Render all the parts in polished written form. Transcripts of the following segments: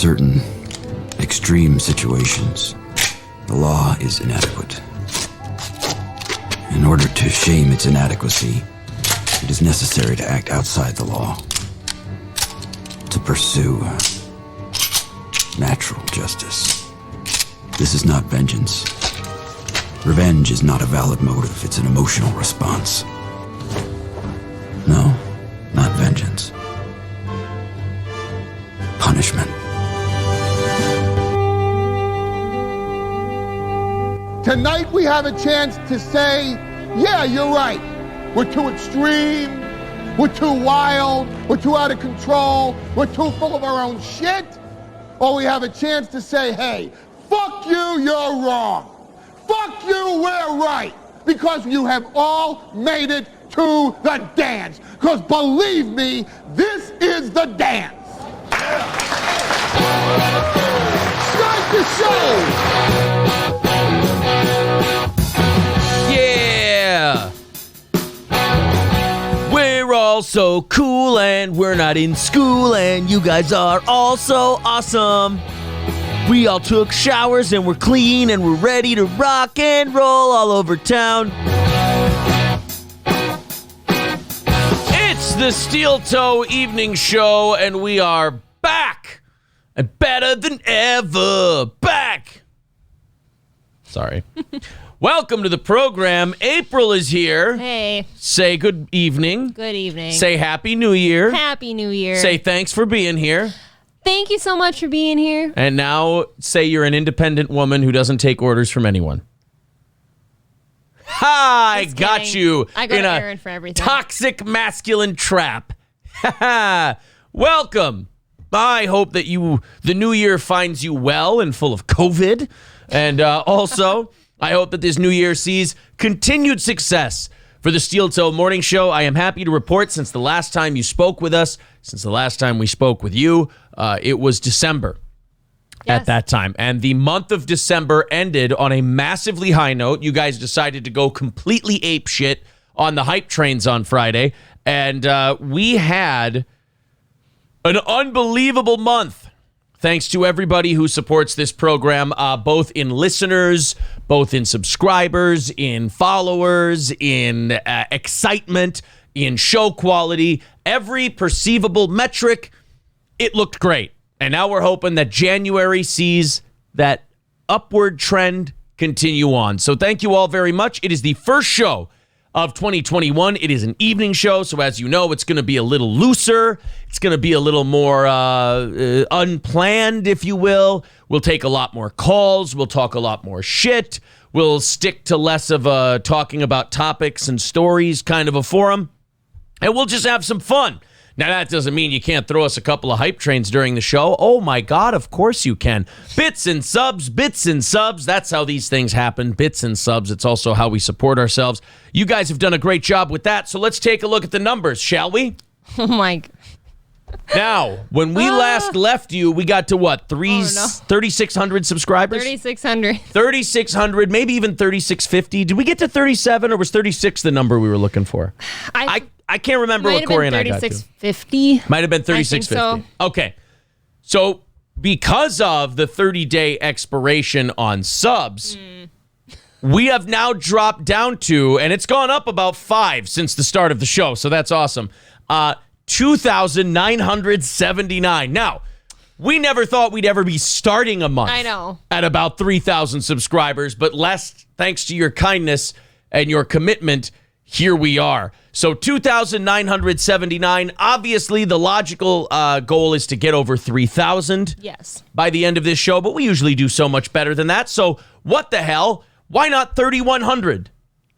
certain extreme situations, the law is inadequate. In order to shame its inadequacy, it is necessary to act outside the law, to pursue natural justice. This is not vengeance. Revenge is not a valid motive, it's an emotional response. No, not vengeance. Punishment. Tonight we have a chance to say, yeah, you're right. We're too extreme. We're too wild. We're too out of control. We're too full of our own shit. Or we have a chance to say, hey, fuck you, you're wrong. Fuck you, we're right. Because you have all made it to the dance. Because believe me, this is the dance. Start the show. Yeah! We're all so cool and we're not in school and you guys are all so awesome. We all took showers and we're clean and we're ready to rock and roll all over town. It's the Steel Toe Evening Show and we are back and better than ever. Back! Sorry. Welcome to the program. April is here. Hey. Say good evening. Good evening. Say Happy New Year. Happy New Year. Say thanks for being here. Thank you so much for being here. And now say you're an independent woman who doesn't take orders from anyone. Ha! I Just got kidding. you I go in to a Aaron for everything. toxic masculine trap. Ha! Welcome. I hope that the new year finds you well and full of COVID. And also, I hope that this new year sees continued success for the Steel Toe Morning Show. I am happy to report since the last time you spoke with us, since the last time we spoke with you, it was December at that time. And the month of December ended on a massively high note. You guys decided to go completely apeshit on the hype trains on Friday. And we had an unbelievable month. Thanks to everybody who supports this program, both in listeners, both in subscribers, in followers, in excitement, in show quality, every perceivable metric, it looked great. And now we're hoping that January sees that upward trend continue on. So thank you all very much. It is the first show of 2021. It is an evening show, so as you know, it's going to be a little looser. It's going to be a little more unplanned, if you will. We'll take a lot more calls. We'll talk a lot more shit. We'll stick to less of a talking about topics and stories kind of a forum. And we'll just have some fun. Now, that doesn't mean you can't throw us a couple of hype trains during the show. Oh, my God, of course you can. Bits and subs, bits and subs. That's how these things happen, bits and subs. It's also how we support ourselves. You guys have done a great job with that, so let's take a look at the numbers, shall we? Oh, my God. Now, when we last left you, we got to what? 3,600 subscribers? 3,600. 3,600, maybe even 3,650. Did we get to 37, or was 36 the number we were looking for? I can't remember what Corey and I got to. 3650. Might have been 3650. So. Okay. So because of the 30-day expiration on subs, we have now dropped down to, and it's gone up about 5 since the start of the show, so that's awesome, 2,979. Now, we never thought we'd ever be starting a month at about 3,000 subscribers, but thanks to your kindness and your commitment, here we are. So 2,979. Obviously, the logical goal is to get over 3,000 by the end of this show, but we usually do so much better than that. So what the hell? Why not 3,100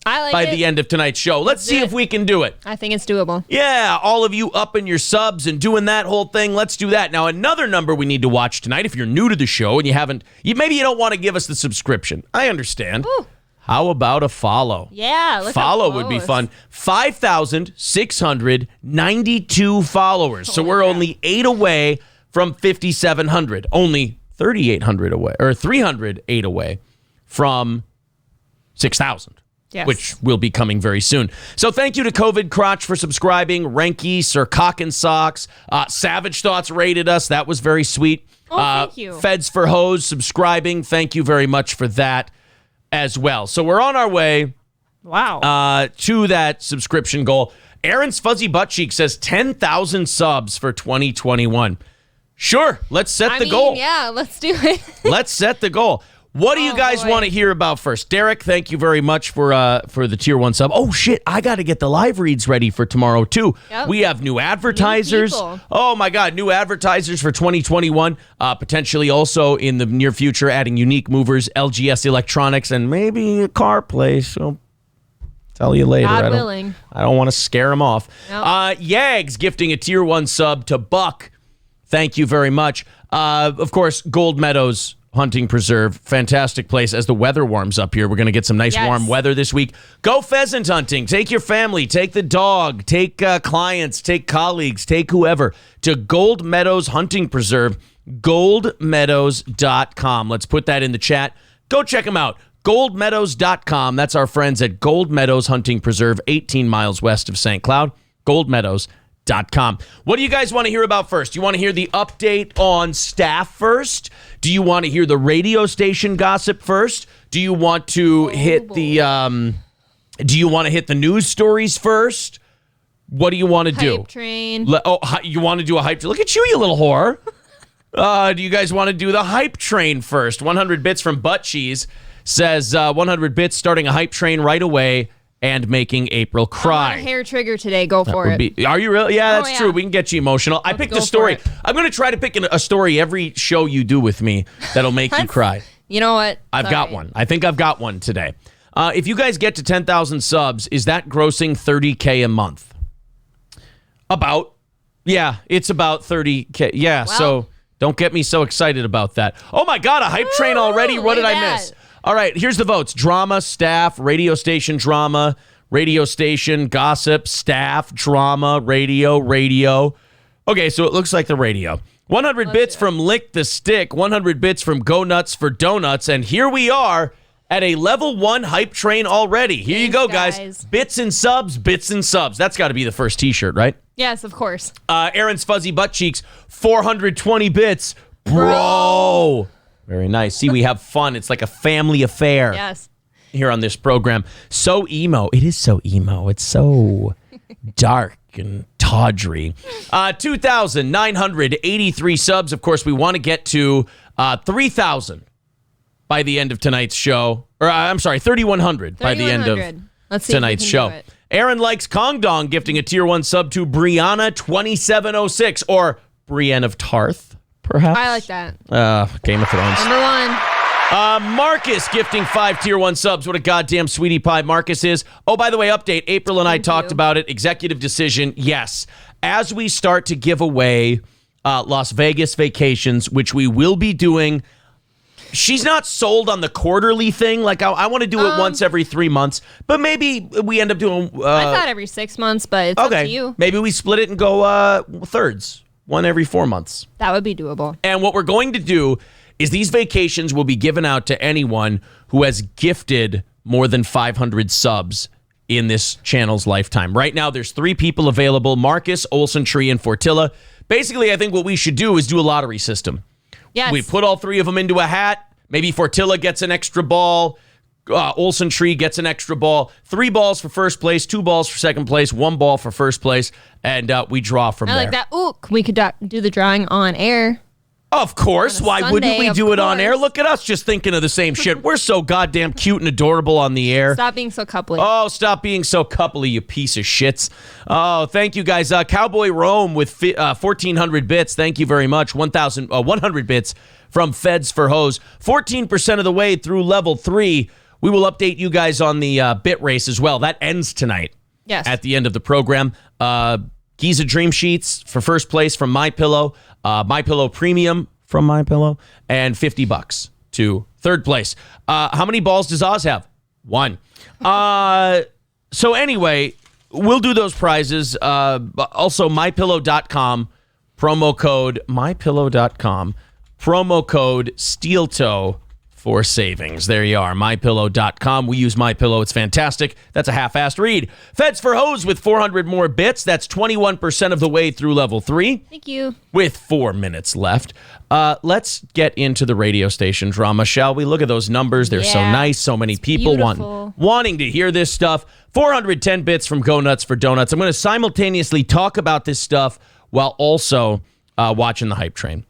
by the end of tonight's show? Let's see if we can do it. I think it's doable. Yeah, all of you upping your subs and doing that whole thing. Let's do that. Now, another number we need to watch tonight, if you're new to the show and maybe you don't want to give us the subscription. I understand. Ooh. How about a follow? Yeah, look follow would be fun. 5,692 followers. So we're only 8 away from 5,700. Only 3,800 away, or 308 away from 6,000. Yes. which will be coming very soon. So thank you to COVID Crotch for subscribing. Renke, Sir Cock and Socks, Savage Thoughts rated us. That was very sweet. Oh, thank you. Feds for Hose subscribing. Thank you very much for that as well. So we're on our way Wow. to that subscription goal. Aaron's Fuzzy Butt Cheek says 10,000 subs for 2021. Sure, let's set the goal. Yeah, let's do it. Let's set the goal. What do you guys boy. want to hear about first? Derek, thank you very much for the tier 1 sub. Oh shit, I got to get the live reads ready for tomorrow too. Yep. We have new advertisers. people. Oh my god, new advertisers for 2021. Potentially also in the near future adding Unique Movers, LGS Electronics, and maybe a car place. So tell you later. God willing. I don't want to scare them off. Nope. Yags gifting a tier 1 sub to Buck. Thank you very much. Of course, Gold Meadows Hunting Preserve, fantastic place. As the weather warms up here, we're going to get some nice warm weather this week. Go pheasant hunting. Take your family, take the dog, take clients, take colleagues, take whoever to Gold Meadows Hunting Preserve, goldmeadows.com. Let's put that in the chat. Go check them out. Goldmeadows.com. That's our friends at Gold Meadows Hunting Preserve, 18 miles west of St. Cloud. Goldmeadows.com. What do you guys want to hear about first? Do you want to hear the update on staff first? Do you want to hear the radio station gossip first? Do you want to hit the news stories first? What do you want to do? Hype train. You want to do a hype train? Look at you, you little whore. Do you guys want to do the hype train first? 100 bits from Butt Cheese says 100 bits starting a hype train right away and making April cry. I'm on a hair trigger today. Go for it. Are you really? Yeah, that's yeah. true. We can get you emotional. I picked a go story. for it. I'm going to try to pick a story every show you do with me that'll make you cry. You know what? I've got one. I think I've got one today. If you guys get to 10,000 subs, is that grossing $30K a month? About. Yeah, it's about $30K. Yeah, so don't get me so excited about that. Oh my God, a hype train already? What did look I at miss? that. All right, here's the votes. Drama, staff, radio station, drama, radio station, gossip, staff, drama, radio. Okay, so it looks like the radio. 100 bits from Lick the Stick, 100 bits from Go Nuts for Donuts, and here we are at a level 1 hype train already. Here you go, guys. Bits and subs, bits and subs. That's got to be the first t-shirt, right? Yes, of course. Aaron's Fuzzy Butt Cheeks, 420 bits. Bro. Very nice. See, we have fun. It's like a family affair. Yes. Here on this program. So emo. It is so emo. It's so dark and tawdry. 2,983 subs. Of course, we want to get to 3,000 by the end of tonight's show. Or I'm sorry, 3,100 by the end of Let's see tonight's if we can show. do it. Aaron likes Kong Dong gifting a tier 1 sub to Brianna2706 or Brienne of Tarth, perhaps. I like that. Game of Thrones. Number 1. Marcus gifting 5 tier 1 subs. What a goddamn sweetie pie Marcus is. Oh, by the way, update. April and I talked about it. Executive decision. Yes. As we start to give away Las Vegas vacations, which we will be doing. She's not sold on the quarterly thing. Like, I want to do it once every 3 months. But maybe we end up doing... I thought every 6 months, but it's up to you. Maybe we split it and go thirds. One every 4 months. That would be doable. And what we're going to do is these vacations will be given out to anyone who has gifted more than 500 subs in this channel's lifetime. Right now, there's 3 people available, Marcus, Olsen Tree, and Fortilla. Basically, I think what we should do is do a lottery system. Yes. We put all 3 of them into a hat. Maybe Fortilla gets an extra ball. Olsen Tree gets an extra ball. 3 balls for first place, 2 balls for second place, 1 ball for first place, and we draw from I there. like that. Ooh, we could do the drawing on air. Of course. Why Sunday, wouldn't we of do it on course. air? Look at us just thinking of the same shit. We're so goddamn cute and adorable on the air. Stop being so coupley. Oh, stop being so coupley, you piece of shits. Oh, thank you guys. Cowboy Rome with 1,400 bits. Thank you very much. 100 bits from Feds for Hose. 14% of the way through level 3. We will update you guys on the bit race as well. That ends tonight. Yes. At the end of the program. Giza Dream Sheets for first place from MyPillow. MyPillow Premium from MyPillow. And $50 to third place. How many balls does Oz have? 1. So anyway, we'll do those prizes. Also, MyPillow.com. Promo code MyPillow.com. Promo code SteelToe for savings. There you are, MyPillow.com. We use MyPillow. It's fantastic. That's a half-assed read. Feds for Hose with 400 more bits. That's 21% of the way through level 3. Thank you. With 4 minutes left. Let's get into the radio station drama, shall we? Look at those numbers. They're so nice. So many people wanting to hear this stuff. 410 bits from Go Nuts for Donuts. I'm going to simultaneously talk about this stuff while also watching the hype train.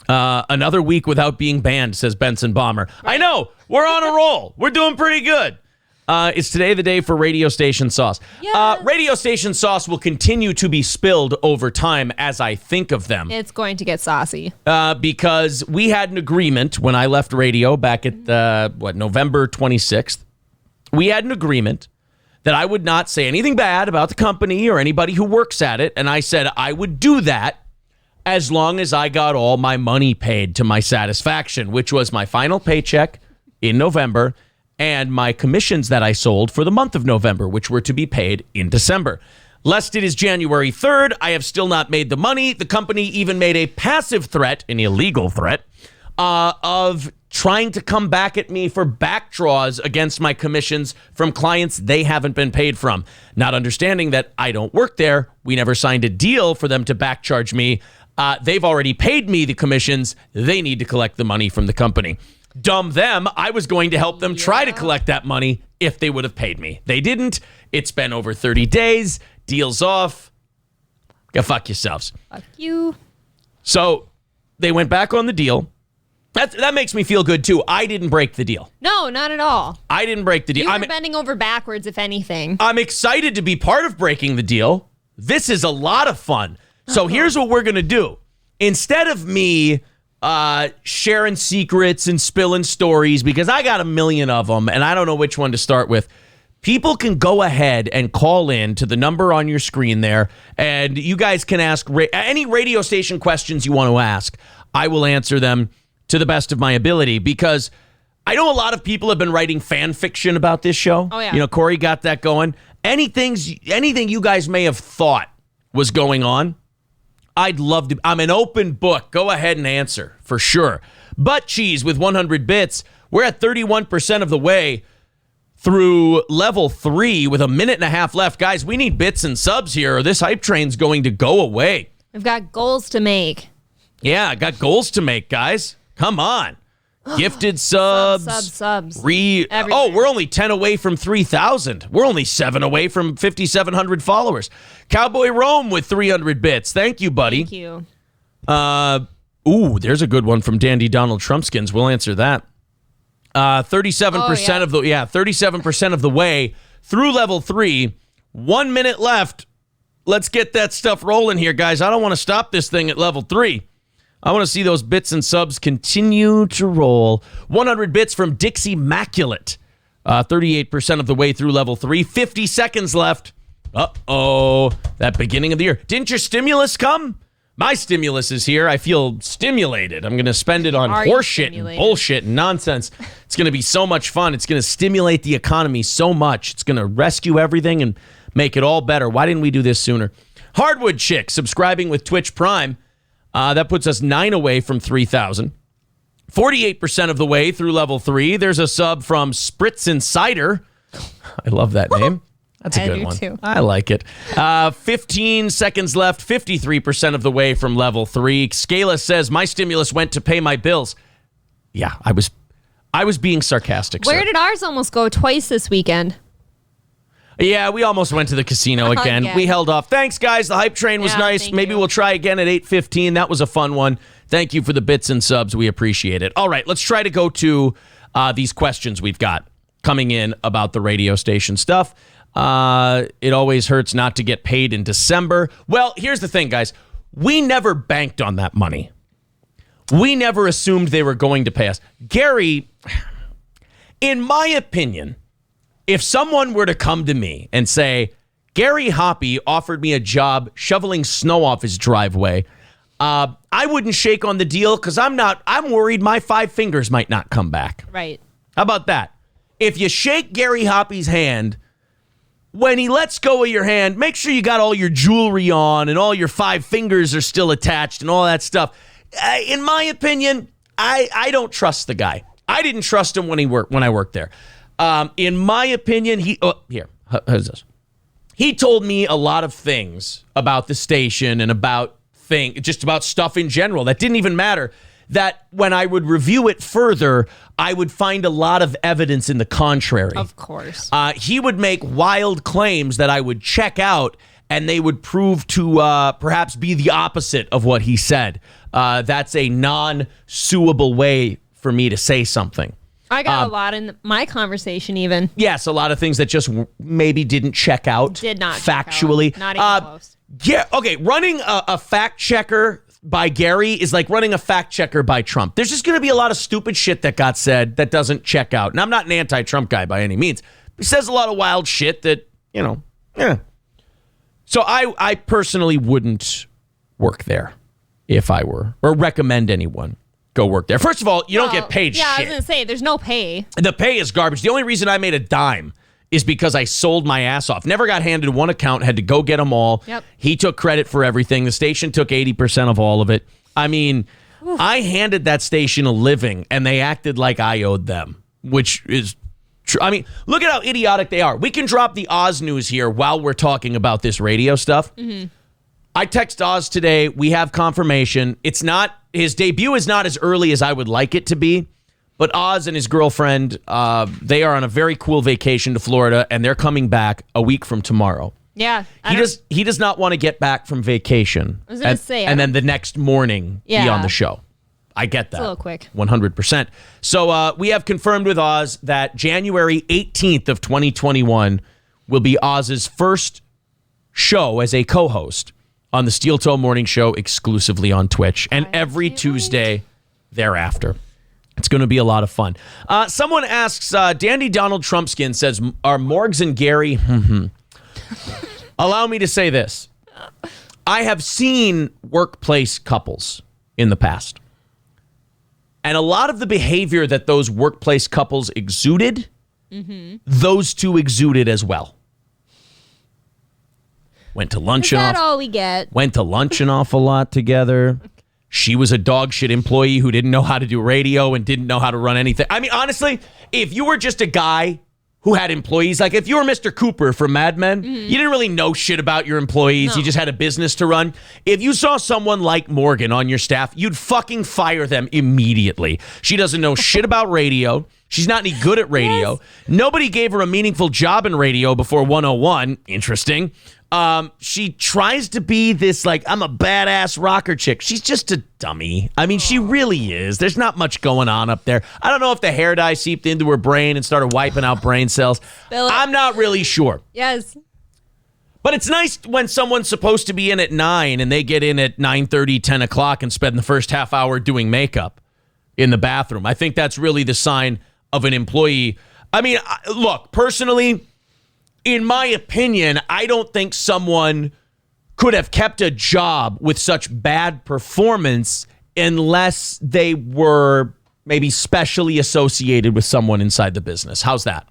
Another week without being banned, says Benson Bomber. I know. We're on a roll. We're doing pretty good. Is today the day for radio station sauce? Yes. Radio station sauce will continue to be spilled over time as I think of them. It's going to get saucy. Because we had an agreement when I left radio back at, November 26th. We had an agreement that I would not say anything bad about the company or anybody who works at it. And I said I would do that as long as I got all my money paid to my satisfaction, which was my final paycheck in November and my commissions that I sold for the month of November, which were to be paid in December. Lest it is January 3rd, I have still not made the money. The company even made a passive threat, an illegal threat, of trying to come back at me for back draws against my commissions from clients they haven't been paid from. Not understanding that I don't work there. We never signed a deal for them to back charge me. They've already paid me the commissions. They need to collect the money from the company. Dumb them. I was going to help them try to collect that money if they would have paid me. They didn't. It's been over 30 days. Deal's off. Go fuck yourselves. Fuck you. So they went back on the deal. That makes me feel good, too. I didn't break the deal. No, not at all. I didn't break the deal. You were bending over backwards, if anything. I'm excited to be part of breaking the deal. This is a lot of fun. So here's what we're going to do. Instead of me sharing secrets and spilling stories, because I got a million of them, and I don't know which one to start with, people can go ahead and call in to the number on your screen there, and you guys can ask any radio station questions you want to ask. I will answer them to the best of my ability, because I know a lot of people have been writing fan fiction about this show. Oh, yeah. You know, Corey got that going. Anything you guys may have thought was going on, I'd love to. I'm an open book. Go ahead and answer, for sure. Butt Cheese with 100 bits. We're at 31% of the way through level 3 with a minute and a half left. Guys, we need bits and subs here, or this hype train's going to go away. We've got goals to make. Yeah, I got goals to make, guys. Come on. Gifted subs. Subs. We're only 10 away from 3,000. We're only 7 away from 5,700 followers. Cowboy Rome with 300 bits. Thank you, buddy. Thank you. There's a good one from Dandy Donald Trumpskins. We'll answer that. 37% of the way through level 3. 1 minute left. Let's get that stuff rolling here, guys. I don't want to stop this thing at level 3. I want to see those bits and subs continue to roll. 100 bits from Dixie Maculate. 38% of the way through level 3. 50 seconds left. Uh-oh. That beginning of the year. Didn't your stimulus come? My stimulus is here. I feel stimulated. I'm going to spend it on horseshit and bullshit and nonsense. It's going to be so much fun. It's going to stimulate the economy so much. It's going to rescue everything and make it all better. Why didn't we do this sooner? Hardwood Chick subscribing with Twitch Prime. That puts us 9 away from 3,000. 48% of the way through level 3. There's a sub from Spritz Insider. I love that name. That's a good one. Too. I like it. 15 seconds left. 53% of the way from level 3. Scala says, my stimulus went to pay my bills. Yeah, I was being sarcastic. Where did ours almost go twice this weekend? Yeah, we almost went to the casino again. We held off. Thanks, guys. The hype train was nice. Maybe we'll try again at 8:15. That was a fun one. Thank you for the bits and subs. We appreciate it. All right, let's try to go to these questions we've got coming in about the radio station stuff. It always hurts not to get paid in December. Well, here's the thing, guys. We never banked on that money. We never assumed they were going to pay us. Gary, in my opinion, if someone were to come to me and say, Gary Hoppy offered me a job shoveling snow off his driveway, I wouldn't shake on the deal because I'm worried my 5 fingers might not come back. Right. How about that? If you shake Gary Hoppy's hand, when he lets go of your hand, make sure you got all your jewelry on and all your 5 fingers are still attached and all that stuff. In my opinion, I don't trust the guy. I didn't trust him when I worked there. In my opinion, here's this. He told me a lot of things about the station and just about stuff in general that didn't even matter. That when I would review it further, I would find a lot of evidence in the contrary. Of course. He would make wild claims that I would check out, and they would prove to perhaps be the opposite of what he said. That's a non-suable way for me to say something. I got a lot in my conversation even. Yes, a lot of things that just maybe didn't check out. Did not check factually. out. Not even close. Yeah, okay, running a fact checker by Gary is like running a fact checker by Trump. There's just going to be a lot of stupid shit that got said that doesn't check out. And I'm not an anti-Trump guy by any means. He says a lot of wild shit that, So I personally wouldn't work there if I were, or recommend anyone go work there. First of all, you don't get paid shit. Yeah, I was going to say, there's no pay. The pay is garbage. The only reason I made a dime is because I sold my ass off. Never got handed one account, had to go get them all. Yep. He took credit for everything. The station took 80% of all of it. I mean, I handed that station a living, and they acted like I owed them, which is true. I mean, look at how idiotic they are. We can drop the Oz news here while we're talking about this radio stuff. Mm-hmm. I text Oz today. We have confirmation. His debut is not as early as I would like it to be. But Oz and his girlfriend, they are on a very cool vacation to Florida, and they're coming back a week from tomorrow. Yeah. He does not want to get back from vacation. I was going to say. And then the next morning be on the show. I get that. It's a little quick. 100%. So we have confirmed with Oz that January 18th of 2021 will be Oz's first show as a co-host on the Steel Toe Morning Show exclusively on Twitch, and every Tuesday thereafter. It's going to be a lot of fun. Someone asks, Dandy Donald Trumpskin says, are Morgs and Gary? Allow me to say this. I have seen workplace couples in the past. And a lot of the behavior that those workplace couples exuded, those two exuded as well. Went to lunch Is that all we get? Went to lunch an awful lot together. She was a dog shit employee who didn't know how to do radio and didn't know how to run anything. I mean, honestly, if you were just a guy who had employees, like if you were Mr. Cooper from Mad Men, you didn't really know shit about your employees. No. You just had a business to run. If you saw someone like Morgan on your staff, you'd fucking fire them immediately. She doesn't know shit about radio. She's not any good at radio. Yes. Nobody gave her a meaningful job in radio before 101. Interesting. She tries to be this, like, I'm a badass rocker chick. She's just a dummy. I mean, she really is. There's not much going on up there. I don't know if the hair dye seeped into her brain and started wiping out brain cells. I'm not really sure. Yes. But it's nice when someone's supposed to be in at 9 and they get in at 9:30, 10 o'clock and spend the first half hour doing makeup in the bathroom. I think that's really the sign of an employee. I mean, look, personally, in my opinion, I don't think someone could have kept a job with such bad performance unless they were maybe specially associated with someone inside the business. How's that?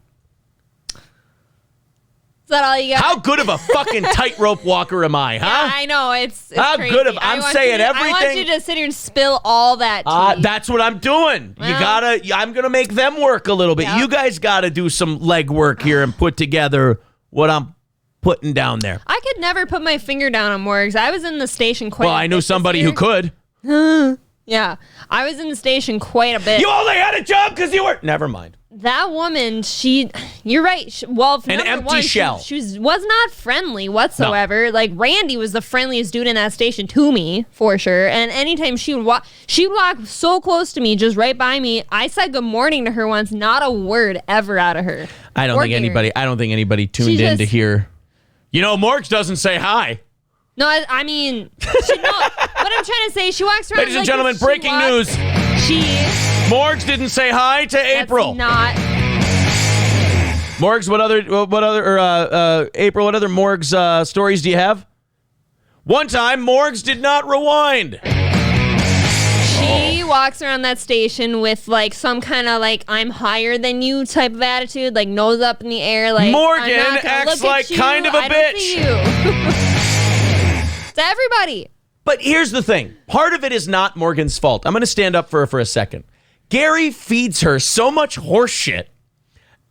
Is that all you got? How good of a fucking tightrope walker am I, huh? Yeah, I know. It's how crazy. good of I'm saying everything. I want you to sit here and spill all that tea. That's what I'm doing. Well, I'm gonna make them work a little bit. Yep. You guys gotta do some legwork here and put together what I'm putting down there. I could never put my finger down on Morgs. I was in the station quite a bit. Well, I knew somebody who could. Yeah. I was in the station quite a bit. You only had a job because you were... Never mind. That woman, you're right. An empty shell. She was not friendly whatsoever. No. Like, Randy was the friendliest dude in that station to me, for sure. And anytime she would walk so close to me, just right by me. I said good morning to her once, not a word ever out of her. I don't think anybody tuned in to hear. You know, Morgs doesn't say hi. No, I mean, what I'm trying to say, she walks around. Ladies and gentlemen, breaking news. Morgs didn't say hi to April. That's not. Morgs, April, what other Morgs stories do you have? One time, Morgs did not rewind. She walks around that station with like some kind of like I'm higher than you type of attitude, like nose up in the air. Like Morgan acts like kind of a bitch. To everybody. But here's the thing. Part of it is not Morgan's fault. I'm going to stand up for her for a second. Gary feeds her so much horse shit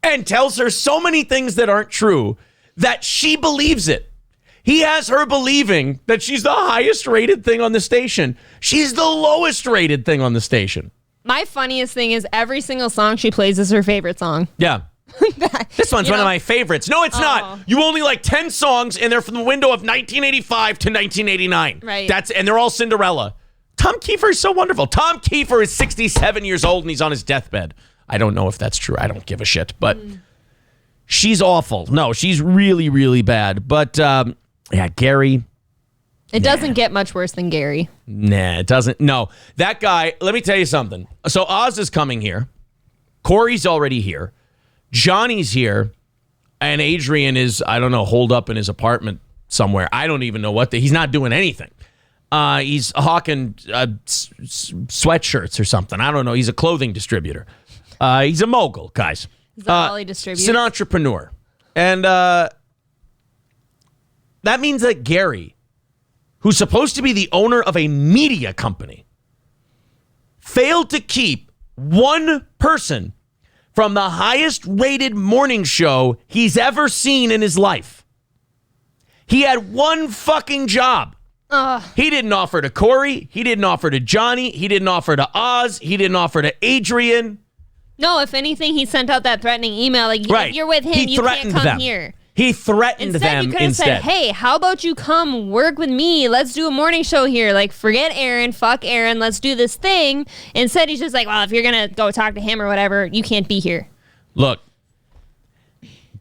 and tells her so many things that aren't true that she believes it. He has her believing that she's the highest rated thing on the station. She's the lowest rated thing on the station. My funniest thing is every single song she plays is her favorite song. Yeah. This one's one of my favorites. No, it's not. You only like 10 songs, and they're from the window of 1985 to 1989. Right. And they're all Cinderella. Tom Kiefer is so wonderful. Tom Kiefer is 67 years old, and he's on his deathbed. I don't know if that's true. I don't give a shit. But she's awful. No, she's really, really bad. But, yeah, Gary... It doesn't get much worse than Gary. Nah, it doesn't. No, that guy, let me tell you something. So Oz is coming here. Corey's already here. Johnny's here. And Adrian is, I don't know, holed up in his apartment somewhere. I don't even know what. He's not doing anything. He's hawking sweatshirts or something. I don't know. He's a clothing distributor. He's a mogul, guys. Is that all he distributes? He's an entrepreneur. And that means that Gary, who's supposed to be the owner of a media company, failed to keep one person from the highest rated morning show he's ever seen in his life. He had one fucking job. He didn't offer to Corey. He didn't offer to Johnny. He didn't offer to Oz. He didn't offer to Adrian. No, if anything, he sent out that threatening email like, Right. if you're with him, you can't come here. He threatened Instead, them you could have instead. said, hey, how about you come work with me? Let's do a morning show here. Like, forget Aaron. Fuck Aaron. Let's do this thing. Instead, he's just like, well, if you're going to go talk to him or whatever, you can't be here. Look,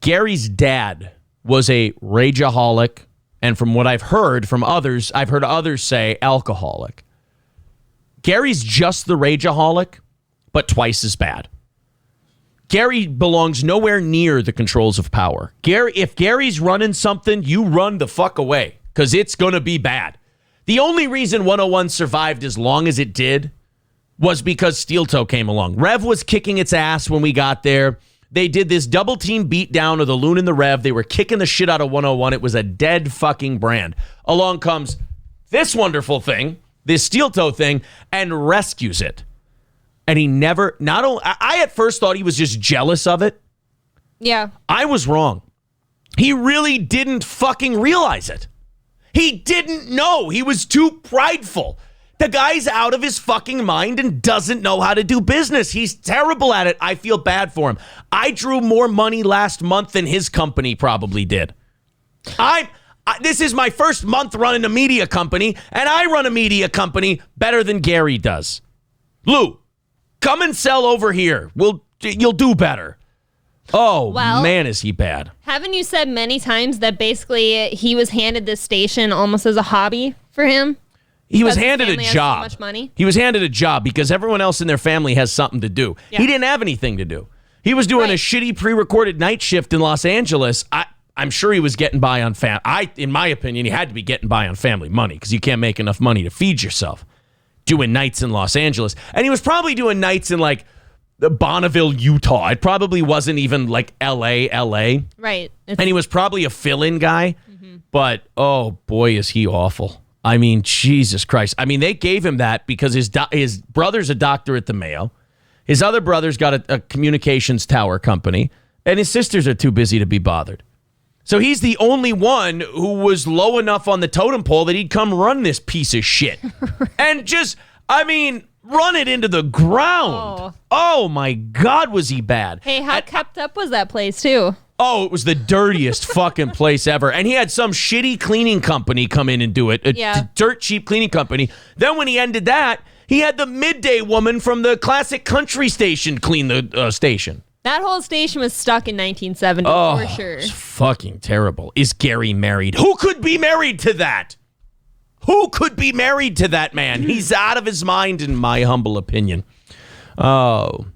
Gary's dad was a rageaholic, and from what I've heard from others, I've heard others say alcoholic. Gary's just the rageaholic, but twice as bad. Gary belongs nowhere near the controls of power. If Gary's running something, you run the fuck away because it's going to be bad. The only reason 101 survived as long as it did was because Steel Toe came along. Rev was kicking its ass when we got there. They did this double team beatdown of the Loon and the Rev. They were kicking the shit out of 101. It was a dead fucking brand. Along comes this wonderful thing, this Steel Toe thing, and rescues it. And he never, not only, I at first thought he was just jealous of it. Yeah. I was wrong. He really didn't fucking realize it. He didn't know. He was too prideful. The guy's out of his fucking mind and doesn't know how to do business. He's terrible at it. I feel bad for him. I drew more money last month than his company probably did. This is my first month running a media company, and I run a media company better than Gary does. Lou, come and sell over here. You'll do better. Oh, well, man, is he bad. Haven't you said many times that basically he was handed this station almost as a hobby for him? He was Because his handed a family has job. so much money? He was handed a job because everyone else in their family has something to do. Yeah. He didn't have anything to do. He was doing a shitty pre-recorded night shift in Los Angeles. I'm sure he was getting by on in my opinion, he had to be getting by on family money because you can't make enough money to feed yourself doing nights in Los Angeles. And he was probably doing nights in like Bonneville, Utah. It probably wasn't even like LA. Right. And he was probably a fill-in guy. But, oh, boy, is he awful. I mean, Jesus Christ. I mean, they gave him that because his brother's a doctor at the Mayo. His other brother's got a communications tower company. And his sisters are too busy to be bothered. So he's the only one who was low enough on the totem pole that he'd come run this piece of shit. And just, I mean, run it into the ground. Oh, my God, was he bad. Hey, how kept up was that place, too? Oh, it was the dirtiest fucking place ever. And he had some shitty cleaning company come in and do it. A dirt cheap cleaning company. Then when he ended that, he had the midday woman from the classic country station clean the station. That whole station was stuck in 1970 for sure. It's fucking terrible. Is Gary married? Who could be married to that? Who could be married to that man? He's out of his mind, in my humble opinion. Oh.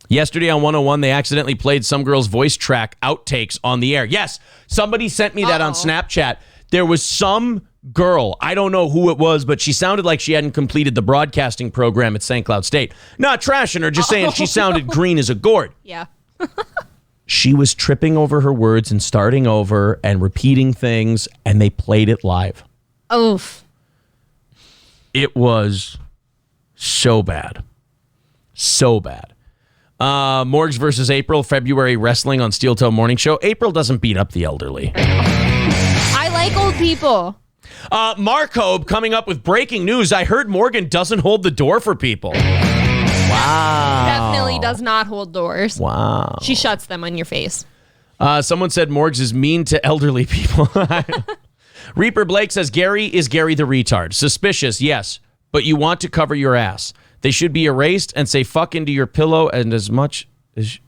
Yesterday on 101, they accidentally played some girl's voice track outtakes on the air. Yes, somebody sent me that on Snapchat. There was some girl, I don't know who it was, but she sounded like she hadn't completed the broadcasting program at St. Cloud State. Not trashing her, just saying she sounded green as a gourd. Yeah. She was tripping over her words and starting over and repeating things, and they played it live. Oof. It was so bad. So bad. Morgs versus April, February wrestling on Steel Toe Morning Show. April doesn't beat up the elderly. I like old people. Mark Hobe coming up with breaking news. I heard Morgan doesn't hold the door for people. Wow. Definitely does not hold doors. Wow. She shuts them on your face. Someone said Morgs is mean to elderly people. Reaper Blake says Gary is Gary the retard. Suspicious, yes, but you want to cover your ass. They should be erased and say fuck into your pillow and as much as...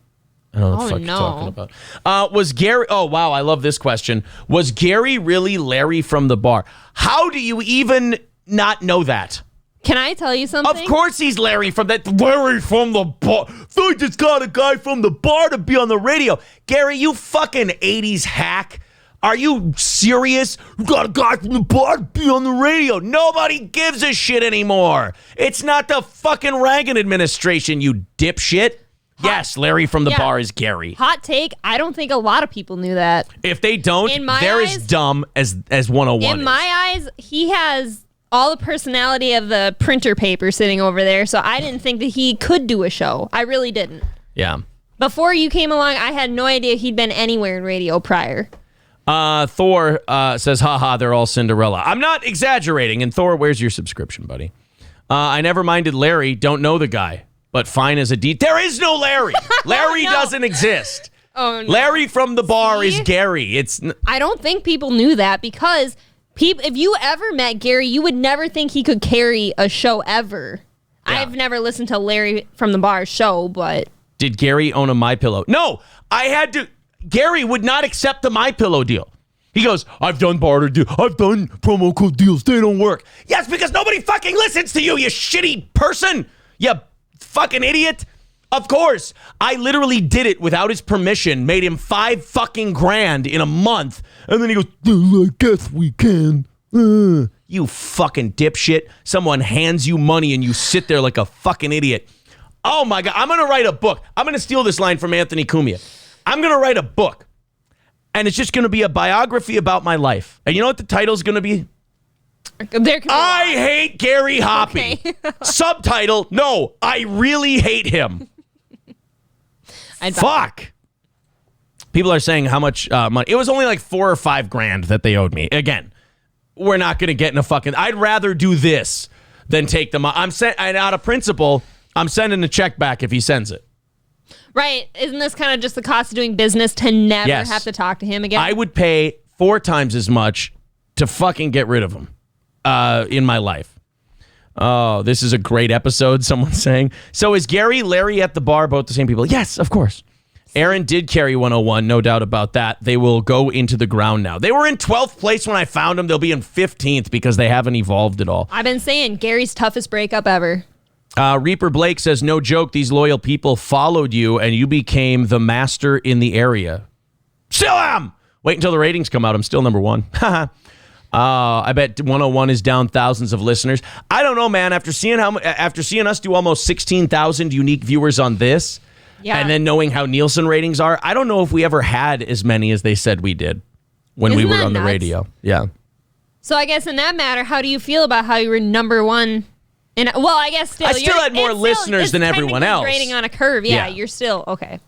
I don't know what the fuck you're talking about. Was Gary... Oh, wow, I love this question. Was Gary really Larry from the bar? How do you even not know that? Can I tell you something? Of course he's Larry from that. Larry from the bar. They just got a guy from the bar to be on the radio. Gary, you fucking 80s hack. Are you serious? You got a guy from the bar to be on the radio. Nobody gives a shit anymore. It's not the fucking Reagan administration, you dipshit. Yes, Larry from the bar is Gary. Hot take. I don't think a lot of people knew that. If they don't, they're as dumb as 101 In my eyes, he has all the personality of the printer paper sitting over there, so I didn't think that he could do a show. I really didn't. Yeah. Before you came along, I had no idea he'd been anywhere in radio prior. Thor says, haha, they're all Cinderella. I'm not exaggerating. And Thor, where's your subscription, buddy? I never minded Larry. Don't know the guy. But fine as a D. There is no Larry. Larry doesn't exist. Oh, no. Larry from the bar is Gary. I don't think people knew that because if you ever met Gary, you would never think he could carry a show ever. Yeah. I've never listened to Larry from the bar show, but... Did Gary own a MyPillow? No, I had to... Gary would not accept the MyPillow deal. He goes, I've done barter deal. I've done promo code deals. They don't work. Yes, because nobody fucking listens to you, you shitty person. You fucking idiot. Of course. I literally did it without his permission, made him $5 fucking grand in a month. And then he goes, I guess we can. You fucking dipshit. Someone hands you money and you sit there like a fucking idiot. Oh my God. I'm going to write a book. I'm going to steal this line from Anthony Cumia. I'm going to write a book. And it's just going to be a biography about my life. And you know what the title's going to be? I hate Gary Hoppy. Okay. Subtitle, no, I really hate him. Fuck. People are saying how much money. It was only like $4 or $5 grand that they owed me. Again, we're not going to get in a fucking... I'd rather do this than take the money. And out of principle, I'm sending a check back if he sends it. Right. Isn't this kind of just the cost of doing business to never have to talk to him again? I would pay 4 times as much to fucking get rid of him in my life. Oh, this is a great episode, someone's saying. So is Gary, Larry at the bar both the same people? Yes, of course. Aaron did carry 101, no doubt about that. They will go into the ground now. They were in 12th place when I found them. They'll be in 15th because they haven't evolved at all. I've been saying Gary's toughest breakup ever. Reaper Blake says, no joke, these loyal people followed you and you became the master in the area. Still am! Wait until the ratings come out. I'm still number 1. I bet 101 is down thousands of listeners. I don't know, man. After seeing us do almost 16,000 unique viewers on this, and then knowing how Nielsen ratings are, I don't know if we ever had as many as they said we did when we were on the radio. Yeah. So I guess in that matter, how do you feel about how you were number 1? Well, I guess still. I still had more listeners than everyone else. Grading on a curve. Yeah, you're still okay.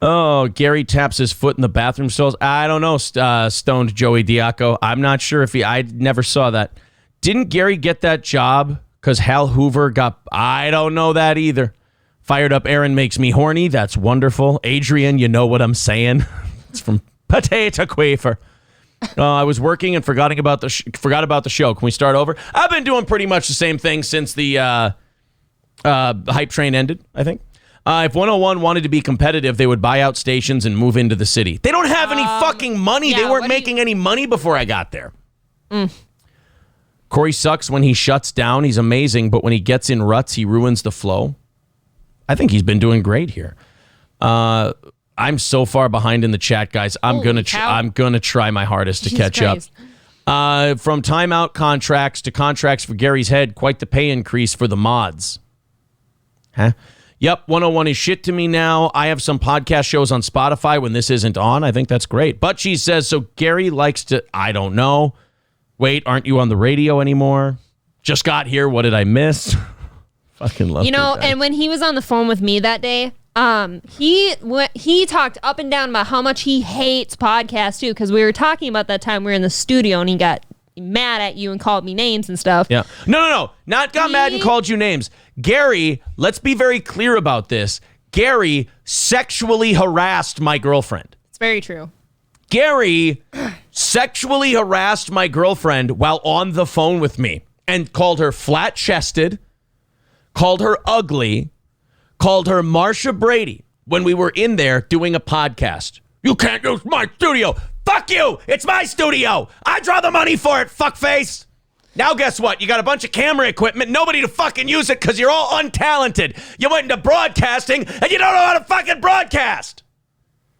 Oh, Gary taps his foot in the bathroom stalls. I don't know, stoned Joey Diaco. I'm not sure if I never saw that. Didn't Gary get that job because Hal Hoover got... I don't know that either. Fired Up Aaron makes me horny. That's wonderful. Adrian, you know what I'm saying. It's from Potato Quafer. I was working and forgot about the show. Can we start over? I've been doing pretty much the same thing since the hype train ended, I think. If 101 wanted to be competitive, they would buy out stations and move into the city. They don't have any fucking money. They weren't making any money before I got there. Corey sucks when he shuts down. He's amazing, but when he gets in ruts, he ruins the flow. I think he's been doing great here. I'm so far behind in the chat, guys. I'm gonna try my hardest to catch up. From timeout contracts to contracts for Gary's head, quite the pay increase for the mods. Huh? Yep, 101 is shit to me now. I have some podcast shows on Spotify when this isn't on. I think that's great. But she says, so Gary likes to... I don't know. Wait, aren't you on the radio anymore? Just got here. What did I miss? Fucking love You know, that guy. and when he was on the phone with me that day, he talked up and down about how much he hates podcasts too, because we were talking about that time we were in the studio and he got mad at you and called me names and stuff. Yeah. No. Not got mad and called you names. Gary, let's be very clear about this. Gary sexually harassed my girlfriend. It's very true. Gary sexually harassed my girlfriend while on the phone with me and called her flat-chested, called her ugly, called her Marsha Brady when we were in there doing a podcast. You can't use my studio. Fuck you. It's my studio. I draw the money for it, fuckface. Now guess what? You got a bunch of camera equipment, nobody to fucking use it because you're all untalented. You went into broadcasting and you don't know how to fucking broadcast.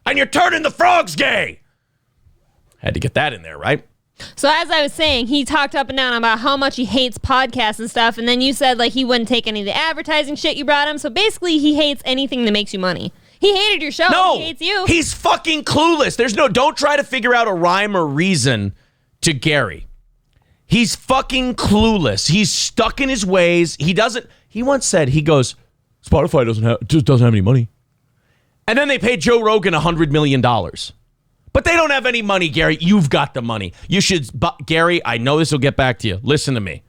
And you're turning the frogs gay. Had to get that in there, right? So as I was saying, he talked up and down about how much he hates podcasts and stuff, and then you said like he wouldn't take any of the advertising shit you brought him. So basically, he hates anything that makes you money. He hated your show. No, He hates you. He's fucking clueless. Don't try to figure out a rhyme or reason to Gary. He's fucking clueless. He's stuck in his ways. He once said, he goes, Spotify doesn't have any money. And then they paid Joe Rogan $100 million. But they don't have any money, Gary. You've got the money. You should, Gary, I know this will get back to you. Listen to me.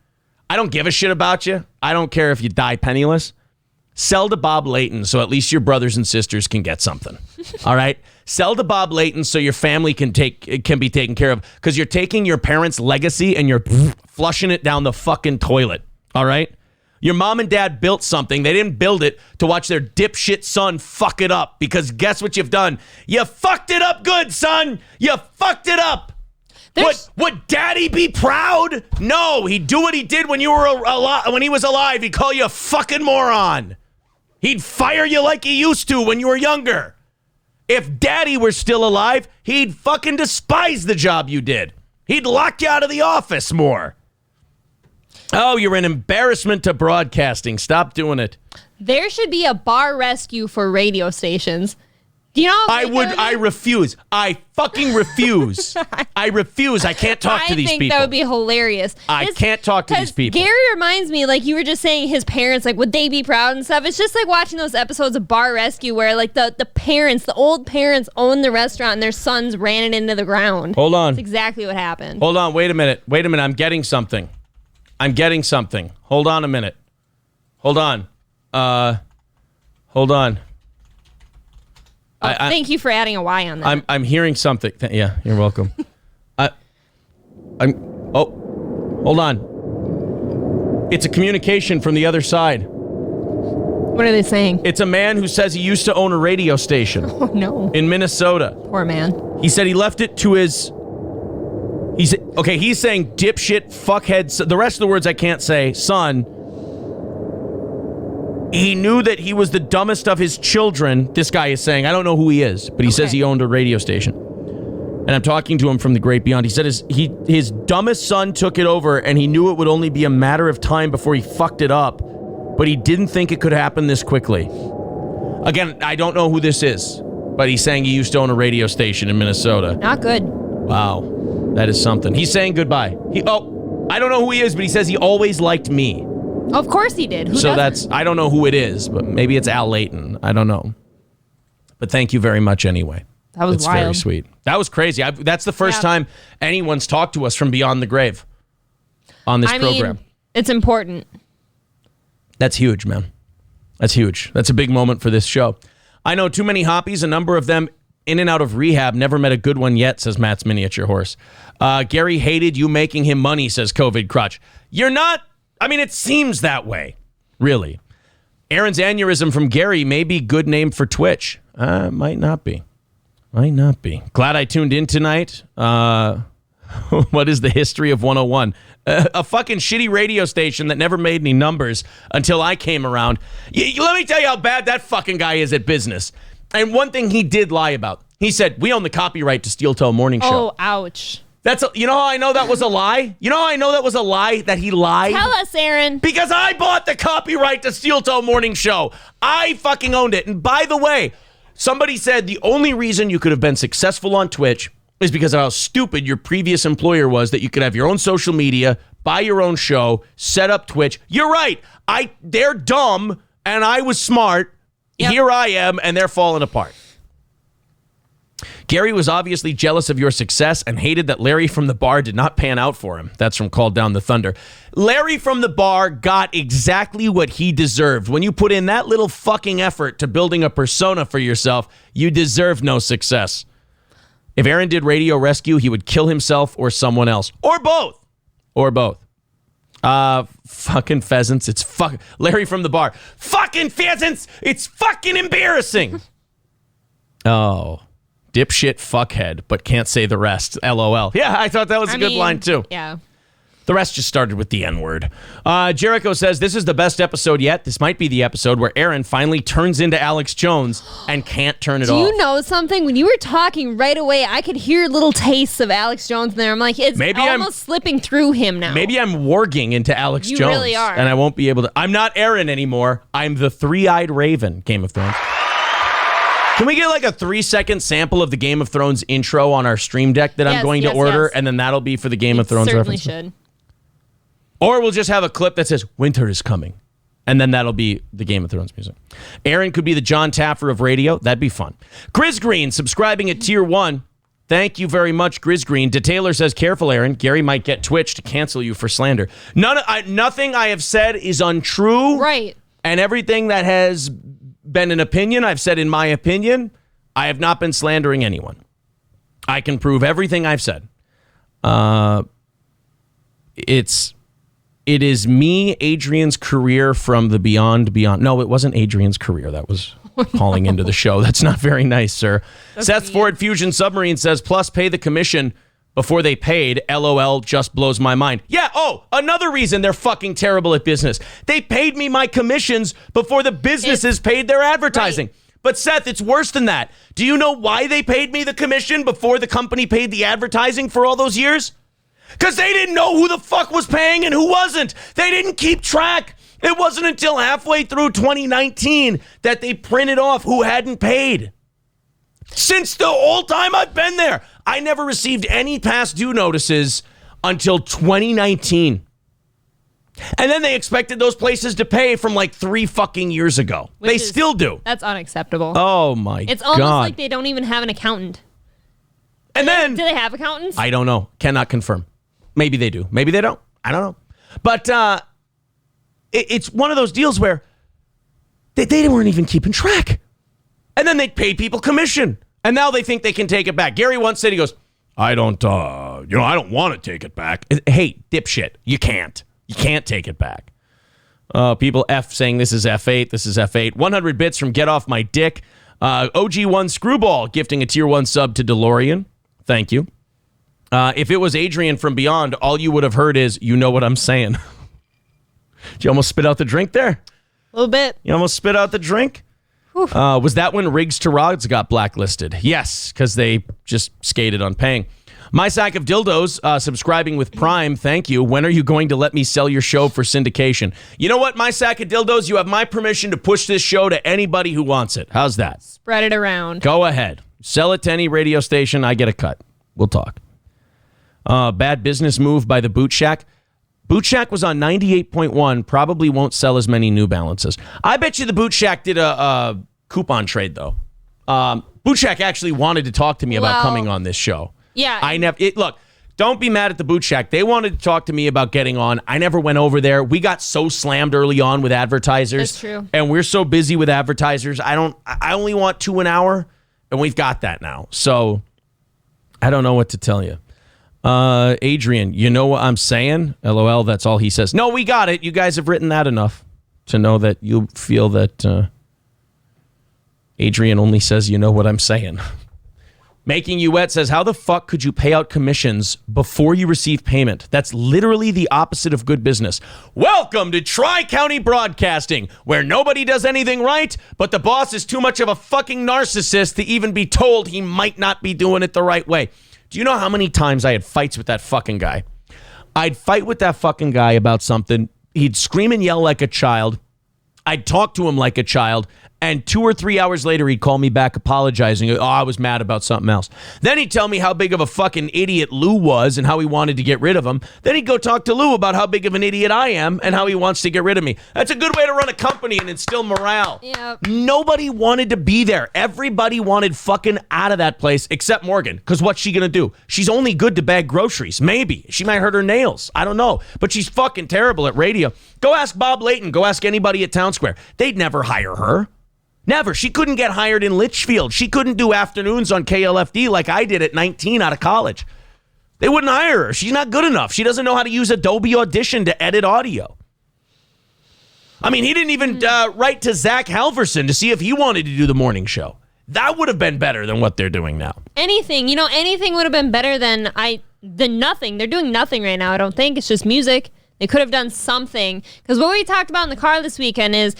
I don't give a shit about you. I don't care if you die penniless. Sell to Bob Layton so at least your brothers and sisters can get something. All right? Sell to Bob Layton so your family can be taken care of, because you're taking your parents' legacy and you're flushing it down the fucking toilet. All right? Your mom and dad built something. They didn't build it to watch their dipshit son fuck it up, because guess what you've done? You fucked it up good, son. You fucked it up. Would daddy be proud? No, he'd do what he did when you were when he was alive. He'd call you a fucking moron. He'd fire you like he used to when you were younger. If daddy were still alive, he'd fucking despise the job you did. He'd lock you out of the office more. Oh, you're an embarrassment to broadcasting. Stop doing it. There should be a bar rescue for radio stations. Do you know? I refuse. I fucking refuse. I refuse. I can't talk to these people. I think that would be hilarious. I can't talk to these people. Gary reminds me, like you were just saying, his parents, like, would they be proud and stuff? It's just like watching those episodes of Bar Rescue where, like, the parents, the old parents own the restaurant and their sons ran it into the ground. Hold on. That's exactly what happened. Hold on. Wait a minute. I'm getting something. Hold on a minute. Hold on. Hold on. Thank you for adding a Y on that. I'm hearing something. Yeah, you're welcome. Hold on. It's a communication from the other side. What are they saying? It's a man who says he used to own a radio station. Oh, no. In Minnesota. Poor man. He said he left it to his... He's saying dipshit, fuckhead, the rest of the words I can't say, son. He knew that he was the dumbest of his children. This guy is saying, I don't know who he is, but he says he owned a radio station. And I'm talking to him from the great beyond. He said his dumbest son took it over, and he knew it would only be a matter of time before he fucked it up, but he didn't think it could happen this quickly. Again, I don't know who this is, but he's saying he used to own a radio station in Minnesota. Not good. Wow. That is something. He's saying goodbye. I don't know who he is, but he says he always liked me. Of course he did. Who doesn't? I don't know who it is, but maybe it's Al Layton. I don't know. But thank you very much anyway. That was wild. Very sweet. That was crazy. That's the first time anyone's talked to us from beyond the grave on this program. It's important. That's huge, man. That's huge. That's a big moment for this show. I know too many hoppies, a number of them in and out of rehab, never met a good one yet, says Matt's miniature horse. Gary hated you making him money, says COVID Crutch. You're not, it seems that way, really. Aaron's aneurysm from Gary may be good name for Twitch. Might not be. Glad I tuned in tonight. What is the history of 101? A fucking shitty radio station that never made any numbers until I came around. Let me tell you how bad that fucking guy is at business. And one thing he did lie about. He said, we own the copyright to Steel Toe Morning Show. Oh, ouch. You know how I know that was a lie? You know how I know that was a lie, that he lied? Tell us, Aaron. Because I bought the copyright to Steel Toe Morning Show. I fucking owned it. And by the way, somebody said the only reason you could have been successful on Twitch is because of how stupid your previous employer was, that you could have your own social media, buy your own show, set up Twitch. You're right. They're dumb, and I was smart. Yep. Here I am, and they're falling apart. Gary was obviously jealous of your success and hated that Larry from the bar did not pan out for him. That's from Called Down the Thunder. Larry from the bar got exactly what he deserved. When you put in that little fucking effort to building a persona for yourself, you deserve no success. If Aaron did Radio Rescue, he would kill himself or someone else. Or both. Or both. Fucking pheasants. It's Larry from the bar. Fucking pheasants. It's fucking embarrassing. Oh. Dipshit fuckhead, but can't say the rest. LOL. Yeah, I thought that was a good line, too. Yeah. The rest just started with the N-word. Jericho says, this is the best episode yet. This might be the episode where Aaron finally turns into Alex Jones and can't turn it off. Do you know something? When you were talking right away, I could hear little tastes of Alex Jones in there. I'm like, it's almost slipping through him now. Maybe I'm warging into Alex Jones. You really are. And I won't be able to. I'm not Aaron anymore. I'm the three-eyed raven, Game of Thrones. Can we get like a 3-second sample of the Game of Thrones intro on our stream deck that I'm going to order, and then that'll be for the Game of Thrones certainly reference? should. Or we'll just have a clip that says, winter is coming. And then that'll be the Game of Thrones music. Aaron could be the John Taffer of radio. That'd be fun. Grizz Green, subscribing at Tier 1. Thank you very much, Grizz Green. DeTaylor says, careful, Aaron. Gary might get Twitch to cancel you for slander. Nothing I have said is untrue. Right. And everything that has been an opinion, I've said in my opinion. I have not been slandering anyone. I can prove everything I've said. It is me, Adrian's career from the beyond. No, it wasn't Adrian's career. That was calling into the show. That's not very nice, sir. Seth Ford Fusion Submarine says, plus pay the commission before they paid. LOL just blows my mind. Yeah, another reason they're fucking terrible at business. They paid me my commissions before the businesses paid their advertising. Right. But Seth, it's worse than that. Do you know why they paid me the commission before the company paid the advertising for all those years? Because they didn't know who the fuck was paying and who wasn't. They didn't keep track. It wasn't until halfway through 2019 that they printed off who hadn't paid. Since the whole time I've been there, I never received any past due notices until 2019. And then they expected those places to pay from like 3 fucking years ago. They still do. That's unacceptable. Oh my God. It's almost like they don't even have an accountant. And then... Do they have accountants? I don't know. Cannot confirm. Maybe they do. Maybe they don't. I don't know. But it's one of those deals where they weren't even keeping track. And then they pay people commission. And now they think they can take it back. Gary once said, he goes, I don't want to take it back. Hey, dipshit, you can't. You can't take it back. People saying this is F8. This is F8. 100 bits from Get Off My Dick. OG1 Screwball gifting a Tier 1 sub to DeLorean. Thank you. If it was Adrian from Beyond, all you would have heard is, you know what I'm saying. Did you almost spit out the drink there? A little bit. You almost spit out the drink? Was that when Riggs to Rods got blacklisted? Yes, because they just skated on paying. My Sack of Dildos, subscribing with Prime, thank you. When are you going to let me sell your show for syndication? You know what, My Sack of Dildos? You have my permission to push this show to anybody who wants it. How's that? Spread it around. Go ahead. Sell it to any radio station. I get a cut. We'll talk. Bad business move by the Boot Shack. Boot Shack was on 98.1. Probably won't sell as many New Balances. I bet you the Boot Shack did a coupon trade, though. Boot Shack actually wanted to talk to me about coming on this show. Yeah. Look, don't be mad at the Boot Shack. They wanted to talk to me about getting on. I never went over there. We got so slammed early on with advertisers. That's true. And we're so busy with advertisers. I only want 2 an hour, and we've got that now. So I don't know what to tell you. Adrian, you know what I'm saying? LOL, that's all he says. No, we got it. You guys have written that enough to know that you feel that Adrian only says, you know what I'm saying. Making You Wet says, how the fuck could you pay out commissions before you receive payment? That's literally the opposite of good business. Welcome to Tri-County Broadcasting, where nobody does anything right, but the boss is too much of a fucking narcissist to even be told he might not be doing it the right way. Do you know how many times I had fights with that fucking guy? I'd fight with that fucking guy about something. He'd scream and yell like a child. I'd talk to him like a child. And 2 or 3 hours later, he'd call me back apologizing. Oh, I was mad about something else. Then he'd tell me how big of a fucking idiot Lou was and how he wanted to get rid of him. Then he'd go talk to Lou about how big of an idiot I am and how he wants to get rid of me. That's a good way to run a company and instill morale. Yep. Nobody wanted to be there. Everybody wanted fucking out of that place except Morgan. Because what's she going to do? She's only good to bag groceries. Maybe. She might hurt her nails. I don't know. But she's fucking terrible at radio. Go ask Bob Layton. Go ask anybody at Town Square. They'd never hire her. Never. She couldn't get hired in Litchfield. She couldn't do afternoons on KLFD like I did at 19 out of college. They wouldn't hire her. She's not good enough. She doesn't know how to use Adobe Audition to edit audio. I mean, he didn't even write to Zach Halverson to see if he wanted to do the morning show. That would have been better than what they're doing now. Anything would have been better than nothing. They're doing nothing right now, I don't think. It's just music. They could have done something. Because what we talked about in the car this weekend is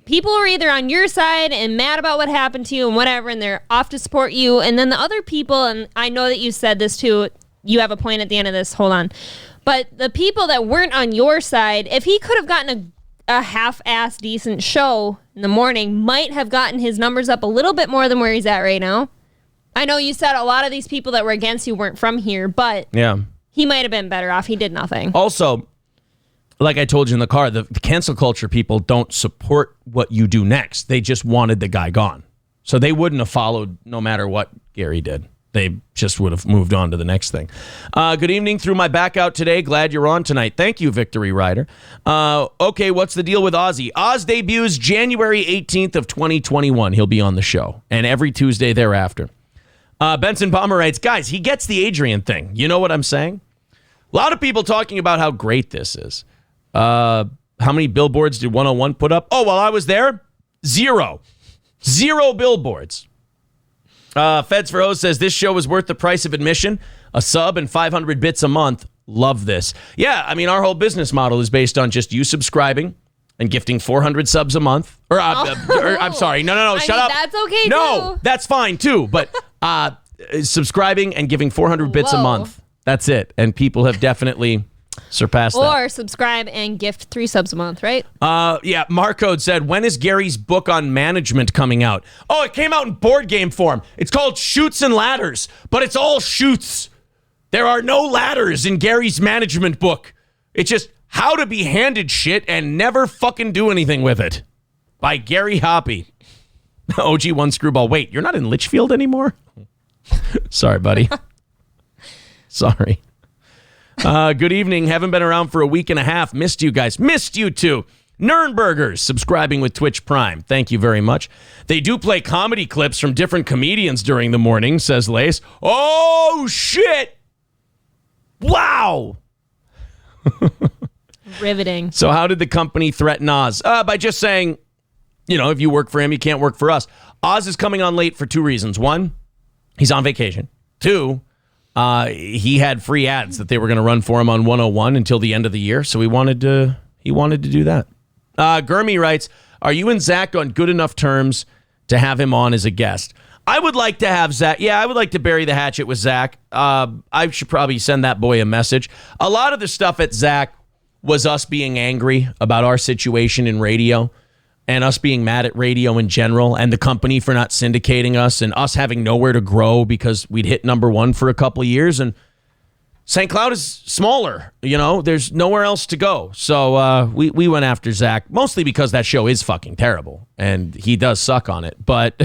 people are either on your side and mad about what happened to you and whatever, and they're off to support you. And then the other people, and I know that you said this too, you have a point at the end of this, hold on. But the people that weren't on your side, if he could have gotten a half-assed decent show in the morning, might have gotten his numbers up a little bit more than where he's at right now. I know you said a lot of these people that were against you weren't from here, but yeah, he might have been better off. He did nothing. Also, like I told you in the car, the cancel culture people don't support what you do next. They just wanted the guy gone. So they wouldn't have followed no matter what Gary did. They just would have moved on to the next thing. Good evening. Threw my back out today. Glad you're on tonight. Thank you, Victory Rider. Okay, what's the deal with Ozzy? Oz debuts January 18th of 2021. He'll be on the show. And every Tuesday thereafter. Benson Palmer writes, guys, he gets the Adrian thing. You know what I'm saying? A lot of people talking about how great this is. How many billboards did 101 put up? Oh, while I was there, 0 billboards. Feds for O's says this show is worth the price of admission, a sub and 500 bits a month. Love this. Yeah, I mean, our whole business model is based on just you subscribing and gifting 400 subs a month. I'm sorry. No, shut up. That's okay, No, too. that's fine, too. But subscribing and giving 400 bits a Whoa. month. That's it. And people have definitely surpassed that. Or subscribe and gift 3 subs a month, right? Yeah, Marcode said, when is Gary's book on management coming out? Oh, it came out in board game form. It's called Chutes and Ladders, but it's all chutes. There are no ladders in Gary's management book. It's just how to be handed shit and never fucking do anything with it. By Gary Hoppy. OG1 Screwball. Wait, you're not in Litchfield anymore? Sorry, buddy. Sorry. Good evening. Haven't been around for a week and a half. Missed you guys. Missed you too. Nurnbergers subscribing with Twitch Prime. Thank you very much. They do play comedy clips from different comedians during the morning, says Lace. Oh, shit. Wow. Riveting. So how did the company threaten Oz? By just saying, if you work for him, you can't work for us. Oz is coming on late for 2 reasons. 1, he's on vacation. 2, he had free ads that they were going to run for him on 101 until the end of the year, so he wanted to do that. Gurmy writes, are you and Zach on good enough terms to have him on as a guest? I would like to have Zach. Yeah, I would like to bury the hatchet with Zach. I should probably send that boy a message. A lot of the stuff at Zach was us being angry about our situation in radio and us being mad at radio in general and the company for not syndicating us and us having nowhere to grow because we'd hit #1 for a couple of years. And St. Cloud is smaller. There's nowhere else to go. So we went after Zach, mostly because that show is fucking terrible and he does suck on it. But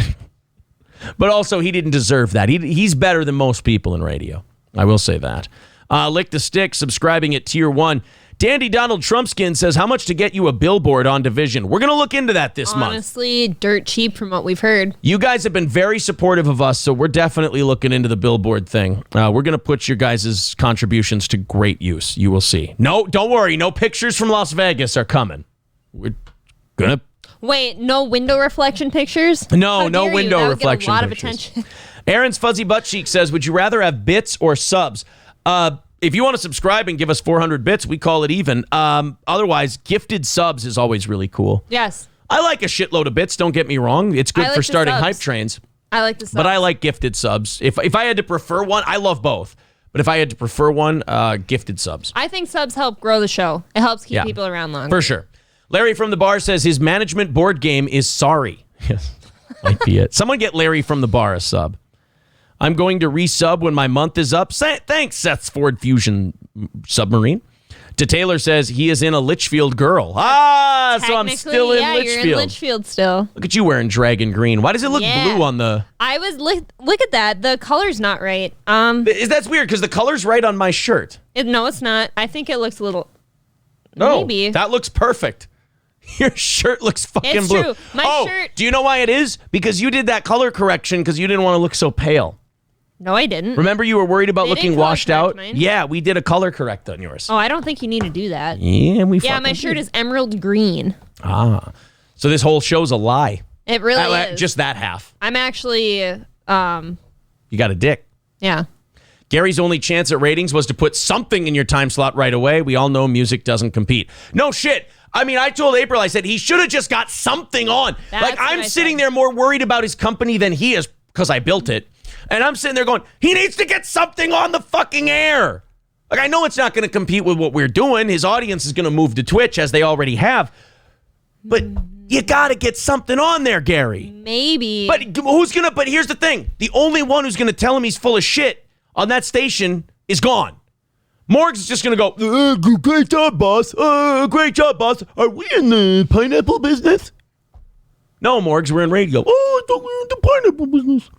also he didn't deserve that. He's better than most people in radio. I will say that. Lick the Stick, subscribing at Tier 1. Dandy Donald Trumpskin says, how much to get you a billboard on Division? We're going to look into that this month. Honestly, dirt cheap from what we've heard. You guys have been very supportive of us, so we're definitely looking into the billboard thing. We're going to put your guys' contributions to great use. You will see. No, don't worry. No pictures from Las Vegas are coming. We're going to... Wait, no window reflection pictures? No, How no dare you? window That would reflection get a lot pictures. of attention. Aaron's Fuzzy Butt Cheek says, would you rather have bits or subs? If you want to subscribe and give us 400 bits, we call it even. Otherwise, gifted subs is always really cool. Yes. I like a shitload of bits, don't get me wrong. It's good I like for the starting subs. hype trains. I like the subs. But I like gifted subs. If I had to prefer one, I love both. But if I had to prefer one, gifted subs. I think subs help grow the show. It helps keep people around longer. For sure. Larry from the bar says his management board game is Sorry. Yes, might be it. Someone get Larry from the bar a sub. I'm going to resub when my month is up. Thanks, Seth's Ford Fusion submarine. To Taylor says he is in a Litchfield girl. So I'm still in Litchfield. You're in Litchfield still. Look at you wearing dragon green. Why does it look blue on the... I was... Look at that. The color's not right. That's weird because the color's right on my shirt. No, it's not. I think it looks a little... No, maybe. That looks perfect. Your shirt looks fucking It's blue. true. My shirt... Do you know why it is? Because you did that color correction because you didn't want to look so pale. No, I didn't. Remember you were worried about They looking didn't color washed correct out? mine. Yeah, we did a color correct on yours. Oh, I don't think you need to do that. Yeah, My shirt is emerald green. So this whole show's a lie. It really is. Just that half. I'm actually... You got a dick. Yeah. Gary's only chance at ratings was to put something in your time slot right away. We all know music doesn't compete. No shit. I mean, I told April, I said, he should have just got something on. That's like, what I'm I sitting said. there more worried about his company than he is because I built it. And I'm sitting there going, he needs to get something on the fucking air. Like, I know it's not going to compete with what we're doing. His audience is going to move to Twitch as they already have. But you got to get something on there, Gary. Maybe. But here's the thing. The only one who's going to tell him he's full of shit on that station is gone. Morg's is just going to go, great job, boss. Great job, boss. Are we in the pineapple business? No, Morgs, we're in radio. Oh, I thought we were in the pineapple business.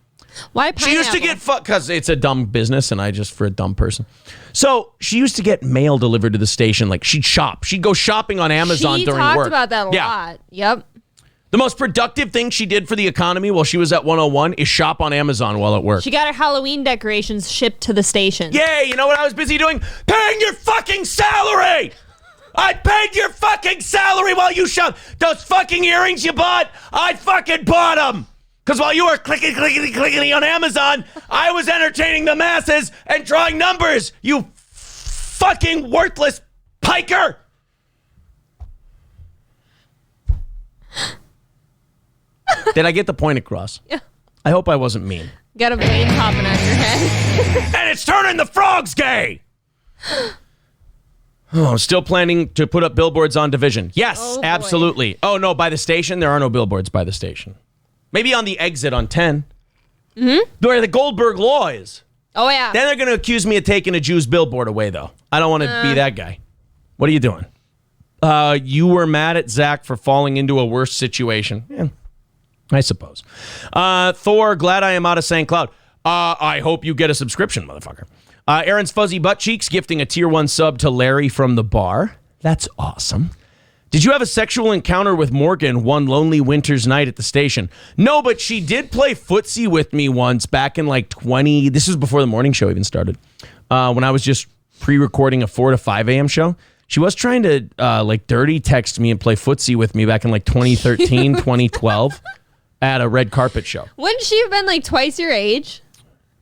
Why pineapple? She used to get fucked because it's a dumb business and I just for a dumb person. So she used to get mail delivered to the station. Like she'd shop. She'd go shopping on Amazon during work. She talked about that a lot. Yep. The most productive thing she did for the economy while she was at 101 is shop on Amazon while at work. She got her Halloween decorations shipped to the station. Yay! You know what I was busy doing? Paying your fucking salary! I paid your fucking salary while you shop. Those fucking earrings you bought, I fucking bought them. Because while you were clicking on Amazon, I was entertaining the masses and drawing numbers, you fucking worthless piker. Did I get the point across? Yeah. I hope I wasn't mean. Got a vein popping out your head. And it's turning the frogs gay. Oh, I'm still planning to put up billboards on Division. Yes, Oh, boy. absolutely. Oh, no, by the station? There are no billboards by the station. Maybe on the exit on 10. Mm-hmm. Where the Goldberg Law is. Oh, yeah. Then they're going to accuse me of taking a Jew's billboard away, though. I don't want to be that guy. What are you doing? You were mad at Zach for falling into a worse situation. Yeah, I suppose. Thor, glad I am out of St. Cloud. I hope you get a subscription, motherfucker. Aaron's Fuzzy Butt Cheeks gifting a tier 1 sub to Larry from the bar. That's awesome. Did you have a sexual encounter with Morgan one lonely winter's night at the station? No, but she did play footsie with me once back in like 20... This was before the morning show even started. When I was just pre-recording a 4 to 5 a.m. show. She was trying to like dirty text me and play footsie with me back in like 2013, 2012 at a red carpet show. Wouldn't she have been like twice your age?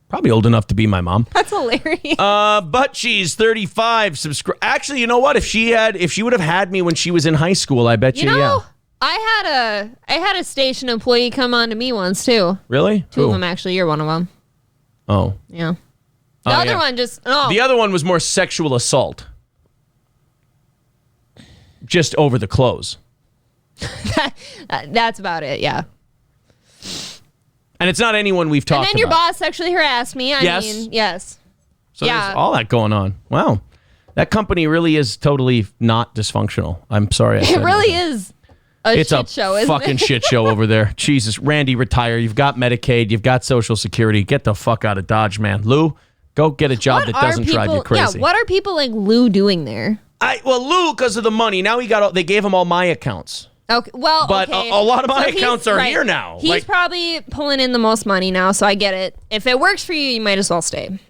Probably old enough to be my mom. That's hilarious. But she's 35. Actually, you know what? If she would have had me when she was in high school, I bet you, yeah. I had a station employee come on to me once too. Really? Two of them actually. You're one of them. Oh. Yeah. The other one just The other one was more sexual assault. Just over the clothes. That's about it. Yeah. And it's not anyone we've talked about. And then your boss sexually harassed me. I mean, yes. So there's all that going on. Wow. That company really is totally not dysfunctional. I'm sorry I said It really is a shit show, isn't fucking it? shit show over there. Jesus, Randy, retire. You've got Medicaid. You've got Social Security. Get the fuck out of Dodge, man. Lou, go get a job that doesn't drive you crazy. Yeah, what are people like Lou doing there? Lou, because of the money. Now they gave him all my accounts. Okay, well, But okay. a lot of my he's- accounts are here now. He's probably pulling in the most money now, so I get it. If it works for you, you might as well stay.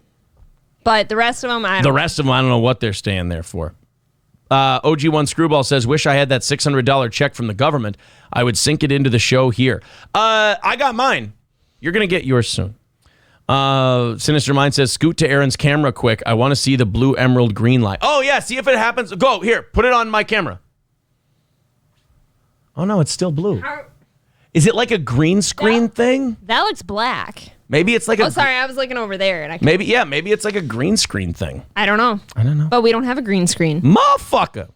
But the rest of them, I don't know what they're staying there for. OG1 Screwball says, wish I had that $600 check from the government. I would sink it into the show here. I got mine. You're going to get yours soon. Sinister Mind says, scoot to Aaron's camera quick. I want to see the blue emerald green light. Oh, yeah. See if it happens. Go. Here. Put it on my camera. Oh, no. It's still blue. Is it like a green screen thing? That looks black. Maybe it's like Oh, sorry. I was looking over there. And Maybe it's like a green screen thing. I don't know. I don't know. But we don't have a green screen. Motherfucker.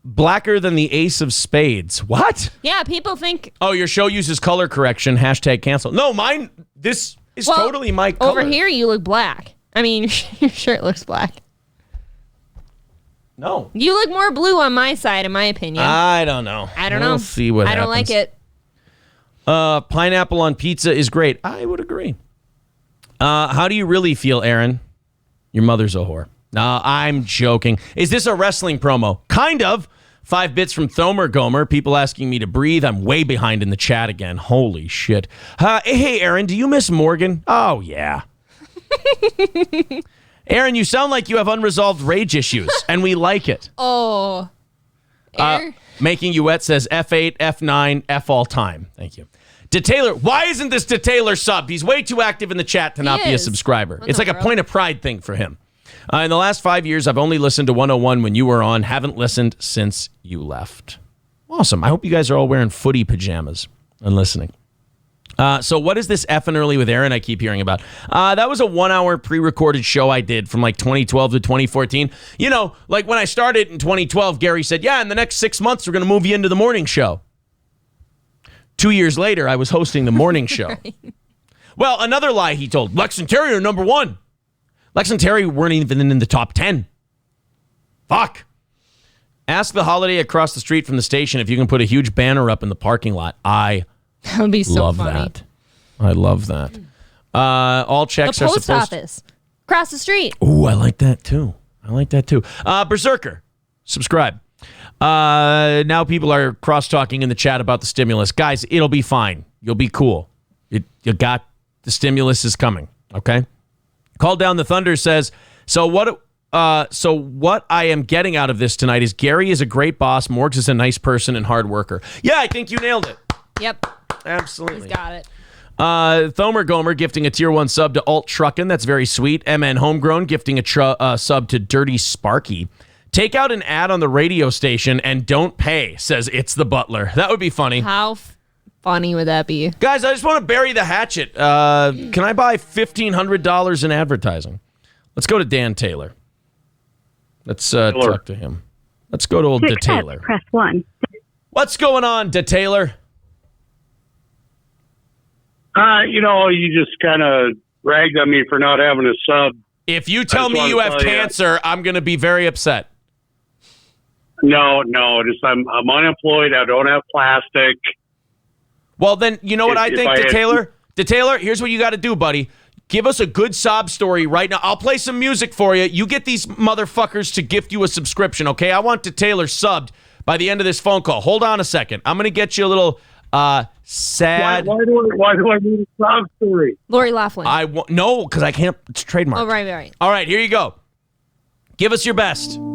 blacker than the ace of spades. What? Yeah, people think. Oh, your show uses color correction. Hashtag cancel. No, mine. This is totally my color. Over here, you look black. I mean, your shirt looks black. No. You look more blue on my side, in my opinion. I don't know. I don't know. We'll see what happens. I don't like it. Pineapple on pizza is great. I would agree. How do you really feel, Aaron? Your mother's a whore. No, I'm joking. Is this a wrestling promo? Kind of. 5 bits from Thomer Gomer. People asking me to breathe. I'm way behind in the chat again. Holy shit. Hey, Aaron, do you miss Morgan? Oh, yeah. Aaron, you sound like you have unresolved rage issues, and we like it. Oh. Making You Wet says F8, F9, F all time. Thank you. DeTaylor, why isn't this DeTaylor subbed? He's way too active in the chat to not be a subscriber. It's like a point of pride thing for him. In the last 5 years, I've only listened to 101 when you were on. Haven't listened since you left. Awesome. I hope you guys are all wearing footy pajamas and listening. So what is this effing early with Aaron I keep hearing about? That was a 1 hour pre-recorded show I did from like 2012 to 2014. You know, like when I started in 2012, Gary said, yeah, in the next 6 months, we're going to move you into the morning show. 2 years later, I was hosting the morning show. Right. Well, another lie he told. Lex and Terry are number 1. Lex and Terry weren't even in the top 10. Fuck. Ask the holiday across the street from the station if you can put a huge banner up in the parking lot. That would be so love funny. That. I love that. All checks are supposed to... The post office. Across the street. Ooh, I like that too. Berserker, subscribe. Now people are cross-talking in the chat about the stimulus. Guys, it'll be fine. You'll be cool. You got the stimulus is coming, okay? Call Down the Thunder says, so what I am getting out of this tonight is Gary is a great boss, Morgs is a nice person and hard worker. Yeah, I think you nailed it. Yep. Absolutely. He's got it. Thomer Gomer gifting a tier 1 sub to Alt Truckin'. That's very sweet. MN Homegrown gifting a sub to Dirty Sparky. Take out an ad on the radio station and don't pay, says It's the Butler. That would be funny. How funny would that be? Guys, I just want to bury the hatchet. Can I buy $1,500 in advertising? Let's go to Dan Taylor. Let's talk to him. Let's go to old DeTaylor. Press 1. What's going on, DeTaylor? You just kind of ragged on me for not having a sub. If you tell me you have cancer, I'm going to be very upset. No, I'm unemployed. I don't have plastic. Well, then, you know what I think, DeTaylor? DeTaylor, here's what you got to do, buddy. Give us a good sob story right now. I'll play some music for you. You get these motherfuckers to gift you a subscription, okay? I want DeTaylor subbed by the end of this phone call. Hold on a second. I'm going to get you a little sad. Why do I need a sob story? Lori Laughlin. No, because I can't. It's trademarked. Oh, right. All right, here you go. Give us your best. My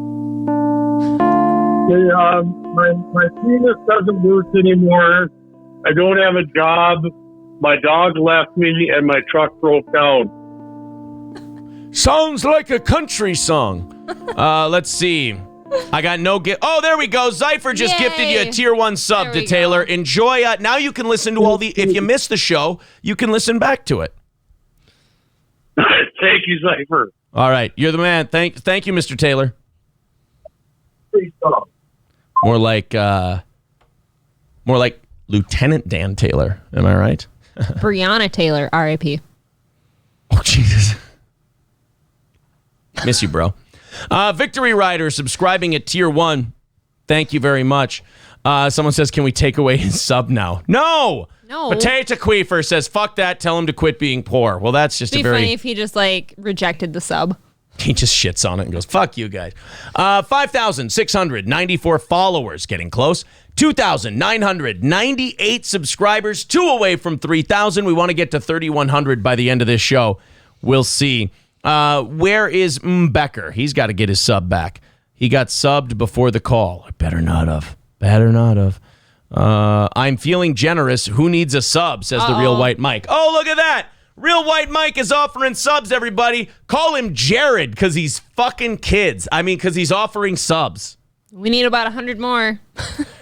penis doesn't work anymore. I don't have a job. My dog left me, and my truck broke down. Sounds like a country song. Let's see. I got no gift. Oh, there we go. Zypher just gifted you a tier 1 sub to Taylor. Go. Enjoy. Now you can listen to all the. If you missed the show, you can listen back to it. Thank you, Zypher. All right, you're the man. Thank you, Mr. Taylor. More like Lieutenant Dan Taylor. Am I right? Breonna Taylor, R.I.P. Oh, Jesus. Miss you, bro. Victory Rider subscribing at tier 1. Thank you very much. Someone says, can we take away his sub now? No. Potato Queefer says, fuck that. Tell him to quit being poor. Well, that's just It'd be funny if he just rejected the sub. He just shits on it and goes, fuck you guys. 5,694 followers, getting close. 2,998 subscribers, 2 away from 3,000. We want to get to 3,100 by the end of this show. We'll see. Where is Becker? He's got to get his sub back. He got subbed before the call. Better not have. I'm feeling generous. Who needs a sub, says the Real White Mike. Oh, look at that. Real White Mike is offering subs, everybody. Call him Jared because he's fucking kids. Because he's offering subs. We need about 100 more.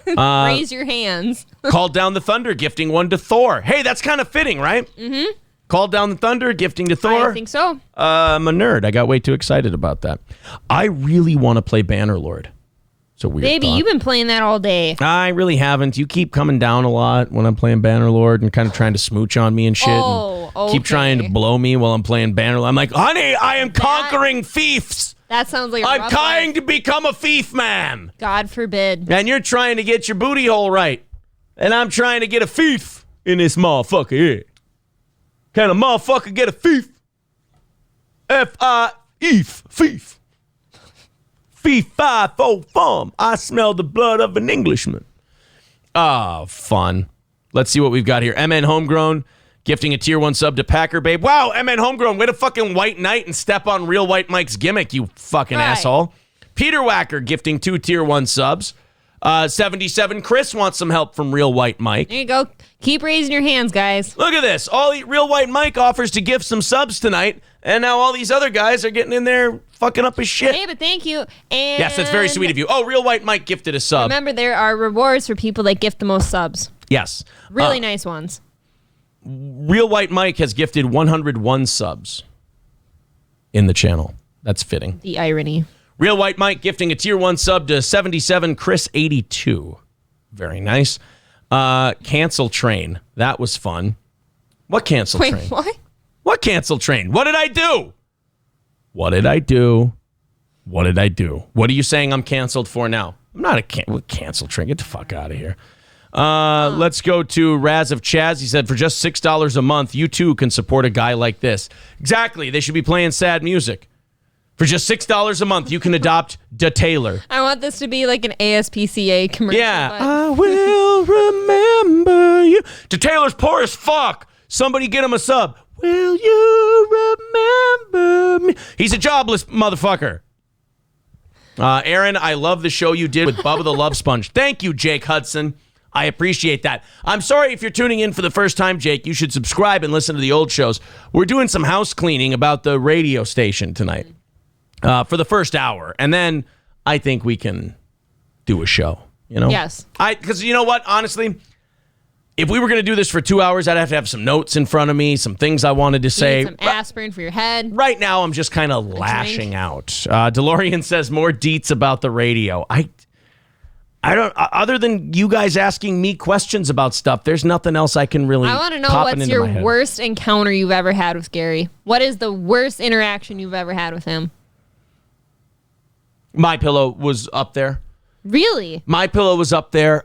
Raise your hands. Call Down the Thunder, gifting 1 to Thor. Hey, that's kind of fitting, right? Mm-hmm. Call Down the Thunder, gifting to Thor. I think so. I'm a nerd. I got way too excited about that. I really want to play Bannerlord. It's a weird Baby, thought. you've been playing that all day. I really haven't. You keep coming down a lot when I'm playing Bannerlord and kind of trying to smooch on me and shit. Oh, and keep okay. trying to blow me while I'm playing Bannerlord. I'm like, honey, I am conquering fiefs. That sounds like a I'm rough trying life. to become a fief man. God forbid. And you're trying to get your booty hole right. And I'm trying to get a fief in this motherfucker here. Can a motherfucker get a fief? F-I-E-F, fief. Fee-fi-fo-fum. I smell the blood of an Englishman. Oh, fun. Let's see what we've got here. MN Homegrown gifting a tier 1 sub to Packer Babe. Wow, MN Homegrown, way to fucking white knight and step on Real White Mike's gimmick, you fucking Right. asshole. Peter Wacker gifting 2 tier 1 subs. 77 Chris wants some help from Real White Mike. There you go. Keep raising your hands, guys. Look at this. Real White Mike offers to gift some subs tonight, and now all these other guys are getting in there fucking up his shit. Hey, but thank you. And Yes, that's very sweet of you. Oh, Real White Mike gifted a sub. remember, there are rewards for people that gift the most subs. Yes. Really nice ones. Real White Mike has gifted 101 subs in the channel. That's fitting. The irony. Real White Mike gifting a tier 1 sub to 77 Chris 82. Very nice. Cancel Train. That was fun. What cancel Wait, train? what? What cancel train? What did I do? What did I do? What did I do? What are you saying I'm canceled for now? I'm not a cancel train. Get the fuck out of here. Let's go to Raz of Chaz. He said, for just $6 a month, you too can support a guy like this. Exactly. They should be playing sad music. For just $6 a month, you can adopt Da Taylor. I want this to be like an ASPCA commercial. Yeah. but- I will remember you. Da Taylor's poor as fuck. Somebody get him a sub. Will you remember me? He's a jobless motherfucker. Aaron, I love the show you did with Bubba the Love Sponge. Thank you, Jake Hudson. I appreciate that. I'm sorry if you're tuning in for the first time, Jake. You should subscribe and listen to the old shows. We're doing some house cleaning about the radio station tonight for the first hour. And then I think we can do a show, you know? Yes. Because you know what? Honestly, if we were going to do this for 2 hours, I'd have to have some notes in front of me, some things I wanted to You say. need some aspirin for your head. Right now, I'm just kind of lashing out. DeLorean says more deets about the radio. I don't. Other than you guys asking me questions about stuff, there's nothing else I can really. I want to know popping what's into your my head. worst encounter you've ever had with Gary. What is the worst interaction you've ever had with him? My Pillow was up there. Really? My Pillow was up there.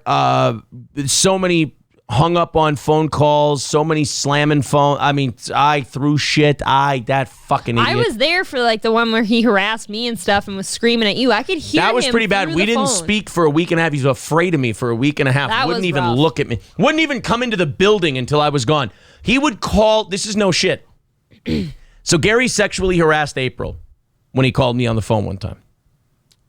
So many hung up on phone calls. So many slamming phone. I mean, I threw shit. That fucking idiot. I was there for like the one where he harassed me and stuff and was screaming at you. I could hear That was him pretty bad. through We the didn't phone. speak for a week and a half. He was afraid of me for a week and a half. That Wouldn't was even rough. look at me. Wouldn't even come into the building until I was gone. He would call. This is no shit. So Gary sexually harassed April when he called me on the phone one time.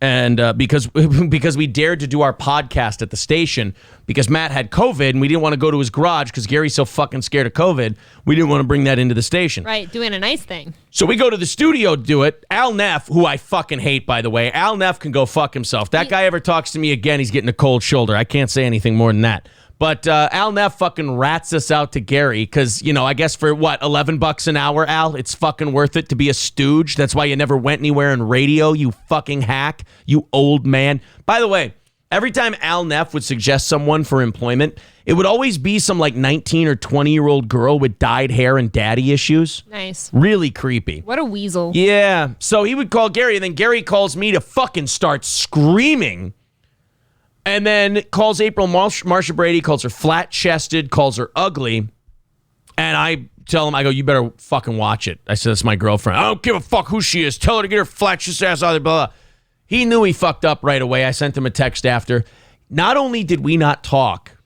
And because we dared to do our podcast at the station because Matt had COVID and we didn't want to go to his garage because Gary's so fucking scared of COVID. We didn't want to bring that into the station. Right, doing a nice thing. So we go to the studio to do it. Al Neff, who I fucking hate, by the way. Al Neff can go fuck himself. That guy ever talks to me again, he's getting a cold shoulder. I can't say anything more than that. But Al Neff fucking rats us out to Gary because, you know, I guess for what, $11 an hour, Al? It's fucking worth it to be a stooge. That's why you never went anywhere in radio, you fucking hack, you old man. By the way, every time Al Neff would suggest someone for employment, it would always be some like 19 or 20-year-old girl with dyed hair and daddy issues. Nice. Really creepy. What a weasel. Yeah. So he would call Gary, and then Gary calls me to fucking start screaming. And then calls April Marsha Brady, calls her flat-chested, calls her ugly. And I tell him, I go, you better fucking watch it. I said, that's my girlfriend. I don't give a fuck who she is. Tell her to get her flat-chested ass out of there, blah, blah. He knew he fucked up right away. I sent him a text after. Not only did we not talk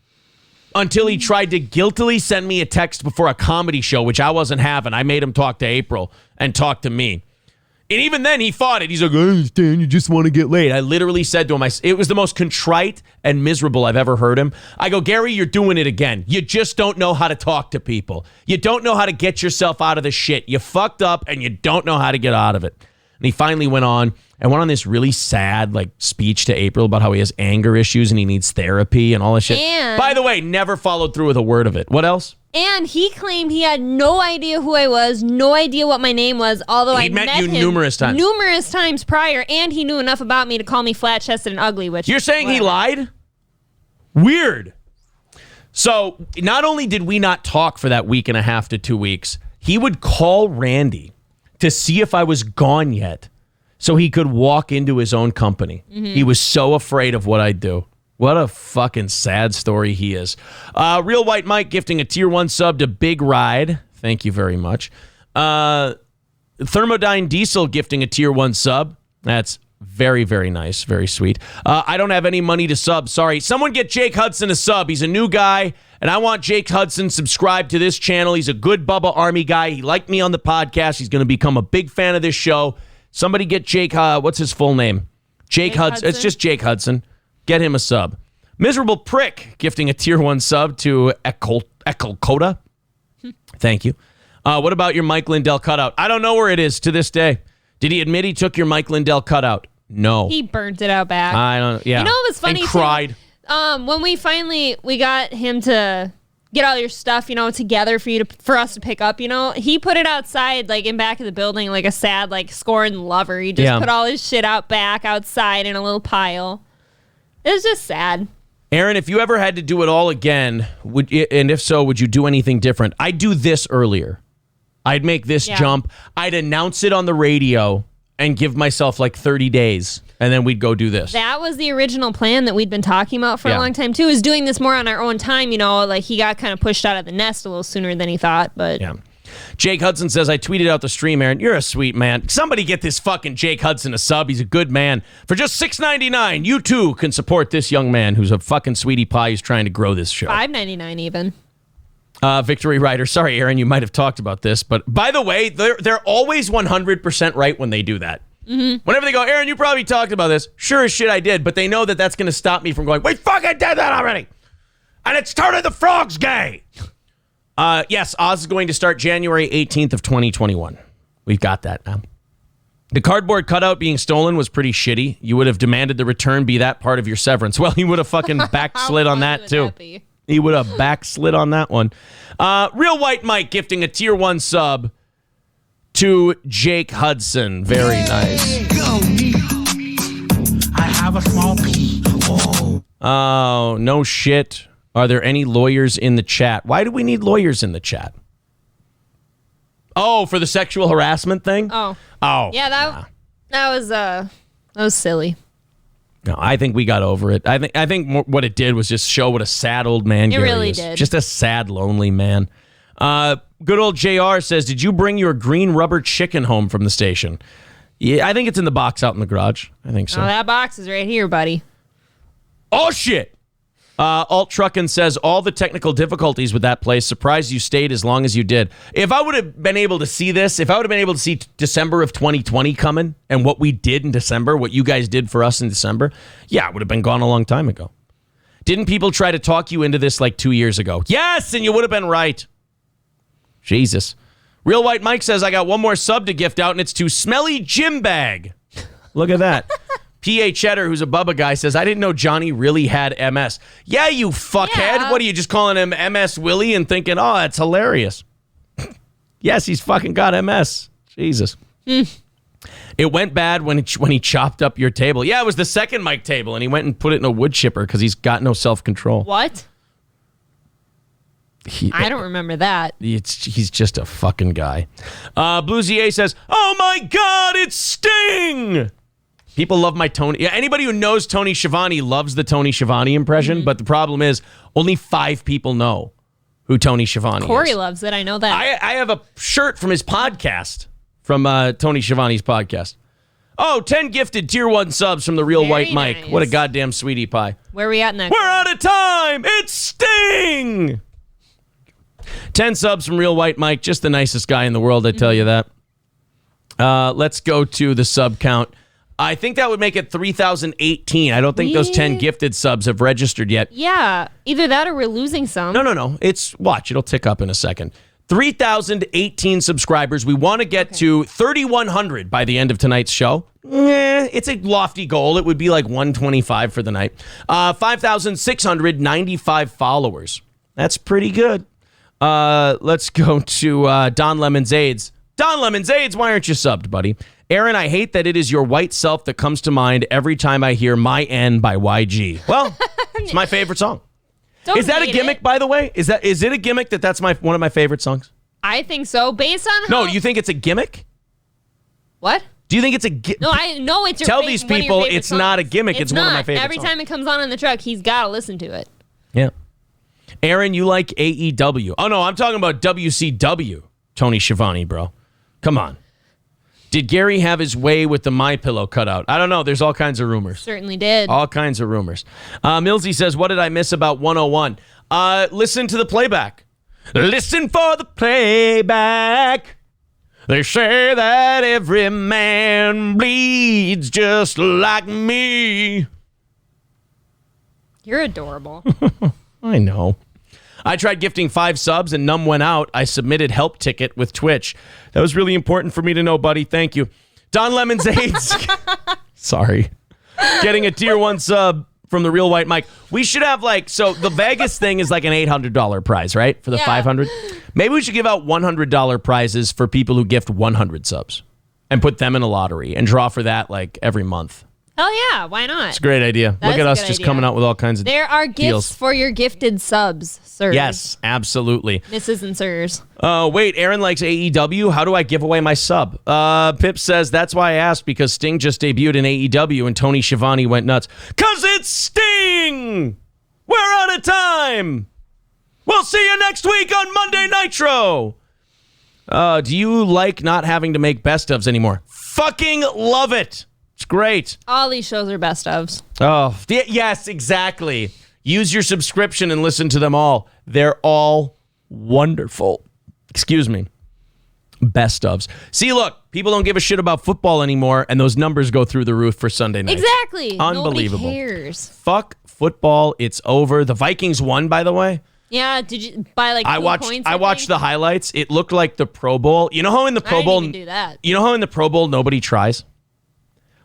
until he tried to guiltily send me a text before a comedy show, which I wasn't having. I made him talk to April and talk to me. And even then, he fought it. He's like, I understand. You just want to get laid. I literally said to him, it was the most contrite and miserable I've ever heard him. I go, Gary, you're doing it again. You just don't know how to talk to people. You don't know how to get yourself out of the shit. You fucked up, and you don't know how to get out of it. And he finally went on this really sad like speech to April about how he has anger issues and he needs therapy and all this shit. And- by the way, never followed through with a word of it. What else? And he claimed he had no idea who I was, no idea what my name was, although He'd I met you him numerous times. Numerous times prior, and he knew enough about me to call me flat-chested and ugly, which... You're saying he whatever. lied? Weird. So not only did we not talk for that week and a half to 2 weeks, he would call Randy to see if I was gone yet so he could walk into his own company. He was so afraid of what I'd do. What a fucking sad story he is. Real White Mike gifting a tier 1 sub to Big Ride. Thank you very much. Thermodyne Diesel gifting a tier 1 sub. That's very, very nice. Very sweet. I don't have any money to sub. Sorry. Someone get Jake Hudson a sub. He's a new guy, and I want Jake Hudson subscribed to this channel. He's a good Bubba Army guy. He liked me on the podcast. He's going to become a big fan of this show. Somebody get Jake, what's his full name? Jake Hudson. It's just Jake Hudson. Get him a sub. Miserable Prick gifting a tier 1 sub to Ecolcoda. Thank you. What about your Mike Lindell cutout? I don't know where it is to this day. Did he admit he took your Mike Lindell cutout? No. He burnt it out back. I don't. Yeah. You know what was funny? And cried. When we got him to get all your stuff, together for us to pick up. He put it outside, like in back of the building, like a sad, like scorned lover. He just put all his shit out back outside in a little pile. It was just sad. Aaron, if you ever had to do it all again, and if so, would you do anything different? I'd do this earlier. I'd make this jump. I'd announce it on the radio and give myself like 30 days, and then we'd go do this. That was the original plan that we'd been talking about for a long time, too, is doing this more on our own time. Like he got kind of pushed out of the nest a little sooner than he thought, but... Yeah. Jake Hudson says, I tweeted out the stream, Aaron. You're a sweet man. Somebody get this fucking Jake Hudson a sub. He's a good man. For just $6.99, you too can support this young man who's a fucking sweetie pie who's trying to grow this show. $5.99 even. Victory Rider. Sorry, Aaron, you might have talked about this, but by the way, they're always 100% right when they do that. Mm-hmm. Whenever they go, Aaron, you probably talked about this. Sure as shit I did, but they know that that's going to stop me from going, we fucking did that already. And it started the frogs gay. Yes, Oz is going to start January 18th of 2021. We've got that now. The cardboard cutout being stolen was pretty shitty. You would have demanded the return be that part of your severance. Well, he would have fucking backslid on that too. He would have backslid on that one. Real White Mike gifting a tier 1 sub to Jake Hudson. Very nice. I have a small pea. Oh, no shit. Are there any lawyers in the chat? Why do we need lawyers in the chat? Oh, for the sexual harassment thing? Oh. Yeah, that was silly. No, I think we got over it. I think what it did was just show what a sad old man Gary really is. did. Just a sad, lonely man. Good old JR says, did you bring your green rubber chicken home from the station? Yeah, I think it's in the box out in the garage. I think so. Oh, that box is right here, buddy. Oh, shit. Alt Truckin says, all the technical difficulties with that place. Surprised you stayed as long as you did. If I would have been able to see this, if I would have been able to see December of 2020 coming and what we did in December, what you guys did for us in December, yeah, I would have been gone a long time ago. Didn't people try to talk you into this like 2 years ago? Yes, and you would have been right. Jesus. Real White Mike says, I got one more sub to gift out, and it's to Smelly Jim Bag. Look at that. P.A. Cheddar, who's a Bubba guy, says, I didn't know Johnny really had MS. Yeah, you fuckhead. Yeah. What are you, just calling him MS Willie and thinking, oh, that's hilarious? Yes, he's fucking got MS. Jesus. It went bad when he chopped up your table. Yeah, it was the second mic table, and he went and put it in a wood chipper because he's got no self-control. What? I don't remember that. He's just a fucking guy. Blue ZA says, oh my God, it's Sting! People love my Tony. Yeah, anybody who knows Tony Schiavone loves the Tony Schiavone impression, but the problem is only 5 people know who Tony Schiavone is. Corey loves it. I know that. I have a shirt from his podcast, from Tony Schiavone's podcast. Oh, 10 gifted tier 1 subs from the Real Very White Mike. nice. What a goddamn sweetie pie. Where are we at in that? We're out of time. It's Sting. 10 subs from Real White Mike. Just the nicest guy in the world, I tell you that. Let's go to the sub count. I think that would make it 3,018. I don't think those 10 gifted subs have registered yet. Yeah, either that or we're losing some. No. Watch. It'll tick up in a second. 3,018 subscribers. We want to get to 3,100 by the end of tonight's show. It's a lofty goal. It would be like 125 for the night. 5,695 followers. That's pretty good. Let's go to Don Lemonades. Don Lemonades, why aren't you subbed, buddy? Aaron, I hate that it is your white self that comes to mind every time I hear My N by YG. Well, it's my favorite song. Is that a gimmick, by the way? Is it a gimmick that's one of my favorite songs? I think so. Based on No, you think it's a gimmick? What? Do you think it's a gimmick? No, I know it's your Tell these people it's not a gimmick. It's one of my favorite Every songs. time it comes on in the truck, he's got to listen to it. Yeah. Aaron, you like AEW. Oh, no, I'm talking about WCW. Tony Schiavone, bro. Come on. Did Gary have his way with the MyPillow cutout? I don't know. There's all kinds of rumors. Certainly did. All kinds of rumors. Millsy says, what did I miss about 101? Listen to the playback. Listen for the playback. They say that every man bleeds just like me. You're adorable. I know. I tried gifting 5 subs and none went out. I submitted help ticket with Twitch. That was really important for me to know, buddy. Thank you. Don Lemon's AIDS. Sorry. Getting a tier 1 sub from the Real White Mike. We should have so the Vegas thing is like an $800 prize, right? For the 500. Maybe we should give out $100 prizes for people who gift 100 subs and put them in a lottery and draw for that every month. Hell yeah, why not? It's a great idea. Look at us just coming out with all kinds of There are gifts deals. for your gifted subs, sirs. Yes, absolutely. Misses and sirs. Wait, Aaron likes AEW. How do I give away my sub? Pip says, that's why I asked, because Sting just debuted in AEW and Tony Schiavone went nuts. 'Cause it's Sting! We're out of time! We'll see you next week on Monday Nitro! Do you like not having to make best ofs anymore? Fucking love it! It's great. All these shows are best ofs. Oh, yes, exactly. Use your subscription and listen to them all. They're all wonderful. Excuse me. Best ofs. See, look, people don't give a shit about football anymore, and those numbers go through the roof for Sunday night. Exactly. Unbelievable. Nobody cares. Fuck football. It's over. The Vikings won, by the way. Yeah, did you buy like 2 points? I watched the highlights. It looked like the Pro Bowl. You know how in the Pro Bowl, I didn't even do that. You know how in the Pro Bowl nobody tries?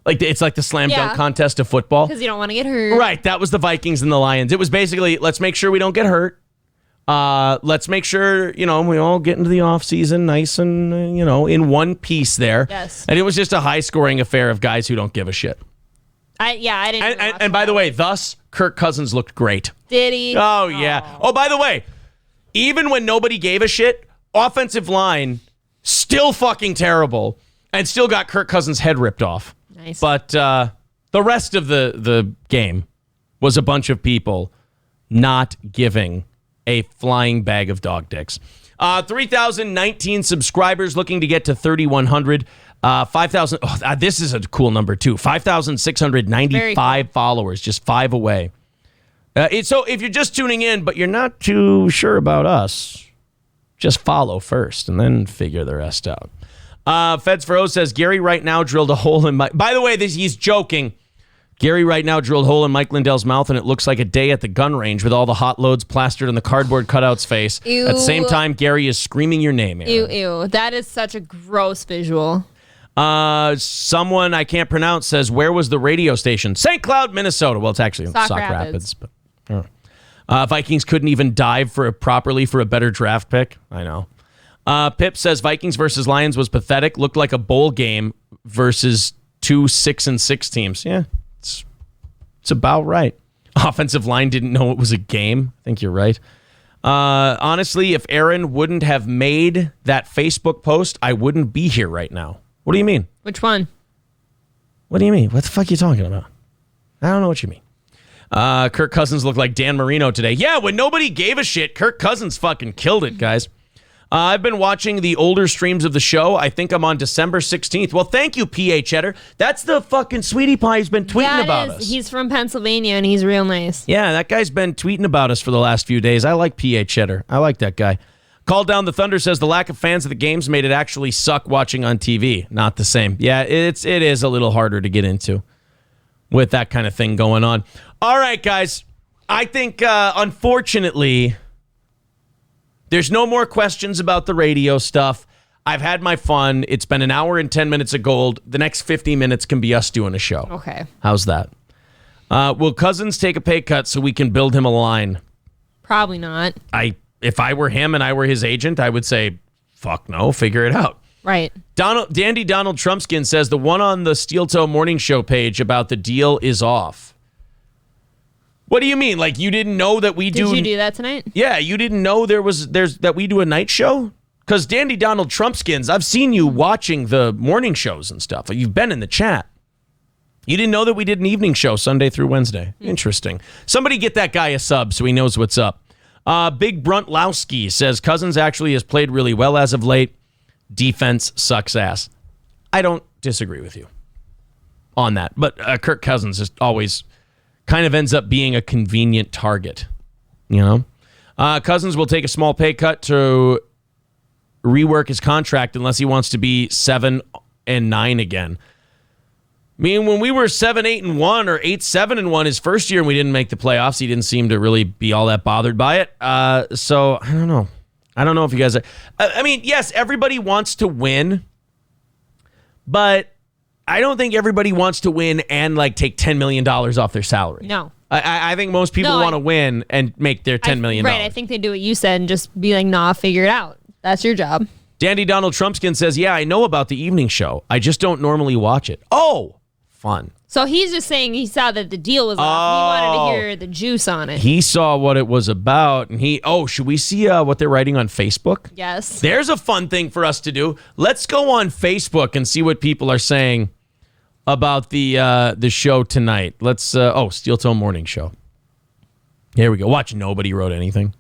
It's like the slam dunk contest of football. Because you don't want to get hurt. Right, that was the Vikings and the Lions. It was basically, let's make sure we don't get hurt. Let's make sure, we all get into the offseason nice and, in one piece there. Yes. And it was just a high-scoring affair of guys who don't give a shit. I didn't even watch And by the way, thus, Kirk Cousins looked great. Did he? Oh, yeah. Oh, by the way, even when nobody gave a shit, offensive line, still fucking terrible, and still got Kirk Cousins' head ripped off. Nice. But the rest of the game was a bunch of people not giving a flying bag of dog dicks. 3,019 subscribers, looking to get to 3,100. 5,000. Oh, this is a cool number, too. 5,695 followers, just 5 away. So if you're just tuning in, but you're not too sure about us, just follow first and then figure the rest out. Feds for O says, Gary right now drilled a hole in Mike. By the way, he's joking. Gary right now drilled a hole in Mike Lindell's mouth, and it looks like a day at the gun range with all the hot loads plastered on the cardboard cutout's face. Ew. At the same time, Gary is screaming your name. Aaron. Ew. That is such a gross visual. Someone I can't pronounce says, where was the radio station? St. Cloud, Minnesota. Well, it's actually in Sauk Rapids. But, Vikings couldn't even dive properly for a better draft pick. I know. Pip says Vikings versus Lions was pathetic. Looked like a bowl game versus 2 6-6 teams. Yeah, it's about right. Offensive line didn't know it was a game. I think you're right. Honestly, if Aaron wouldn't have made that Facebook post, I wouldn't be here right now. What do you mean? Which one? What do you mean? What the fuck are you talking about? I don't know what you mean. Kirk Cousins looked like Dan Marino today. Yeah, when nobody gave a shit, Kirk Cousins fucking killed it, guys. I've been watching the older streams of the show. I think I'm on December 16th. Well, thank you, P.A. Cheddar. That's the fucking sweetie pie who's been tweeting about us. He's from Pennsylvania, and he's real nice. Yeah, that guy's been tweeting about us for the last few days. I like P.A. Cheddar. I like that guy. Call Down the Thunder says the lack of fans of the games made it actually suck watching on TV. Not the same. Yeah, it is a little harder to get into with that kind of thing going on. All right, guys. I think, unfortunately, There's no more questions about the radio stuff. I've had my fun. It's been an hour and 10 minutes of gold. The next 50 minutes can be us doing a show. Okay. How's that? Will Cousins take a pay cut so we can build him a line? Probably not. If I were him and I were his agent, I would say, fuck no, figure it out. Right. Dandy Donald Trumpskin says the one on the Steel Toe Morning Show page about the deal is off. What do you mean? Like you didn't know that we do? Did you do that tonight? Yeah, you didn't know there's that we do a night show? Because Dandy Donald Trumpskins, I've seen you watching the morning shows and stuff. You've been in the chat. You didn't know that we did an evening show Sunday through Wednesday. Interesting. Somebody get that guy a sub so he knows what's up. Big Bruntlowski says Cousins actually has played really well as of late. Defense sucks ass. I don't disagree with you on that. But Kirk Cousins just always kind of ends up being a convenient target. You know? Cousins will take a small pay cut to rework his contract unless he wants to be 7-9 again. I mean, when we were 7-8-1 or 8-7-1 his first year and we didn't make the playoffs, he didn't seem to really be all that bothered by it. So I don't know. I don't know if you guys are. I mean, yes, everybody wants to win, but I don't think everybody wants to win and like take $10 million off their salary. No. I think most people want to win and make their $10 million. Right. I think they do what you said and just be like, nah, figure it out. That's your job. Dandy Donald Trumpskin says, yeah, I know about the evening show. I just don't normally watch it. Oh, fun. So he's just saying he saw that the deal was off. He wanted to hear the juice on it. He saw what it was about, and should we see what they're writing on Facebook? Yes. There's a fun thing for us to do. Let's go on Facebook and see what people are saying about the show tonight. Let's Steel Toe Morning Show. Here we go. Watch, nobody wrote anything.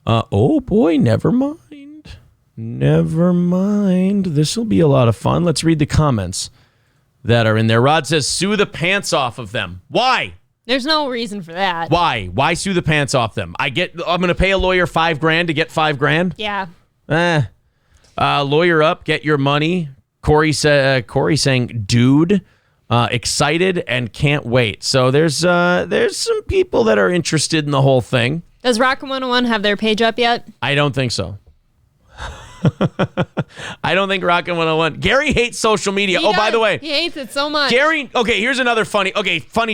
Oh boy, never mind. Never mind. This will be a lot of fun. Let's read the comments that are in there. Rod says, sue the pants off of them. Why? There's no reason for that. Why? Why sue the pants off them? I'm going to pay a lawyer $5,000 to get $5,000. Yeah. Lawyer up, get your money. Corey saying, dude, excited and can't wait. So there's some people that are interested in the whole thing. Does Rock'em 101 have their page up yet? I don't think so. I don't think Rockin' 101. Gary hates social media. By the way. He hates it so much. Gary, okay, here's another funny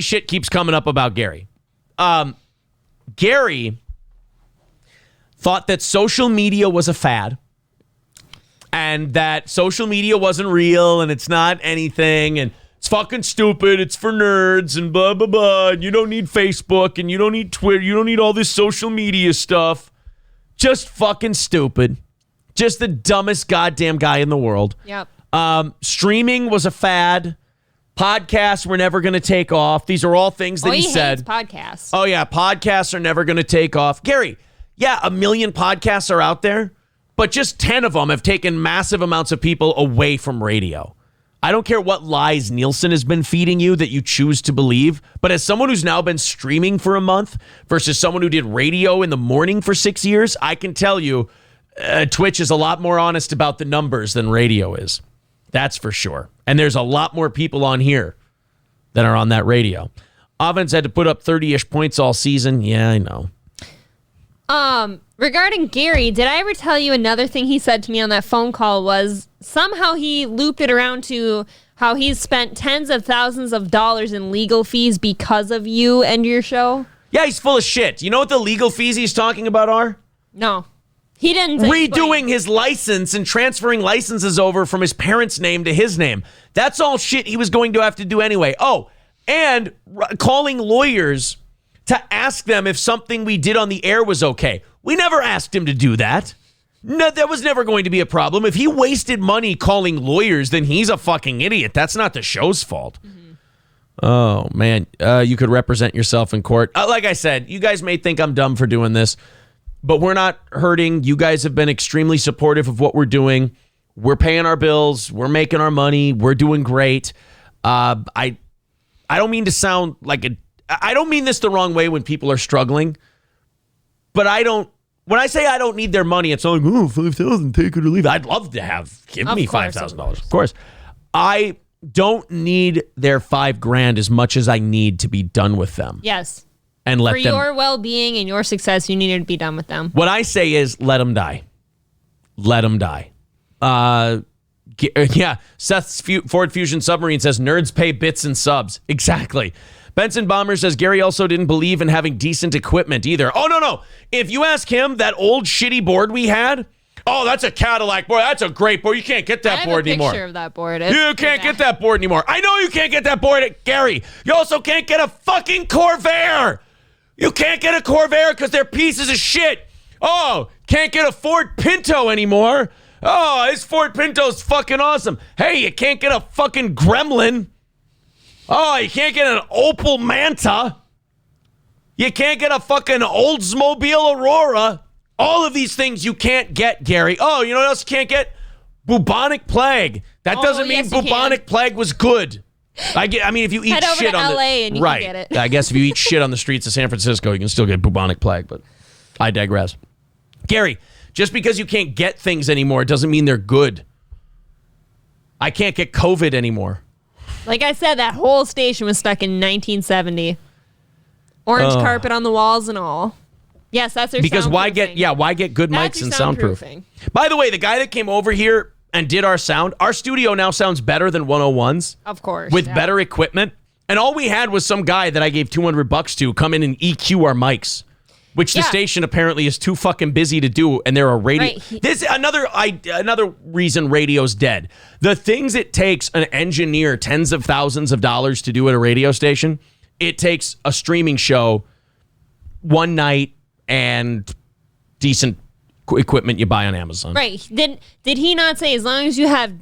shit keeps coming up about Gary. Gary thought that social media was a fad and that social media wasn't real and it's not anything and it's fucking stupid. It's for nerds and blah, blah, blah. And you don't need Facebook and you don't need Twitter. You don't need all this social media stuff. Just fucking stupid. Just the dumbest goddamn guy in the world. Yep. Streaming was a fad. Podcasts were never going to take off. These are all things that he said. Hates podcasts. Oh, yeah. Podcasts are never going to take off. Gary, yeah, 1 million podcasts are out there, but just 10 of them have taken massive amounts of people away from radio. I don't care what lies Nielsen has been feeding you that you choose to believe, but as someone who's now been streaming for a month versus someone who did radio in the morning for 6 years, I can tell you Twitch is a lot more honest about the numbers than radio is. That's for sure. And there's a lot more people on here than are on that radio. Offense had to put up 30-ish points all season. Yeah, I know. Regarding Gary, did I ever tell you another thing he said to me on that phone call was somehow he looped it around to how he's spent tens of thousands of dollars in legal fees because of you and your show? Yeah, he's full of shit. You know what the legal fees he's talking about are? No. He didn't redoing his license and transferring licenses over from his parents' name to his name. That's all shit he was going to have to do anyway. Oh, and calling lawyers to ask them if something we did on the air was okay. We never asked him to do that. No, that was never going to be a problem. If he wasted money calling lawyers, then he's a fucking idiot. That's not the show's fault. Mm-hmm. Oh, man. You could represent yourself in court. Like I said, you guys may think I'm dumb for doing this, but we're not hurting. You guys have been extremely supportive of what we're doing. We're paying our bills. We're making our money. We're doing great. I don't mean to sound like I don't mean this the wrong way when people are struggling, but when I say I don't need their money, it's like, oh, $5,000, take it or leave it. I'd love to give me $5,000. Of course. I don't need their $5,000 as much as I need to be done with them. Yes. and let For them. your well-being and your success, you need to be done with them. What I say is let them die. Let them die. Yeah, Seth's Ford Fusion Submarine says nerds pay bits and subs. Exactly. Benson Bomber says Gary also didn't believe in having decent equipment either. Oh, no. If you ask him, that old shitty board we had, oh, that's a Cadillac board. That's a great board. You can't get that board anymore. I have a picture of that board. You can't get that board anymore. I know you can't get that board at Gary. You also can't get a fucking Corvair. You can't get a Corvair because they're pieces of shit. Oh, can't get a Ford Pinto anymore. Oh, this Ford Pinto's fucking awesome. Hey, you can't get a fucking Gremlin. Oh, you can't get an Opel Manta. You can't get a fucking Oldsmobile Aurora. All of these things you can't get, Gary. Oh, you know what else you can't get? Bubonic Plague. That doesn't mean yes, you Bubonic Plague was good. I mean, if you eat Head over shit to on LA and you right. can get it. I guess if you eat shit on the streets of San Francisco, you can still get Bubonic Plague, but I digress. Gary, just because you can't get things anymore doesn't mean they're good. I can't get COVID anymore. Like I said, that whole station was stuck in 1970. Orange carpet on the walls and all. Yes, that's their Because why soundproofing. get good That's mics your and soundproof? soundproofing. By the way, the guy that came over here and did our sound, our studio now sounds better than 101's. Of course. With yeah. better equipment. And all we had was some guy that I gave $200 to come in and EQ our mics, which the Yeah. station apparently is too fucking busy to do. And they're a radio. Right. This another reason radio's dead. The things it takes an engineer tens of thousands of dollars to do at a radio station, it takes a streaming show one night and decent equipment you buy on Amazon. Right. Did he not say as long as you have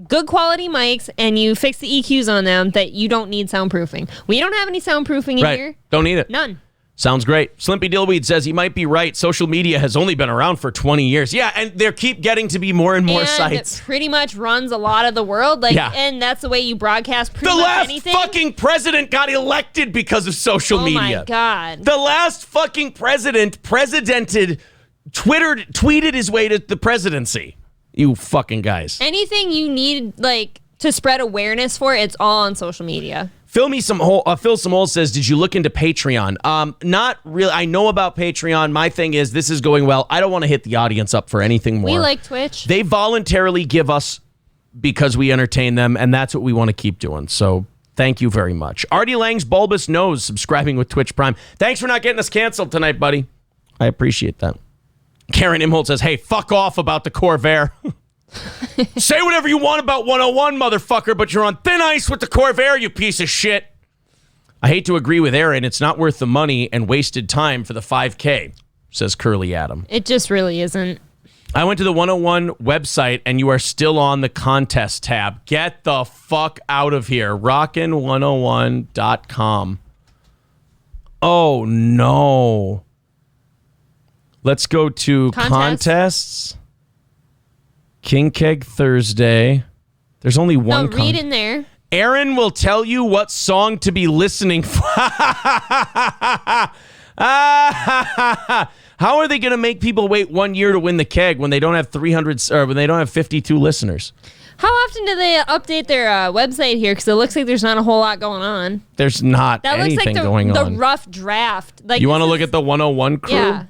good quality mics and you fix the EQs on them that you don't need soundproofing? We don't have any soundproofing in Right. here. Don't need it. None. Sounds great. Slimpy Dillweed says he might be right. Social media has only been around for 20 years. Yeah, and there keep getting to be more and more and sites. it pretty much runs a lot of the world. Like, Yeah. and that's the way you broadcast pretty The much last anything. fucking president got elected because of social oh media. my God. The last fucking presidented, tweeted his way to the presidency. You fucking guys. Anything you need, like, to spread awareness for, it's all on social media. Phil Samole says, did you look into Patreon? Not really. I know about Patreon. My thing is, this is going well. I don't want to hit the audience up for anything more. We like Twitch. They voluntarily give us because we entertain them, and that's what we want to keep doing. So thank you very much. Artie Lang's Bulbous Nose subscribing with Twitch Prime. Thanks for not getting us canceled tonight, buddy. I appreciate that. Karen Imholt says, hey, fuck off about the Corvair. Say whatever you want about 101, motherfucker, but you're on thin ice with the Corvair, you piece of shit. I hate to agree with Aaron. It's not worth the money and wasted time for the 5K, says Curly Adam. It just really isn't. I went to the 101 website, and you are still on the contest tab. Get the fuck out of here. Rockin101.com. Oh, no. Let's go to contests. King Keg Thursday. There's only one. No, read in there. Aaron will tell you what song to be listening for. How are they going to make people wait 1 year to win the keg when they don't have 300 or when they don't have 52 listeners? How often do they update their website here? Because it looks like there's not a whole lot going on. There's not That looks anything like going the on. rough draft. Like, You want to look at the 101 crew? Yeah.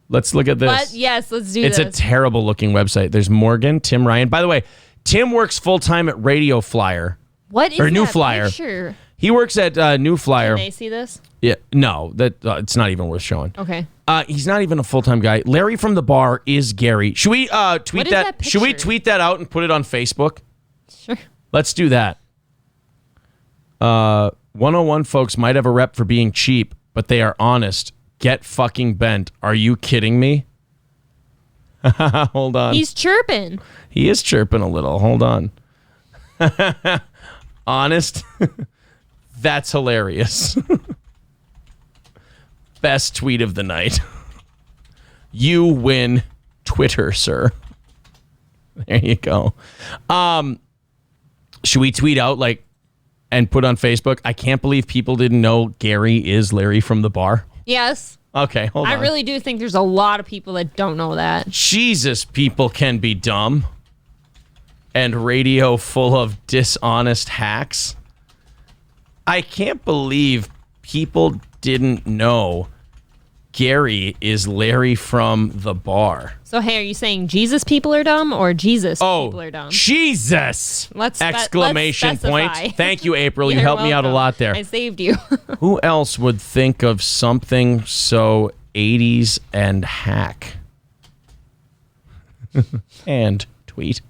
Let's look at this. But yes, let's do It's this. a terrible looking website. There's Morgan, Tim Ryan. By the way, Tim works full time at Radio Flyer. What is or New that Flyer. picture? He works at New Flyer. Can they see this? Yeah, no, that it's not even worth showing. Okay. He's not even a full time guy. Larry from the bar is Gary. Should we tweet What is that? that Should we picture? tweet that out and put it on Facebook? Sure. Let's do that. 101 folks might have a rep for being cheap, but they are honest. Get fucking bent. Are you kidding me? Hold on. He's chirping. He is chirping a little. Hold on. Honest? That's hilarious. Best tweet of the night. You win Twitter, sir. There you go. Should we tweet out and put on Facebook? I can't believe people didn't know Gary is Larry from the bar. Yes. Okay, hold on. I really do think there's a lot of people that don't know that. Jesus, people can be dumb. And radio full of dishonest hacks. I can't believe people didn't know Gary is Larry from the bar. So, hey, are you saying Jesus people are dumb or Jesus people are dumb? Jesus! Let's Exclamation point. specify. Thank you, April. You You're helped me out a welcome. lot there. I saved you. Who else would think of something so 80s and hack? And tweet.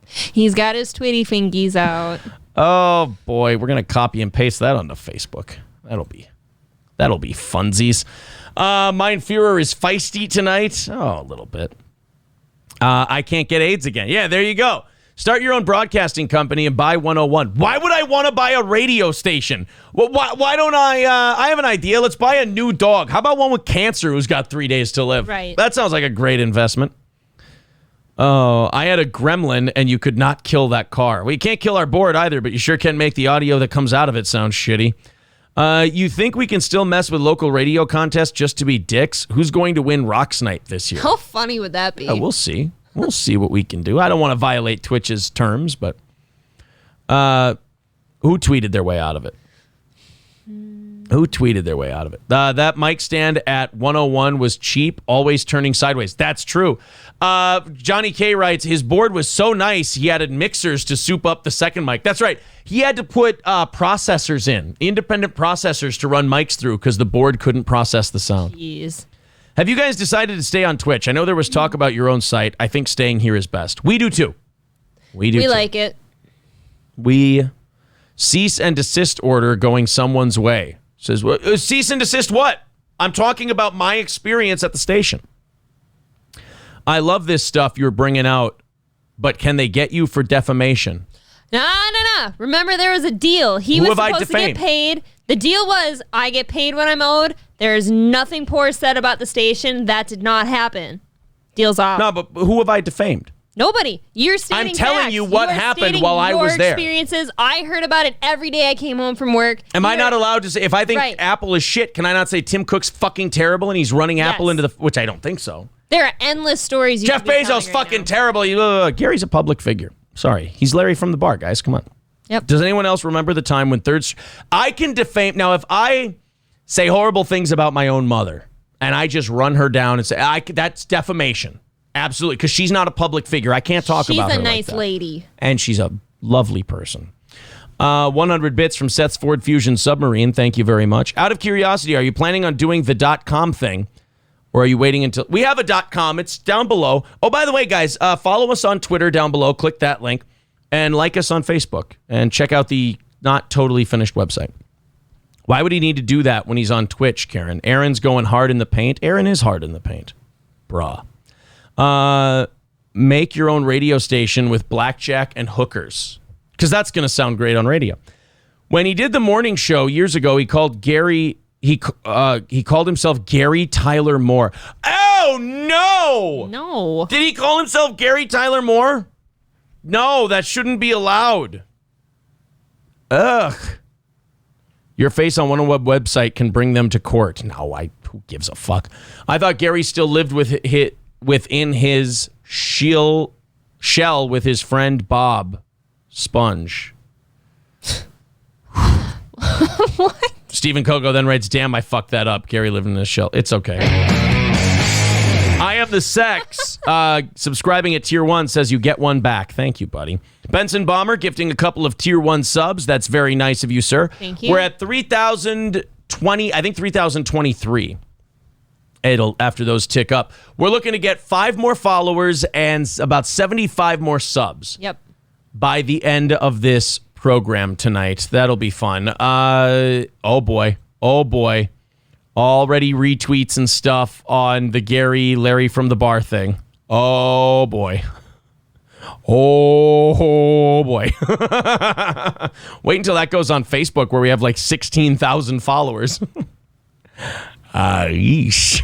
He's got his Tweety fingies out. Oh boy, we're gonna copy and paste that onto Facebook. That'll be funsies. Mein Führer is feisty tonight. Oh, a little bit. I can't get AIDS again. Yeah, there you go. Start your own broadcasting company and buy 101. Why would I want to buy a radio station? Well, why don't I have an idea. Let's buy a new dog. How about one with cancer who's got 3 days to live? Right. That sounds like a great investment. Oh, I had a Gremlin, and you could not kill that car. Well, you can't kill our board either, but you sure can make the audio that comes out of it sound shitty. You think we can still mess with local radio contests just to be dicks? Who's going to win Rocks Night this year? How funny would that be? We'll see. We'll see what we can do. I don't want to violate Twitch's terms, but who tweeted their way out of it? Who tweeted their way out of it? That mic stand at 101 was cheap, always turning sideways. That's true. Johnny K writes, his board was so nice, he added mixers to soup up the second mic. That's right. He had to put processors in, independent processors to run mics through because the board couldn't process the sound. Jeez. Have you guys decided to stay on Twitch? I know there was talk about your own site. I think staying here is best. We do too. We like it. We cease and desist order going someone's way. Says, well, cease and desist what? I'm talking about my experience at the station. I love this stuff you're bringing out, but can they get you for defamation? No. Remember, there was a deal. He was have I supposed to get defamed? paid. The deal was I get paid when I'm owed. There's nothing poor said about the station. That did not happen. Deal's off. No, but who have I defamed? Nobody. You're stating I'm telling facts. you what are happened stating while I was your there. Experiences. I heard about it every day I came home from work. Am I not allowed to say, if I think Right. Apple is shit, can I not say Tim Cook's fucking terrible and he's running Apple Yes. into the, which I don't think so. There are endless stories. You Jeff could be telling Bezos right fucking now. terrible. Gary's a public figure. Sorry. He's Larry from the bar, guys. Come on. Yep. Does anyone else remember the time when I can defame. Now, if I say horrible things about my own mother and I just run her down and say, that's defamation. Absolutely. Because she's not a public figure. I can't talk about her She's a like nice that. lady. And she's a lovely person. 100 bits from Seth's Ford Fusion Submarine. Thank you very much. Out of curiosity, are you planning on doing the .com thing? Or are you waiting until... We have a .com. It's down below. Oh, by the way, guys, follow us on Twitter down below. Click that link. And like us on Facebook. And check out the not totally finished website. Why would he need to do that when he's on Twitch, Karen? Aaron's going hard in the paint. Aaron is hard in the paint. Bruh. Make your own radio station with blackjack and hookers. Because that's going to sound great on radio. When he did the morning show years ago, he called Gary... He called himself Gary Tyler Moore. Oh, no! No. Did he call himself Gary Tyler Moore? No, that shouldn't be allowed. Ugh. Your face on one website can bring them to court. No, who gives a fuck? I thought Gary still lived within his shell with his friend Bob Sponge. What? Stephen Kogo then writes, damn, I fucked that up. Gary lived in his shell. It's okay. I am the sex. Subscribing at Tier 1 says you get one back. Thank you, buddy. Benson Bomber gifting a couple of Tier 1 subs. That's very nice of you, sir. Thank you. We're at 3,020, I think 3,023. After those tick up. We're looking to get 5 more followers and about 75 more subs. Yep. By the end of this program tonight. That'll be fun. Oh boy. Already retweets and stuff on the Larry from the bar thing. Oh boy. Wait until that goes on Facebook where we have like 16,000 followers. Yeesh.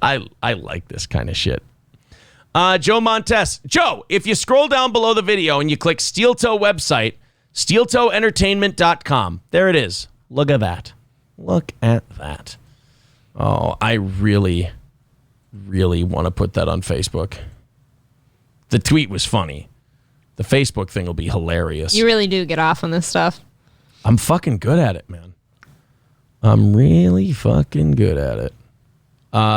I like this kind of shit. Joe Montes. Joe, if you scroll down below the video and you click Steel Toe website, steeltoeentertainment.com. There it is. Look at that. Look at that. Oh, I really, really want to put that on Facebook. The tweet was funny. The Facebook thing will be hilarious. You really do get off on this stuff. I'm fucking good at it, man. I'm really fucking good at it.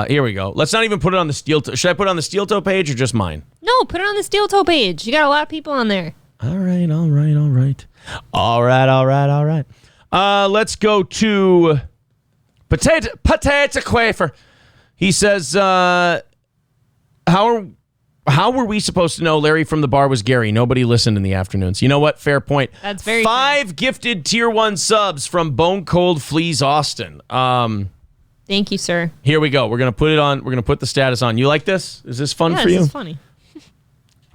Here we go. Let's not even put it on the Steel Toe. Should I put it on the Steel Toe page or just mine? No, put it on the Steel Toe page. You got a lot of people on there. All right. Let's go to Potato Quafer. He says, how were we supposed to know Larry from the bar was Gary? Nobody listened in the afternoons. You know what? Fair point. That's very 5 gifted tier 1 subs from Bone Cold Fleas Austin. Thank you, sir. Here we go. We're gonna put it on. We're gonna put the status on. You like this? Is this fun for you? This is funny.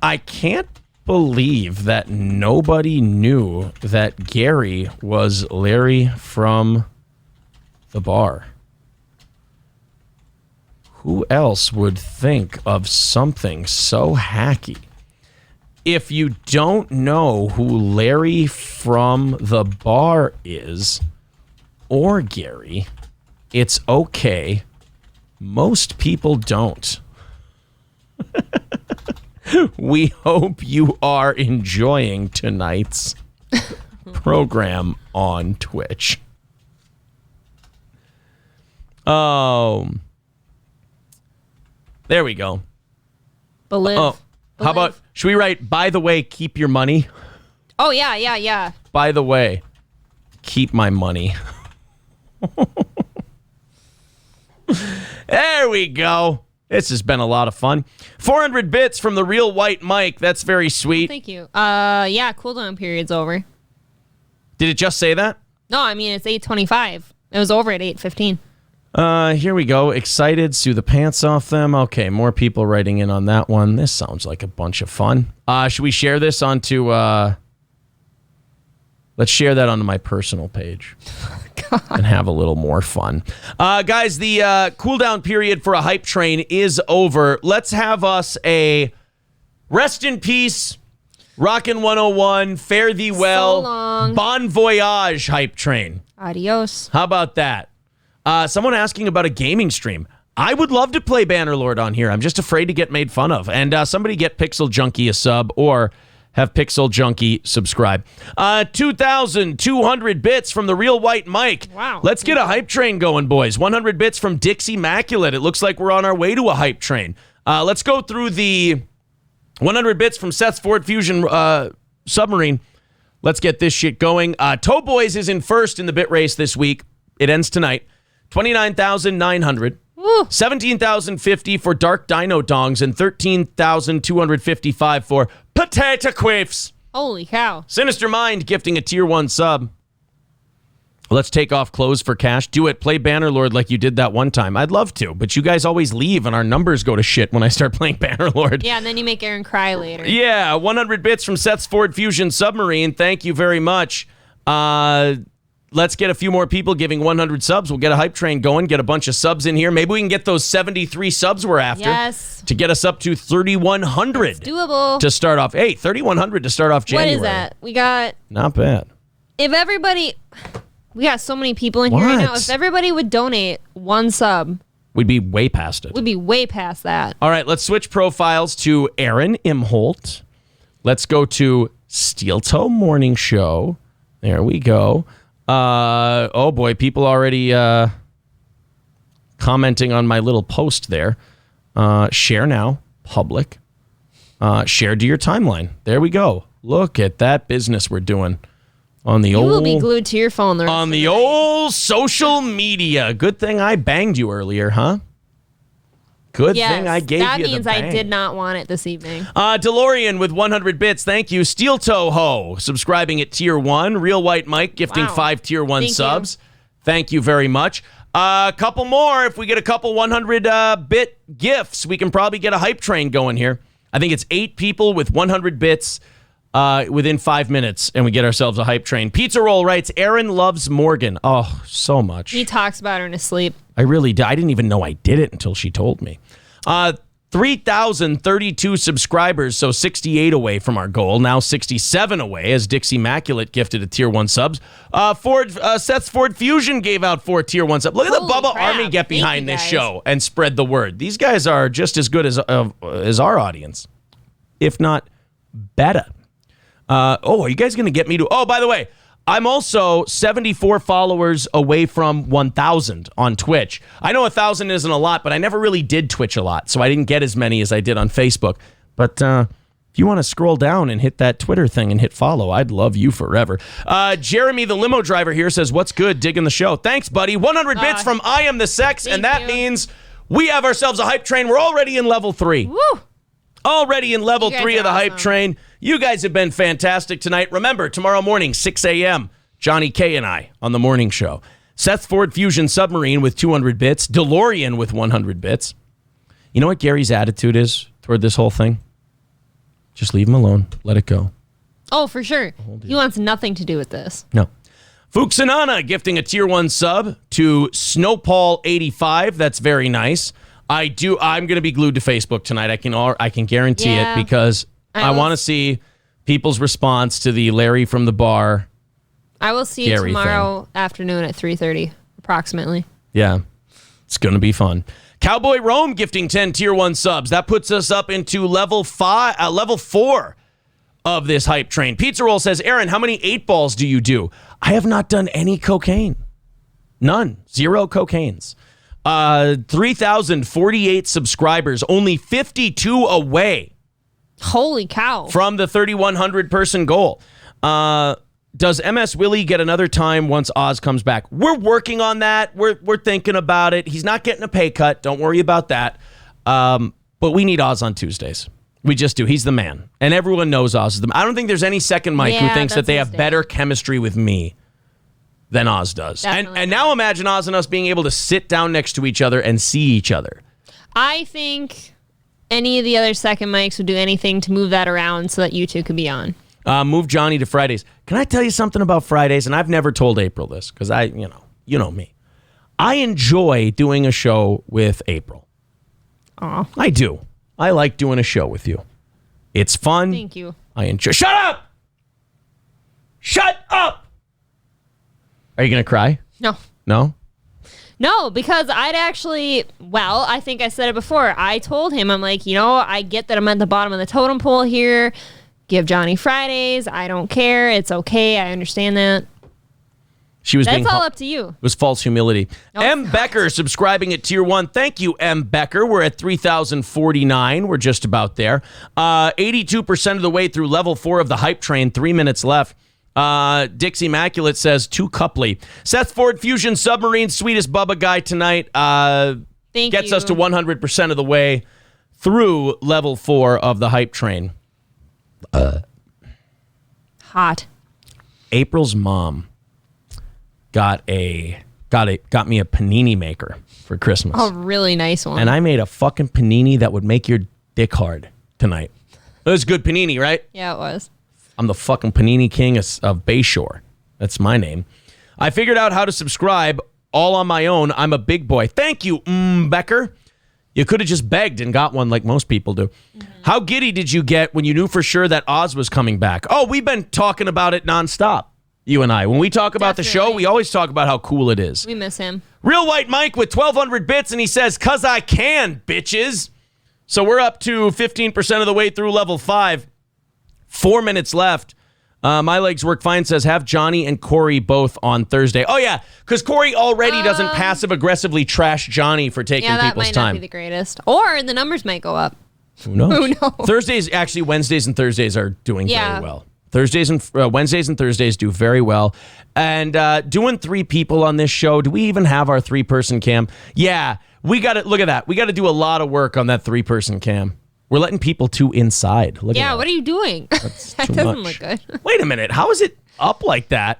I can't believe that nobody knew that Gary was Larry from the bar. Who else would think of something so hacky? If you don't know who Larry from the bar is, or Gary, it's okay. Most people don't. We hope you are enjoying tonight's program on Twitch. Oh, there we go. Believe. Oh, how about, should we write, by the way, keep your money? Oh, yeah. By the way, keep my money. There we go. This has been a lot of fun. 400 bits from the Real White Mike. That's very sweet. Thank you. Yeah, cooldown period's over. Did it just say that? No, I mean, it's 8:25. It was over at 8:15. Here we go. Excited, sue the pants off them. Okay, more people writing in on that one. This sounds like a bunch of fun. Should we share this onto... Let's share that onto my personal page. And have a little more fun. Guys, the cooldown period for a hype train is over. Let's have us a rest in peace, Rockin' 101, fare thee well, So long. bon voyage hype train. Adios. How about that? Someone asking about a gaming stream. I would love to play Bannerlord on here. I'm just afraid to get made fun of. And somebody get Pixel Junkie a sub or... have Pixel Junkie subscribe. 2,200 bits from the Real White Mike. Wow. Let's get a hype train going, boys. 100 bits from Dixie Immaculate. It looks like we're on our way to a hype train. Let's go through the 100 bits from Seth's Ford Fusion Submarine. Let's get this shit going. Toe Boys is in first in the bit race this week. It ends tonight. 29,900. 17,050 for Dark Dino Dongs and 13,255 for Potato Quiffs. Holy cow. Sinister Mind gifting a tier 1 sub. Let's take off clothes for cash. Do it. Play Bannerlord like you did that one time. I'd love to, but you guys always leave and our numbers go to shit when I start playing Bannerlord. Yeah, and then you make Aaron cry later. Yeah, 100 bits from Seth's Ford Fusion Submarine. Thank you very much. Let's get a few more people giving 100 subs. We'll get a hype train going, get a bunch of subs in here. Maybe we can get those 73 subs we're after. Yes. To get us up to 3,100. It's doable. To start off. Hey, 3,100 to start off January. What is that? We got... Not bad. If everybody... We got so many people in here right now. If everybody would donate 1 sub, We'd be way past it. we'd be way past that. All right, let's switch profiles to Aaron Imholt. Let's go to Steel Toe Morning Show. There we go. Oh boy, people already commenting on my little post there. Share now, public. Share to your timeline. There we go. Look at that business we're doing on the You old... will be glued to your phone the rest on of the night. old social media. Good thing I banged you earlier, huh? Good Yes, thing I gave that you the means bang. I did not want it this evening. DeLorean with 100 bits. Thank you. Steel Toe Ho subscribing at tier 1. Real White Mike gifting Wow. 5 tier 1 Thank subs. Thank you very much. A couple more. If we get a couple 100 bit gifts, we can probably get a hype train going here. I think it's 8 people with 100 bits within 5 minutes, and we get ourselves a hype train. Pizza Roll writes, Aaron loves Morgan. Oh, so much. He talks about her in his sleep. I really did. I didn't even know I did it until she told me. 3,032 subscribers, so 68 away from our goal. Now 67 away as Dixie Immaculate gifted a tier 1 subs. Seth's Ford Fusion gave out 4 tier 1 subs. Look at the Holy Bubba crap. Army get Thank behind you, this guys. show and spread the word. These guys are just as good as our audience, if not better. Are you guys going to get me to... Oh, by the way, I'm also 74 followers away from 1,000 on Twitch. I know 1,000 isn't a lot, but I never really did Twitch a lot, so I didn't get as many as I did on Facebook. But if you want to scroll down and hit that Twitter thing and hit follow, I'd love you forever. Jeremy, the limo driver here, says, what's good? Digging the show. Thanks, buddy. 100 bits from I Am the Sex, and that means we have ourselves a hype train. We're already in level 3. Woo! Already in level 3 of the hype train. You guys have been fantastic tonight. Remember, tomorrow morning, 6 a.m., Johnny K and I on the morning show. Seth Ford Fusion Submarine with 200 bits. DeLorean with 100 bits. You know what Gary's attitude is toward this whole thing? Just leave him alone. Let it go. Oh, for sure. He wants nothing to do with this. No. Fuxanana gifting a tier 1 sub to Snowpaul85. That's very nice. I'm going to be glued to Facebook tonight. I can guarantee it because I want to see people's response to the Larry from the bar. I will see you tomorrow afternoon at 3:30 approximately. Yeah. It's going to be fun. Cowboy Rome gifting 10 tier 1 subs. That puts us up into level 4 of this hype train. Pizza Roll says, Aaron, how many 8 balls do you do? I have not done any cocaine. None. 0 cocaines. 3,048 subscribers, only 52 away. Holy cow. From the 3,100 person goal. Does MS Willie get another time once Oz comes back? We're working on that. We're thinking about it. He's not getting a pay cut. Don't worry about that. But we need Oz on Tuesdays. We just do. He's the man. And everyone knows Oz is the man. I don't think there's any second Mike who thinks that they have better chemistry with me than Oz does. And now imagine Oz and us being able to sit down next to each other and see each other. I think any of the other second mics would do anything to move that around so that you two could be on. Move Johnny to Fridays. Can I tell you something about Fridays? And I've never told April this because you know me. I enjoy doing a show with April. Aw. I do. I like doing a show with you. It's fun. Thank you. I enjoy. Shut up! Shut up! Are you going to cry? No. No? No, because I think I said it before. I told him, I'm like, I get that I'm at the bottom of the totem pole here. Give Johnny Fridays. I don't care. It's okay. I understand that. That's all up to you. It was false humility. M. Becker subscribing at tier 1. Thank you, M. Becker. We're at 3,049. We're just about there. 82% of the way through level 4 of the hype train. 3 minutes left. Dix Immaculate says, too coupley. Seth Ford Fusion Submarine, sweetest Bubba guy tonight. Gets us to 100% of the way through level 4 of the hype train. Hot. April's mom got me a panini maker for Christmas. A really nice one. And I made a fucking panini that would make your dick hard tonight. It was good panini, right? Yeah, it was. I'm the fucking panini king of Bayshore. That's my name. I figured out how to subscribe all on my own. I'm a big boy. Thank you, Becker. You could have just begged and got one like most people do. Mm-hmm. How giddy did you get when you knew for sure that Oz was coming back? Oh, we've been talking about it nonstop, you and I. When we talk about the show, we always talk about how cool it is. We miss him. Real White Mike with 1,200 bits, and he says, 'cause I can, bitches. So we're up to 15% of the way through level 5. 4 minutes left. My Legs Work Fine says, have Johnny and Corey both on Thursday. Oh, yeah, because Corey already doesn't passive-aggressively trash Johnny for taking people's time. Yeah, that might not be the greatest. Or the numbers might go up. Who knows? Who knows? Wednesdays and Thursdays are doing very well. Wednesdays and Thursdays do very well. And doing 3 people on this show, do we even have our 3-person cam? Yeah, we got to, look at that. We got to do a lot of work on that 3-person cam. We're letting people 2 inside. Look at that. What are you doing? That doesn't look good. Wait a minute. How is it up like that?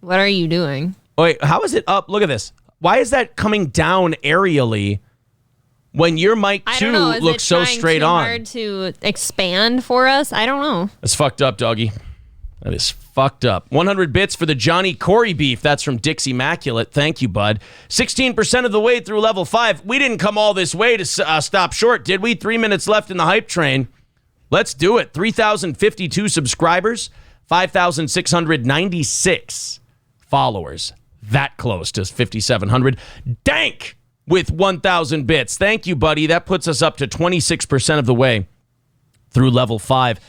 What are you doing? Wait, how is it up? Look at this. Why is that coming down aerially when your mic 2 looks so straight on? Hard to expand for us? I don't know. That's fucked up, doggy. That is fucked up. 100 bits for the Johnny Corey beef. That's from Dix Immaculate. Thank you, bud. 16% of the way through level 5. We didn't come all this way to stop short, did we? 3 minutes left in the hype train. Let's do it. 3,052 subscribers, 5,696 followers. That close to 5,700. Dank with 1,000 bits. Thank you, buddy. That puts us up to 26% of the way through level 5.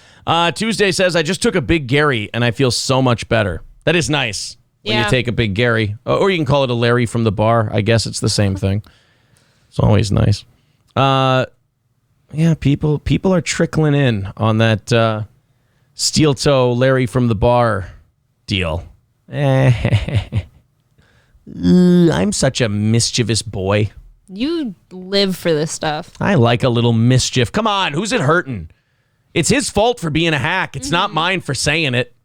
Tuesday says, I just took a Big Gary and I feel so much better. That is nice when you take a Big Gary. Or you can call it a Larry from the bar. I guess it's the same thing. It's always nice. Yeah, people are trickling in on that steel toe Larry from the bar deal. I'm such a mischievous boy. You live for this stuff. I like a little mischief. Come on, who's it hurting? It's his fault for being a hack. It's not mine for saying it.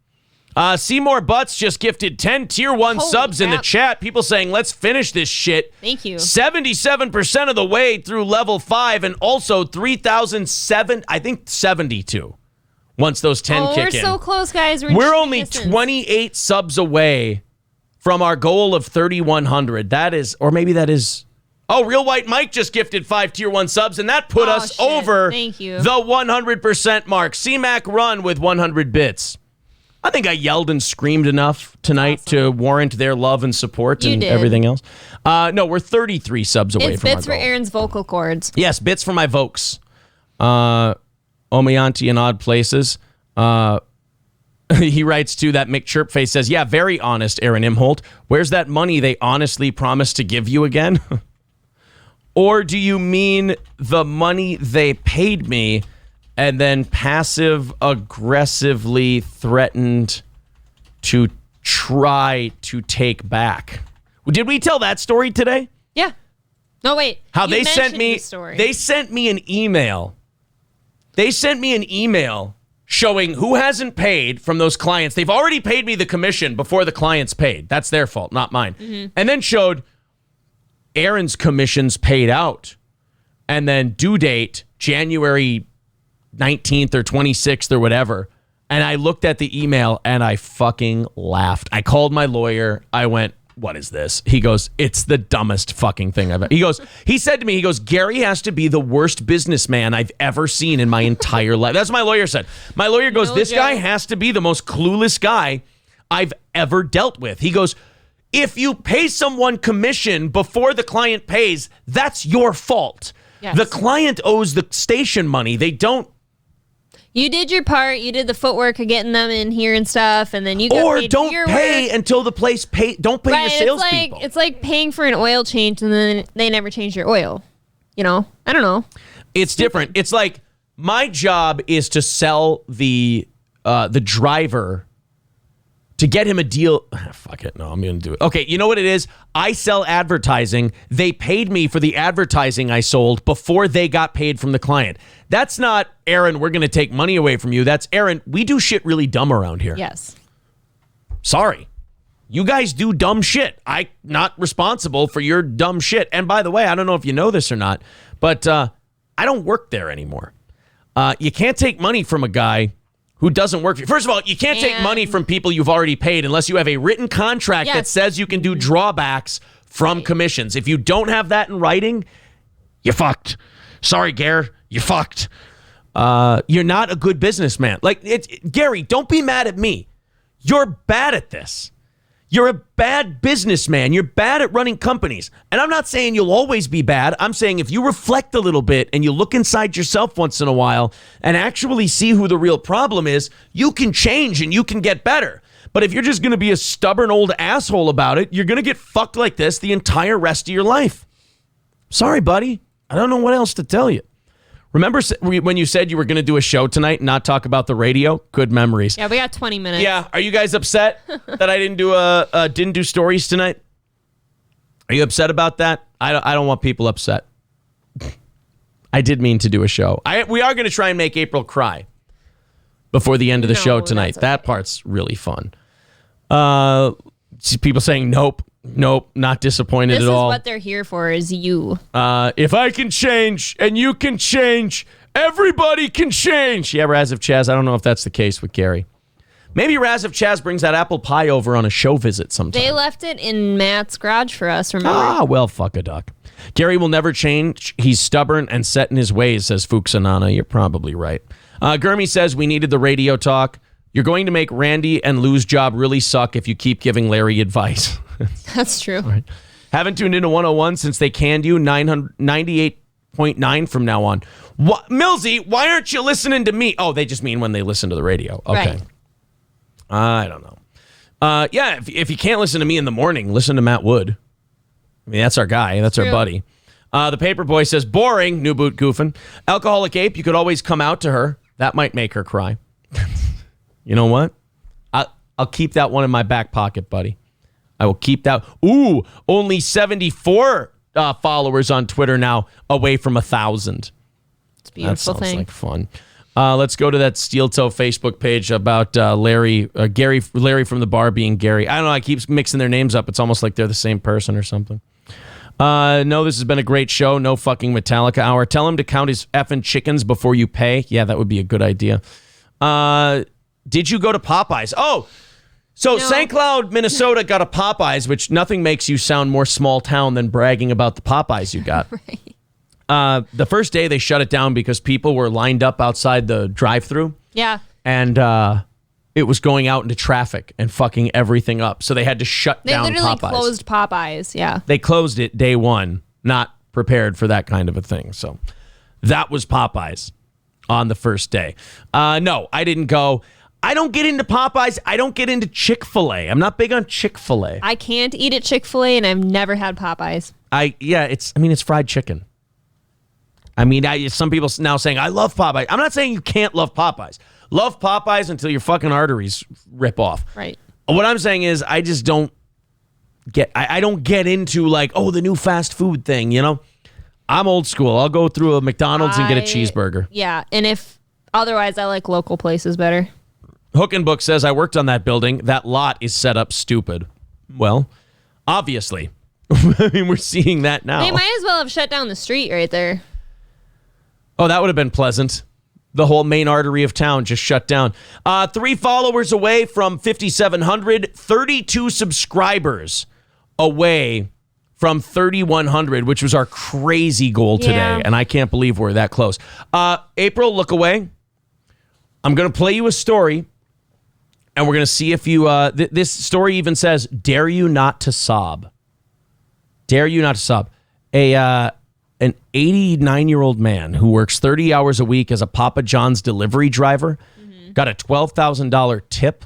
Seymour Butts just gifted 10 tier 1 Holy subs in the crap. chat. People saying, let's finish this shit. Thank you. 77% of the way through level 5 and also 3,072 once those 10 kick we're in. so close, guys. We're only 28 subs away from our goal of 3,100. That is, or maybe that is... Oh, Real White Mike just gifted 5 tier 1 subs, and that put us shit. over Thank you. the 100% mark. C-Mac Run with 100 bits. I think I yelled and screamed enough tonight to warrant their love and support You and did. everything else. No, we're 33 subs away It's from bits our for goal. Aaron's vocal cords. Yes, bits for my Vokes. Omeyanti in odd places. He writes too that Mick Chirpface says, yeah, very honest, Aaron Imholt. Where's that money they honestly promised to give you again? Or do you mean the money they paid me and then passive aggressively threatened to try to take back? Did we tell that story today? Yeah. No, wait. How You they sent mentioned me the story. they sent me an email. They sent me an email showing who hasn't paid from those clients. They've already paid me the commission before the clients paid. That's their fault, not mine. And then showed Aaron's commissions paid out. And then due date, January 19th or 26th or whatever. And I looked at the email and I fucking laughed. I called my lawyer. I went, what is this? He goes, it's the dumbest fucking thing I've ever. He said to me, Gary has to be the worst businessman I've ever seen in my entire life. That's what my lawyer said. My lawyer goes, No this guy joke. has to be the most clueless guy I've ever dealt with. He goes, if you pay someone commission before the client pays, that's your fault. Yes. The client owes the station money. They don't. You did your part. You did the footwork of getting them in here and stuff, and then you got Or paid don't for your pay work. until the place pay. Don't pay your Right, salespeople. it's like paying for an oil change and then they never change your oil. You know? I don't know. It's different. It's like my job is to sell the driver to get him a deal. Fuck it. No, I'm going to do it. Okay, you know what it is? I sell advertising. They paid me for the advertising I sold before they got paid from the client. That's not, Aaron, we're going to take money away from you. That's, Aaron, we do shit really dumb around here. Yes. Sorry. You guys do dumb shit. I'm not responsible for your dumb shit. And by the way, I don't know if you know this or not, but I don't work there anymore. You can't take money from a guy who doesn't work for you. First of all, you can't take money from people you've already paid unless you have a written contract that Yes. says you can do drawbacks from commissions. If you don't have that in writing, you're fucked. Sorry, Gare, you're fucked. You're not a good businessman. Gary, don't be mad at me. You're bad at this. You're a bad businessman. You're bad at running companies. And I'm not saying you'll always be bad. I'm saying if you reflect a little bit and you look inside yourself once in a while and actually see who the real problem is, you can change and you can get better. But if you're just going to be a stubborn old asshole about it, you're going to get fucked like this the entire rest of your life. Sorry, buddy. I don't know what else to tell you. Remember when you said you were going to do a show tonight and not talk about the radio? Good memories. Yeah, we got 20 minutes. Yeah, are you guys upset that I didn't do stories tonight? Are you upset about that? I don't want people upset. I did mean to do a show. We are going to try and make April cry before the end of the No, show tonight. that's That okay. part's really fun. People saying nope, not disappointed This at is all. what they're here for, is you. If I can change and you can change, everybody can change. Yeah, Raz of Chaz. I don't know if that's the case with Gary. Maybe Raz of Chaz brings that apple pie over on a show visit sometime. They left it in Matt's garage for us, remember? Ah, well, fuck a duck. Gary will never change. He's stubborn and set in his ways, says Fuxanana. You're probably right. Gurmy says we needed the radio talk. You're going to make Randy and Lou's job really suck if you keep giving Larry advice. That's true. Haven't tuned into 101 since they canned you. 98 98.9 from now on. What, Millsy, why aren't you listening to me? Oh, they just mean when they listen to the radio. Okay. Right. I don't know. Yeah, if you can't listen to me in the morning, listen to Matt Wood. I mean, that's our guy. That's our True. buddy. The paper boy says, boring, new boot goofing. Alcoholic ape, you could always come out to her. That might make her cry. You know what? I'll keep that one in my back pocket, buddy. I will keep that. Ooh, only 74 followers on Twitter now, away from 1,000. It's a beautiful That sounds thing. like fun. Let's go to that Steel Toe Facebook page about Larry from the bar being Gary. I don't know. I keep mixing their names up. It's almost like they're the same person or something. No, this has been a great show. No fucking Metallica hour. Tell him to count his effing chickens before you pay. Yeah, that would be a good idea. Did you go to Popeyes? Oh, so No. St. Cloud, Minnesota got a Popeyes, which nothing makes you sound more small town than bragging about the Popeyes you got. The first day they shut it down because people were lined up outside the drive-thru. Yeah. And it was going out into traffic and fucking everything up. So they had to shut They down literally Popeyes. closed Popeyes. Yeah. They closed it day one, not prepared for that kind of a thing. So that was Popeyes on the first day. No, I didn't go. I don't get into Popeyes. I don't get into Chick-fil-A. I'm not big on Chick-fil-A. I can't eat at Chick-fil-A, and I've never had Popeyes. It's fried chicken. I mean, some people now saying, I love Popeyes. I'm not saying you can't love Popeyes. Love Popeyes until your fucking arteries rip off. Right. What I'm saying is I just don't get, I don't get into like, oh, the new fast food thing, you know? I'm old school. I'll go through a McDonald's and get a cheeseburger. Yeah. And if otherwise, I like local places better. Hook and Book says, I worked on that building. That lot is set up stupid. Well, obviously. I mean, we're seeing that now. They might as well have shut down the street right there. Oh, that would have been pleasant. The whole main artery of town just shut down. 3 followers away from 5,700, 32 subscribers away from 3,100, which was our crazy goal today. Yeah. And I can't believe we're that close. April, look away. I'm going to play you a story, and we're going to see if you... this story even says, dare you not to sob. Dare you not to sob. An 89-year-old man who works 30 hours a week as a Papa John's delivery driver got a $12,000 tip,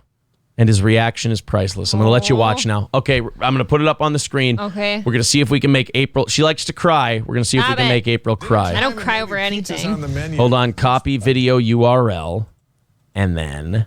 and his reaction is priceless. I'm going to let you watch now. Okay, I'm going to put it up on the screen. Okay. We're going to see if we can make April... She likes to cry. We're going to see if we Stop can it. make April cry. I don't cry over anything. Hold on. Copy video URL, and then...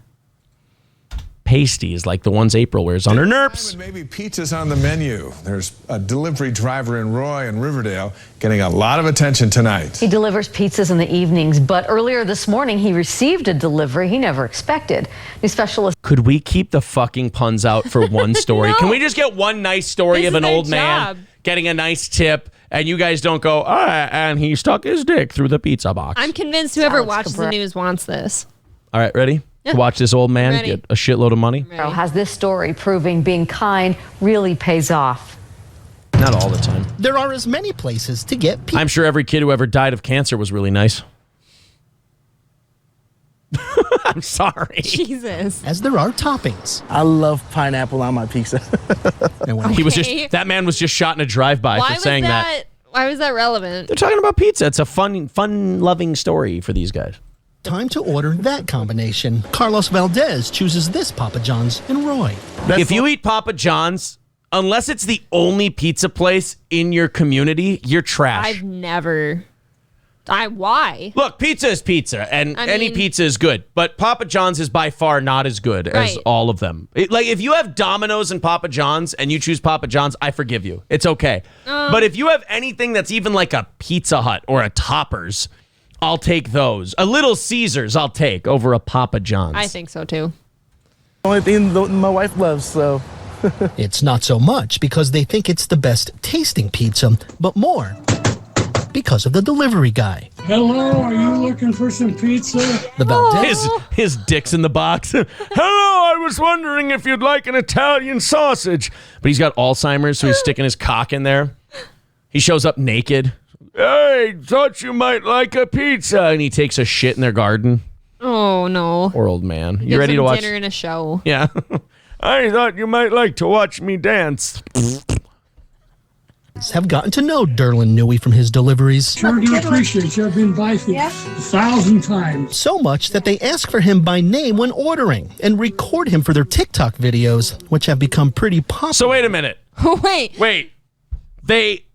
pasties like the ones April wears on her nerps. Maybe pizza's on the menu. There's a delivery driver in Roy and Riverdale getting a lot of attention tonight. He delivers pizzas in the evenings, but earlier this morning he received a delivery he never expected. New specialist Could we keep the fucking puns out for one story? No. Can we just get one nice story This of is an their old job. man getting a nice tip, and you guys don't go, and he stuck his dick through the pizza box? I'm convinced whoever Alex watches the Cabrera. news wants this. All right, ready? To watch this old man Ready. get a shitload of money? has this story proving being kind really pays off. Not all the time. There are as many places to get pizza. I'm sure every kid who ever died of cancer was really nice. I'm sorry. Jesus. as there are toppings. I love pineapple on my pizza. And when He was Okay. just, that man was just shot in a drive-by Why for was saying that. that? Why was that relevant? They're talking about pizza. It's a fun-loving story for these guys. time to order that combination, Carlos Valdez chooses this Papa John's in Roy. If you eat Papa John's, unless it's the only pizza place in your community, you're trash. I've never. Why? Look, pizza is pizza, and I any mean- pizza is good. But Papa John's is by far not as good as Right. all of them. Like, if you have Domino's and Papa John's, and you choose Papa John's, I forgive you. It's okay. But if you have anything that's even like a Pizza Hut or a Toppers, I'll take those. A Little Caesars, I'll take over a Papa John's. I think so too. Only thing that my wife loves, so. It's not so much because they think it's the best tasting pizza, but more because of the delivery guy. Hello, are you looking for some pizza? The Valdez His dick's in the box. Hello, I was wondering if you'd like an Italian sausage. But he's got Alzheimer's, so he's sticking his cock in there. He shows up naked. Hey, thought you might like a pizza. And he takes a shit in their garden. Oh no. Poor old man. You Gives ready him to watch? dinner and a show? Yeah. I thought you might like to watch me dance. have gotten to know Derlin Newey from his deliveries. Sure do appreciate you. I've been by 1,000 times. So much that they ask for him by name when ordering and record him for their TikTok videos, which have become pretty popular. So wait a minute. Wait. They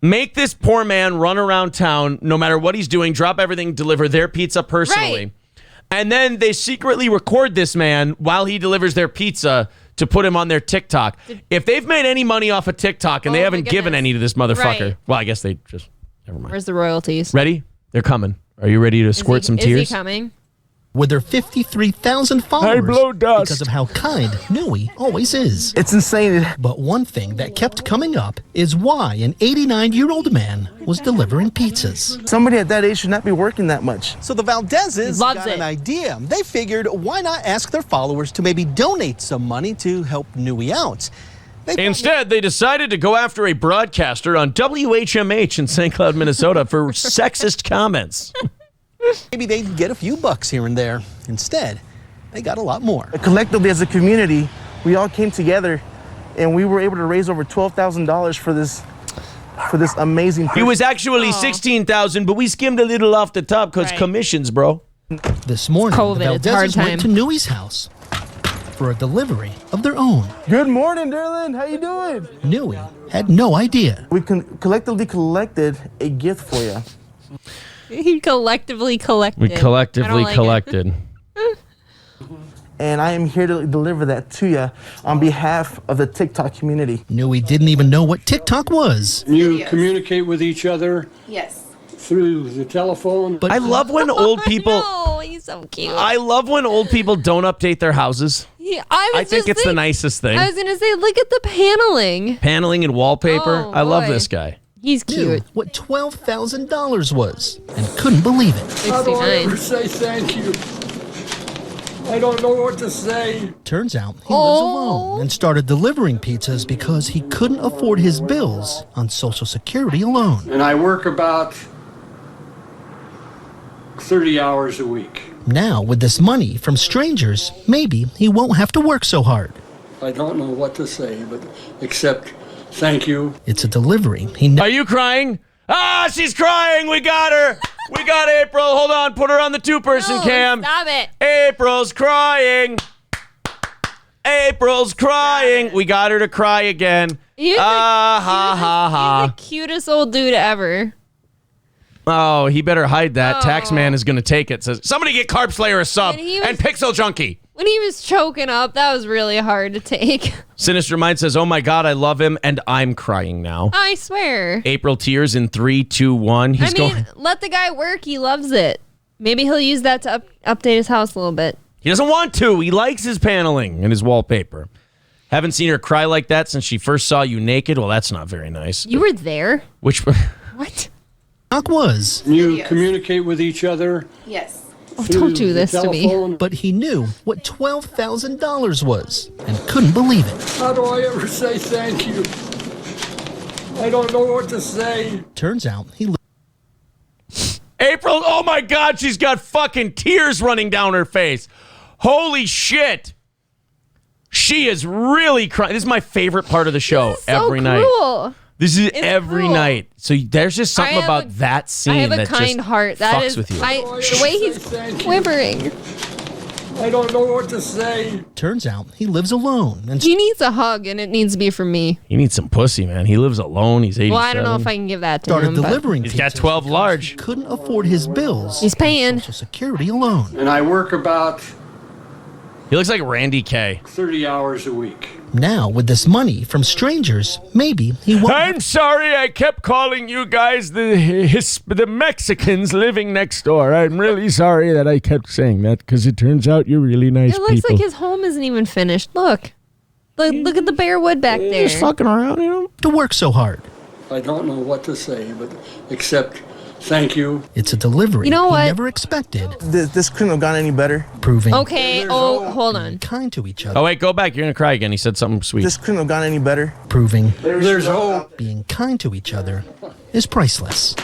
make this poor man run around town, no matter what he's doing, drop everything, deliver their pizza personally. Right. And then they secretly record this man while he delivers their pizza to put him on their TikTok. If they've made any money off of TikTok and they haven't given any to this motherfucker, Right. well, I guess they just, never mind. Where's the royalties? Ready? They're coming. Are you ready to squirt some tears? Is he coming? With their 53,000 followers because of how kind Newey always is. It's insane. But one thing that kept coming up is why an 89-year-old man was delivering pizzas. Somebody at that age should not be working that much. So the Valdezes Loves got it. an idea. They figured, why not ask their followers to maybe donate some money to help Newey out? Instead, they decided to go after a broadcaster on WHMH in St. Cloud, Minnesota for sexist comments. Maybe they'd get a few bucks here and there. Instead, they got a lot more. Collectively, as a community, we all came together and we were able to raise over $12,000 for this amazing It was actually $16,000, but we skimmed a little off the top because commissions, bro. This morning, COVID, the it's a hard Valdezes went to time. Newey's house for a delivery of their own. Good morning, Derlin. How you doing? Newey had no idea. We collectively collected a gift for you. He collectively collected. We collectively I don't like collected. And I am here to deliver that to you on behalf of the TikTok community. Newey didn't even know what TikTok was. You communicate with each other Yes. through the telephone. But I love when old people. Oh, he's so cute. I love when old people don't update their houses. Yeah, I think it's the nicest thing. I was gonna say, look at the paneling. Paneling and wallpaper. Oh, I love boy. this guy. He's knew cute. what $12,000 was and couldn't believe it. How do I 69. ever say thank you? I don't know what to say. Turns out he lives alone and started delivering pizzas because he couldn't afford his bills on Social Security alone. And I work about 30 hours a week. Now, with this money from strangers, maybe he won't have to work so hard. I don't know what to say, but except thank you. It's a delivery. Are you crying? Ah, she's crying. We got her. We got April. Hold on. Put her on the two-person No, cam. Stop it. April's crying. April's crying. We got her to cry again. He's the cutest old dude ever. Oh, he better hide that. Taxman is going to take it. Says, somebody get Carb Slayer a sub And he was- and Pixel Junkie. When he was choking up, that was really hard to take. Sinister Mind says, oh my God, I love him, and I'm crying now. I swear. April tears in 3, 2, 1. He's going. Let the guy work. He loves it. Maybe he'll use that to update his house a little bit. He doesn't want to. He likes his paneling and his wallpaper. Haven't seen her cry like that since she first saw you naked. Well, that's not very nice. You were there? Which What? Was. You communicate with each other. Yes. Oh, don't do this to me. But he knew what $12,000 was and couldn't believe it. How do I ever say thank you? I don't know what to say. Turns out he April, oh my God, she's got fucking tears running down her face. Holy shit. She is really crying. This is my favorite part of the show every night. Cruel. This is It's every cruel. night. So there's just something I have about a- that scene I have a that kind just heart. That fucks is, with you. the way he's quivering. I don't know what to say. Turns out he lives alone and He needs a hug, and it needs to be from me. He needs some pussy, man. He lives alone. He's 87. Well, I don't know if I can give that to started him. but delivering He's got pizzas 12 large. couldn't afford his bills. He's paying. Social Security alone. And I work about He looks like Randy K. 30 hours a week. Now, with this money from strangers, maybe he won't. I'm sorry I kept calling you guys the Mexicans living next door. I'm really sorry that I kept saying that because it turns out you're really nice It looks people. like his home isn't even finished. Look at the bare wood back there. Just fucking around, you know? to work so hard. I don't know what to say, but except thank you. It's a delivery You know he what? never expected, This couldn't have gone any better. proving Okay. Oh, hold on. kind to each other, Oh, wait, go back. You're going to cry again. He said something sweet. This couldn't have gone any better. proving There's hope. being kind to each other is priceless.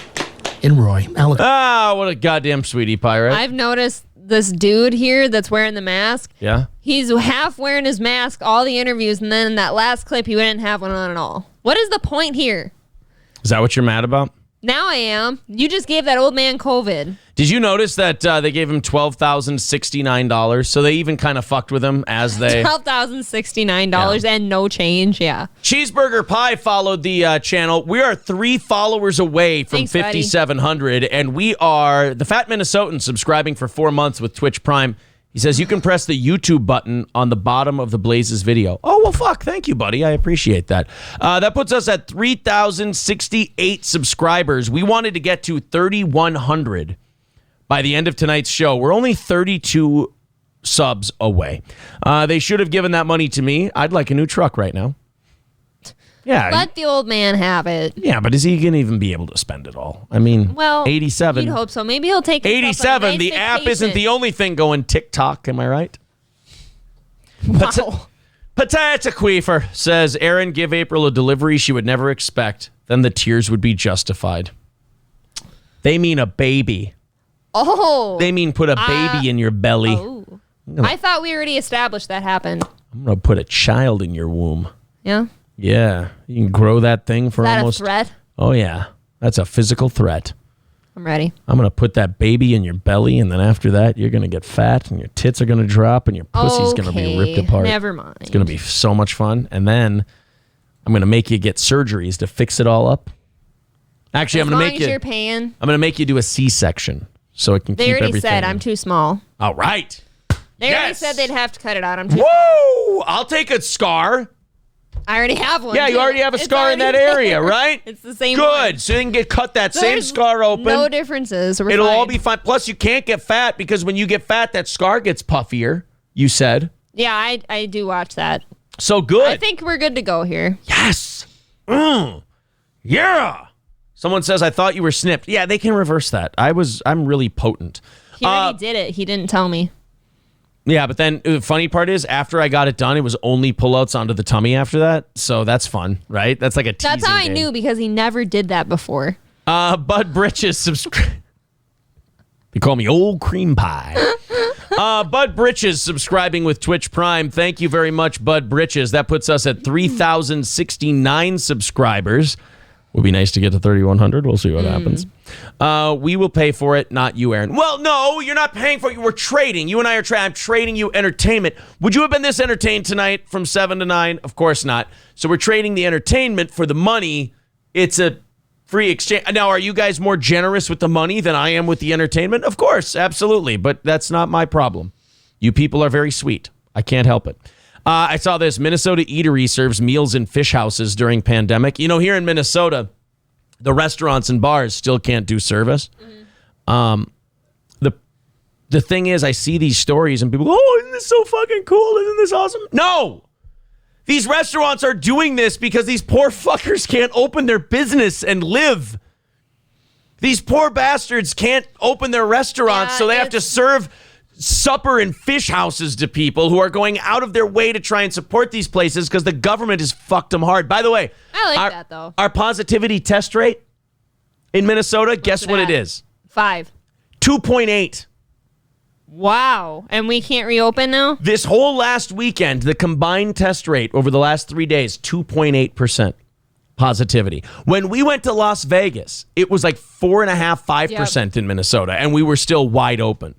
In Roy, Alec. Ah, what a goddamn sweetie pie, right? I've noticed this dude here that's wearing the mask. Yeah? He's half wearing his mask all the interviews, and then in that last clip, he didn't have one on at all. What is the point here? Is that what you're mad about? Now I am. You just gave that old man COVID. Did you notice that they gave him $12,069? So they even kind of fucked with him as they... $12,069 and no change, yeah. Cheeseburger Pie followed the channel. We are 3 followers away from 5,700, and we are the Fat Minnesotan subscribing for 4 months with Twitch Prime. He says you can press the YouTube button on the bottom of the Blazes video. Oh, well, fuck. Thank you, buddy. I appreciate that. That puts us at 3,068 subscribers. We wanted to get to 3,100 by the end of tonight's show. We're only 32 subs away. They should have given that money to me. I'd like a new truck right now. Yeah. Let the old man have it. Yeah, but is he going to even be able to spend it all? I mean, well, 87. You'd hope so. Maybe he'll take 87. Nice the vacation. app isn't the only thing going TikTok. Am I right? Wow. Potato Queefer says, Aaron, give April a delivery she would never expect. Then the tears would be justified. They mean a baby. Oh. They mean put a baby in your belly. Oh. I thought we already established that happened. I'm going to put a child in your womb. Yeah. Yeah. You can grow that thing for Is that almost... a threat? Oh, yeah. That's a physical threat. I'm ready. I'm going to put that baby in your belly, and then after that, you're going to get fat, and your tits are going to drop, and your pussy's going to be ripped apart. Never mind. It's going to be so much fun. And then I'm going to make you get surgeries to fix it all up. Actually, I'm going to make you... You're paying. I'm going to make you do a C-section so it can They keep already everything. said I'm too small. All right. They already said they'd have to cut it out. I'm too Woo! I'll take a scar. I already have one. Yeah, you already have a scar in that area, right? It's the same Good. one. So you can cut that same There's scar open. No differences. We're It'll fine. all be fine. Plus, you can't get fat because when you get fat, that scar gets puffier, you said. Yeah, I do watch that. So good. I think we're good to go here. Yes. Yeah. Someone says, I thought you were snipped. Yeah, they can reverse that. I'm really potent. He already did it. He didn't tell me. Yeah, but then the funny part is after I got it done, it was only pullouts onto the tummy after that. So that's fun, right? That's like a teasing That's how I game. knew because he never did that before. Bud Britches subscribe. They call me Old Cream Pie. Bud Britches subscribing with Twitch Prime. Thank you very much, Bud Britches. That puts us at 3,069 subscribers. Would be nice to get to 3,100. We'll see what happens. We will pay for it, not you, Aaron. Well, no, you're not paying for it. We're trading. You and I are trading. I'm trading you entertainment. Would you have been this entertained tonight from 7 to 9? Of course not. So we're trading the entertainment for the money. It's a free exchange. Now, are you guys more generous with the money than I am with the entertainment? Of course, absolutely. But that's not my problem. You people are very sweet. I can't help it. I saw this. Minnesota Eatery serves meals in fish houses during pandemic. You know, here in Minnesota, the restaurants and bars still can't do service. The thing is, I see these stories and people go, oh, isn't this so fucking cool? Isn't this awesome? No! These restaurants are doing this because these poor fuckers can't open their business and live. These poor bastards can't open their restaurants, so they have to serve supper in fish houses to people who are going out of their way to try and support these places because the government has fucked them hard. By the way, I like that, though. Our positivity test rate in Minnesota, guess what it is? 5. 2.8. Wow. And we can't reopen now? This whole last weekend, the combined test rate over the last 3 days, 2.8% positivity. When we went to Las Vegas, it was like 4.5%, 5% in Minnesota, and we were still wide open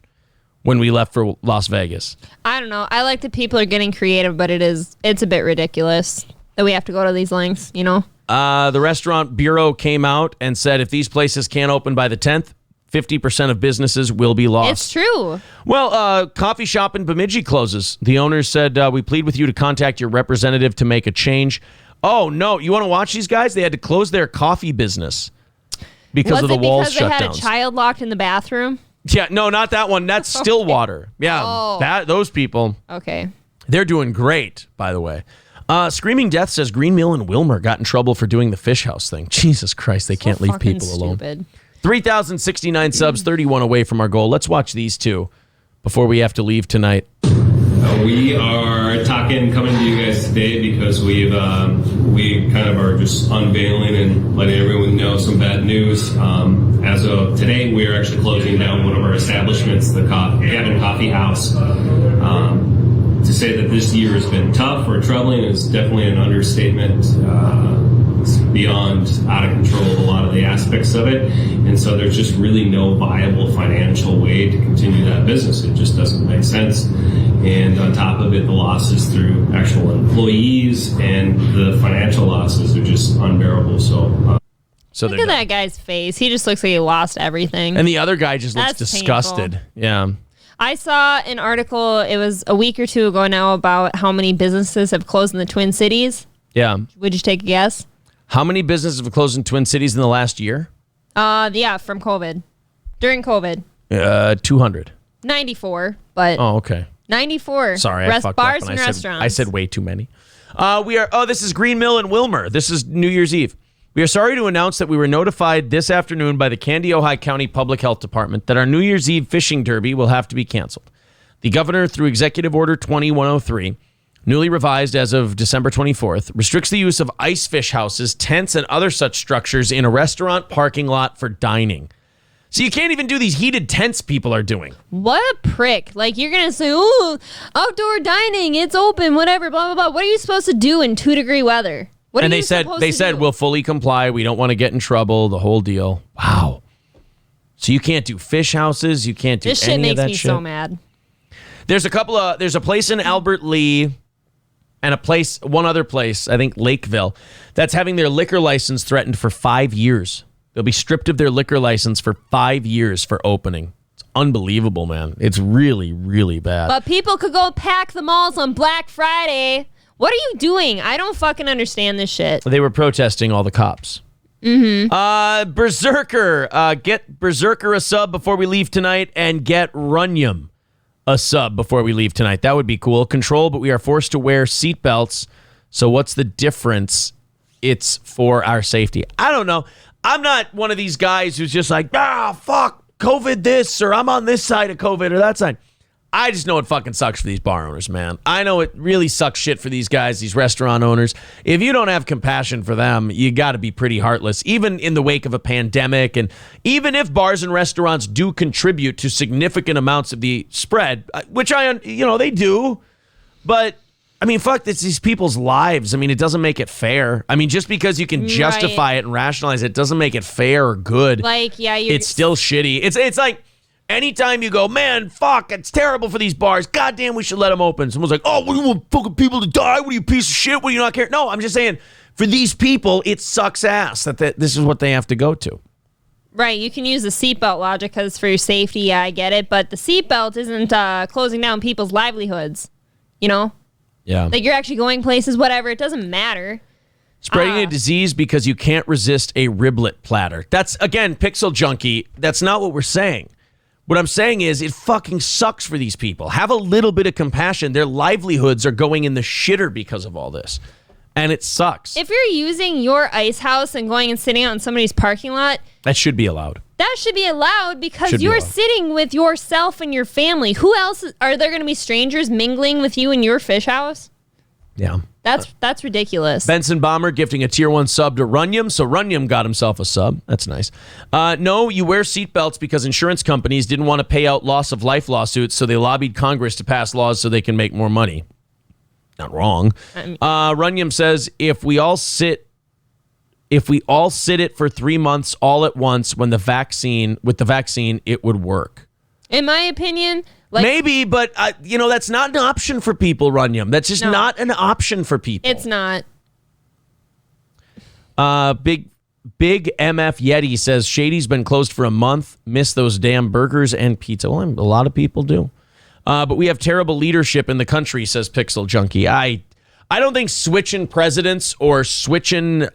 when we left for Las Vegas. I don't know. I like that people are getting creative, but it's a bit ridiculous that we have to go to these lengths, you know? The Restaurant Bureau came out and said if these places can't open by the 10th, 50% of businesses will be lost. It's true. Well, coffee shop in Bemidji closes. The owners said, we plead with you to contact your representative to make a change. Oh, no. You want to watch these guys? They had to close their coffee business because of the walls shutdowns. Was it because they had a child locked in the bathroom? Yeah, no, not that one. That's Stillwater. Yeah, those people. Okay. They're doing great, by the way. Screaming Death says Green Mill and Wilmer got in trouble for doing the fish house thing. Jesus Christ, they can't leave people alone. 3,069 subs, 31 away from our goal. Let's watch these two before we have to leave tonight. We are coming to you guys today because we kind of are just unveiling and letting everyone know some bad news. As of today, we are actually closing down one of our establishments, the Gavin Coffee House. To say that this year has been tough or troubling is definitely an understatement. beyond out of control of a lot of the aspects of it. And so there's just really no viable financial way to continue that business. It just doesn't make sense. And on top of it, the losses through actual employees and the financial losses are just unbearable. So look at that guy's face. He just looks like he lost everything. And the other guy just looks That's disgusted. painful. Yeah. I saw an article, it was a week or two ago now, about how many businesses have closed in the Twin Cities. Yeah. Would you take a guess? How many businesses have closed in Twin Cities in the last year? Yeah, from COVID. During COVID. 200. 94, but Oh, okay. 94. Sorry, I fucked bars up. and restaurants. I said way too many. This is Green Mill and Wilmer. This is New Year's Eve. We are sorry to announce that we were notified this afternoon by the Candy-Ojai County Public Health Department that our New Year's Eve fishing derby will have to be canceled. The governor, through Executive Order 20103, newly revised as of December 24th, restricts the use of ice fish houses, tents, and other such structures in a restaurant parking lot for dining. So you can't even do these heated tents people are doing. What a prick. Like, you're going to say, oh, outdoor dining, it's open, whatever, blah, blah, blah. What are you supposed to do in 2-degree weather? What And are they you said supposed to do? we'll fully comply. We don't want to get in trouble. The whole deal. Wow. So you can't do fish houses. You can't do This shit any of makes that me shit. so mad. There's a place in Albert Lee and one other place, I think Lakeville, that's having their liquor license threatened for 5 years. They'll be stripped of their liquor license for 5 years for opening. It's unbelievable, man. It's really, really bad. But people could go pack the malls on Black Friday. What are you doing? I don't fucking understand this shit. They were protesting all the cops. Mm-hmm. Berserker. Get Berserker a sub before we leave tonight, and get Runyum a sub before we leave tonight. That would be cool. Control, but we are forced to wear seatbelts. So what's the difference? It's for our safety. I don't know. I'm not one of these guys who's just like, fuck, COVID this, or I'm on this side of COVID or that side. I just know it fucking sucks for these bar owners, man. I know it really sucks shit for these guys, these restaurant owners. If you don't have compassion for them, you got to be pretty heartless, even in the wake of a pandemic. And even if bars and restaurants do contribute to significant amounts of the spread, which they do. But, I mean, fuck, it's these people's lives. I mean, it doesn't make it fair. I mean, just because you can justify it and rationalize it doesn't make it fair or good. Like, yeah, it's still shitty. It's like, anytime you go, man, fuck, it's terrible for these bars. Goddamn, we should let them open. Someone's like, oh, what do you want fucking people to die? What are you, piece of shit? What do you not care? No, I'm just saying, for these people, it sucks ass that this is what they have to go to. Right, you can use the seatbelt logic because it's for your safety. Yeah, I get it. But the seatbelt isn't closing down people's livelihoods, you know? Yeah. Like, you're actually going places, whatever. It doesn't matter. Spreading a disease because you can't resist a riblet platter. That's, again, Pixel Junkie. That's not what we're saying. What I'm saying is it fucking sucks for these people. Have a little bit of compassion. Their livelihoods are going in the shitter because of all this. And it sucks. If you're using your ice house and going and sitting out in somebody's parking lot, that should be allowed. That should be allowed because you're sitting with yourself and your family. Who else? Are there going to be strangers mingling with you in your fish house? Yeah. That's ridiculous. Benson Bomber gifting a tier 1 sub to Runyum. So Runyum got himself a sub. That's nice. No, you wear seatbelts because insurance companies didn't want to pay out loss of life lawsuits, so they lobbied Congress to pass laws so they can make more money. Not wrong. Runyum says if we all sit it for 3 months all at once with the vaccine, it would work. In my opinion, maybe, but that's not an option for people, Runyum. That's just not an option for people. It's not. Big MF Yeti says Shady's been closed for a month. Miss those damn burgers and pizza. Well, a lot of people do. But we have terrible leadership in the country, says Pixel Junkie. I don't think switching presidents or switching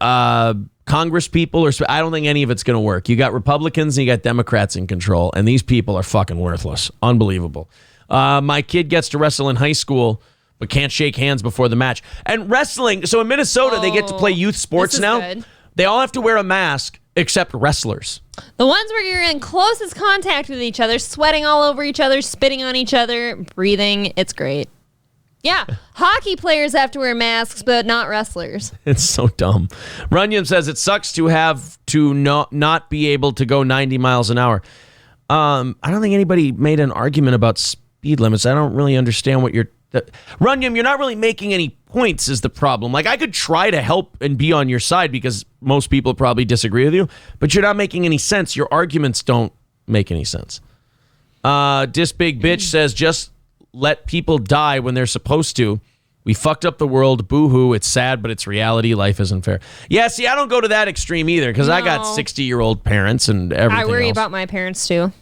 Congress people, I don't think any of it's going to work. You got Republicans and you got Democrats in control, and these people are fucking worthless. Unbelievable. My kid gets to wrestle in high school, but can't shake hands before the match. And wrestling, so in Minnesota, they get to play youth sports now. Good. They all have to wear a mask except wrestlers. The ones where you're in closest contact with each other, sweating all over each other, spitting on each other, breathing. It's great. Yeah, hockey players have to wear masks, but not wrestlers. It's so dumb. Runyum says it sucks to have to not be able to go 90 miles an hour. I don't think anybody made an argument about speed limits. I don't really understand what Runyum, you're not really making any points is the problem. Like, I could try to help and be on your side because most people probably disagree with you, but you're not making any sense. Your arguments don't make any sense. This big bitch says, just let people die when they're supposed to. We fucked up the world. Boo-hoo. It's sad, but it's reality. Life isn't fair. Yeah, see, I don't go to that extreme either because I got 60-year-old parents and everything I worry else. about my parents, too.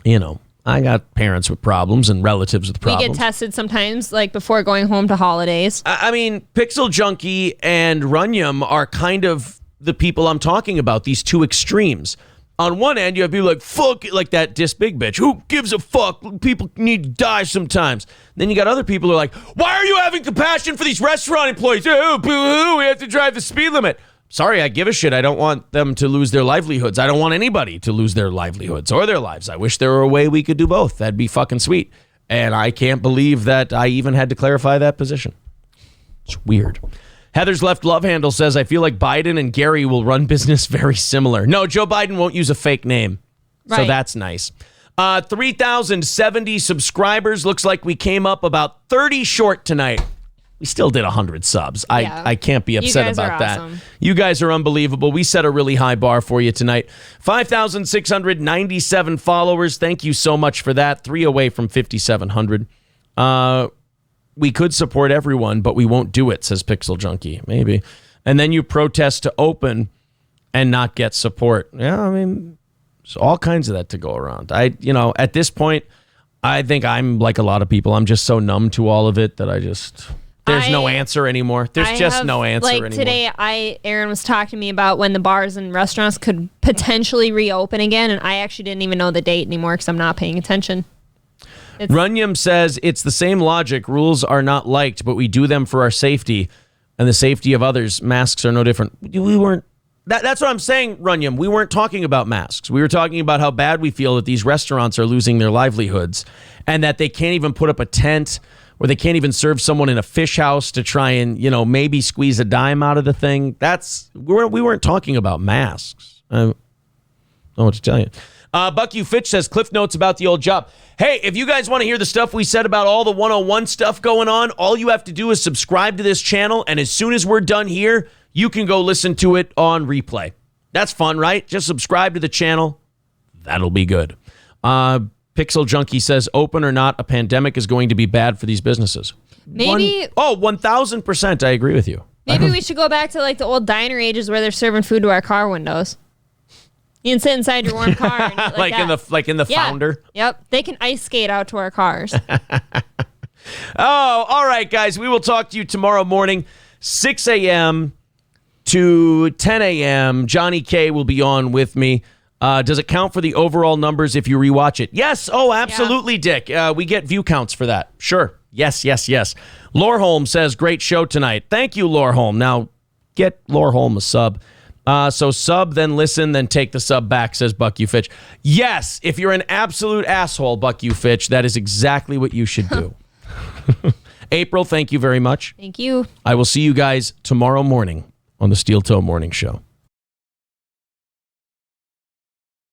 You know, I got parents with problems and relatives with problems. We get tested sometimes, like before going home to holidays. I mean, Pixel Junkie and Runyam are kind of the people I'm talking about, these two extremes. On one end, you have people like, fuck it, like that Dis Big Bitch. Who gives a fuck? People need to die sometimes. Then you got other people who are like, why are you having compassion for these restaurant employees? Oh, boo-hoo, we have to drive the speed limit. Sorry, I give a shit. I don't want them to lose their livelihoods. I don't want anybody to lose their livelihoods or their lives. I wish there were a way we could do both. That'd be fucking sweet. And I can't believe that I even had to clarify that position. It's weird. Heather's Left Love Handle says, I feel like Biden and Gary will run business very similar. No, Joe Biden won't use a fake name. Right. So that's nice. 3,070 subscribers. Looks like we came up about 30 short tonight. We still did 100 subs. I can't be upset about that. Awesome. You guys are unbelievable. We set a really high bar for you tonight. 5,697 followers. Thank you so much for that. 3 away from 5,700. We could support everyone, but we won't do it, says Pixel Junkie. Maybe. And then you protest to open and not get support. Yeah, I mean, there's all kinds of that to go around. At this point, I think I'm like a lot of people. I'm just so numb to all of it that there's no answer anymore. There's just no answer anymore. Today, Aaron was talking to me about when the bars and restaurants could potentially reopen again, and I actually didn't even know the date anymore because I'm not paying attention. Runyam says, it's the same logic. Rules are not liked, but we do them for our safety and the safety of others. Masks are no different. We weren't. That's what I'm saying, Runyam. We weren't talking about masks. We were talking about how bad we feel that these restaurants are losing their livelihoods and that they can't even put up a tent or they can't even serve someone in a fish house to try and, maybe squeeze a dime out of the thing. We weren't talking about masks. I don't know what to tell you. Buck U. Fitch says, Cliff Notes about the old job. Hey, if you guys want to hear the stuff we said about all the 101 stuff going on, all you have to do is subscribe to this channel, and as soon as we're done here, you can go listen to it on replay. That's fun, right? Just subscribe to the channel. That'll be good. Pixel Junkie says, open or not, a pandemic is going to be bad for these businesses. Maybe. 1,000%. I agree with you. Maybe we should go back to like the old diner ages where they're serving food to our car windows. You can sit inside your warm car and eat like in the Founder. Yep. They can ice skate out to our cars. All right, guys. We will talk to you tomorrow morning, 6 a.m. to 10 a.m. Johnny K will be on with me. Does it count for the overall numbers if you rewatch it? Yes. Oh, absolutely, yeah. Dick. We get view counts for that. Sure. Yes. Lorholm says, great show tonight. Thank you, Lorholm. Now, get Lorholm a sub. So sub, then listen, then take the sub back, says Buck U. Fitch. Yes, if you're an absolute asshole, Buck U. Fitch, that is exactly what you should do. April, thank you very much. Thank you. I will see you guys tomorrow morning on the Steel Toe Morning Show.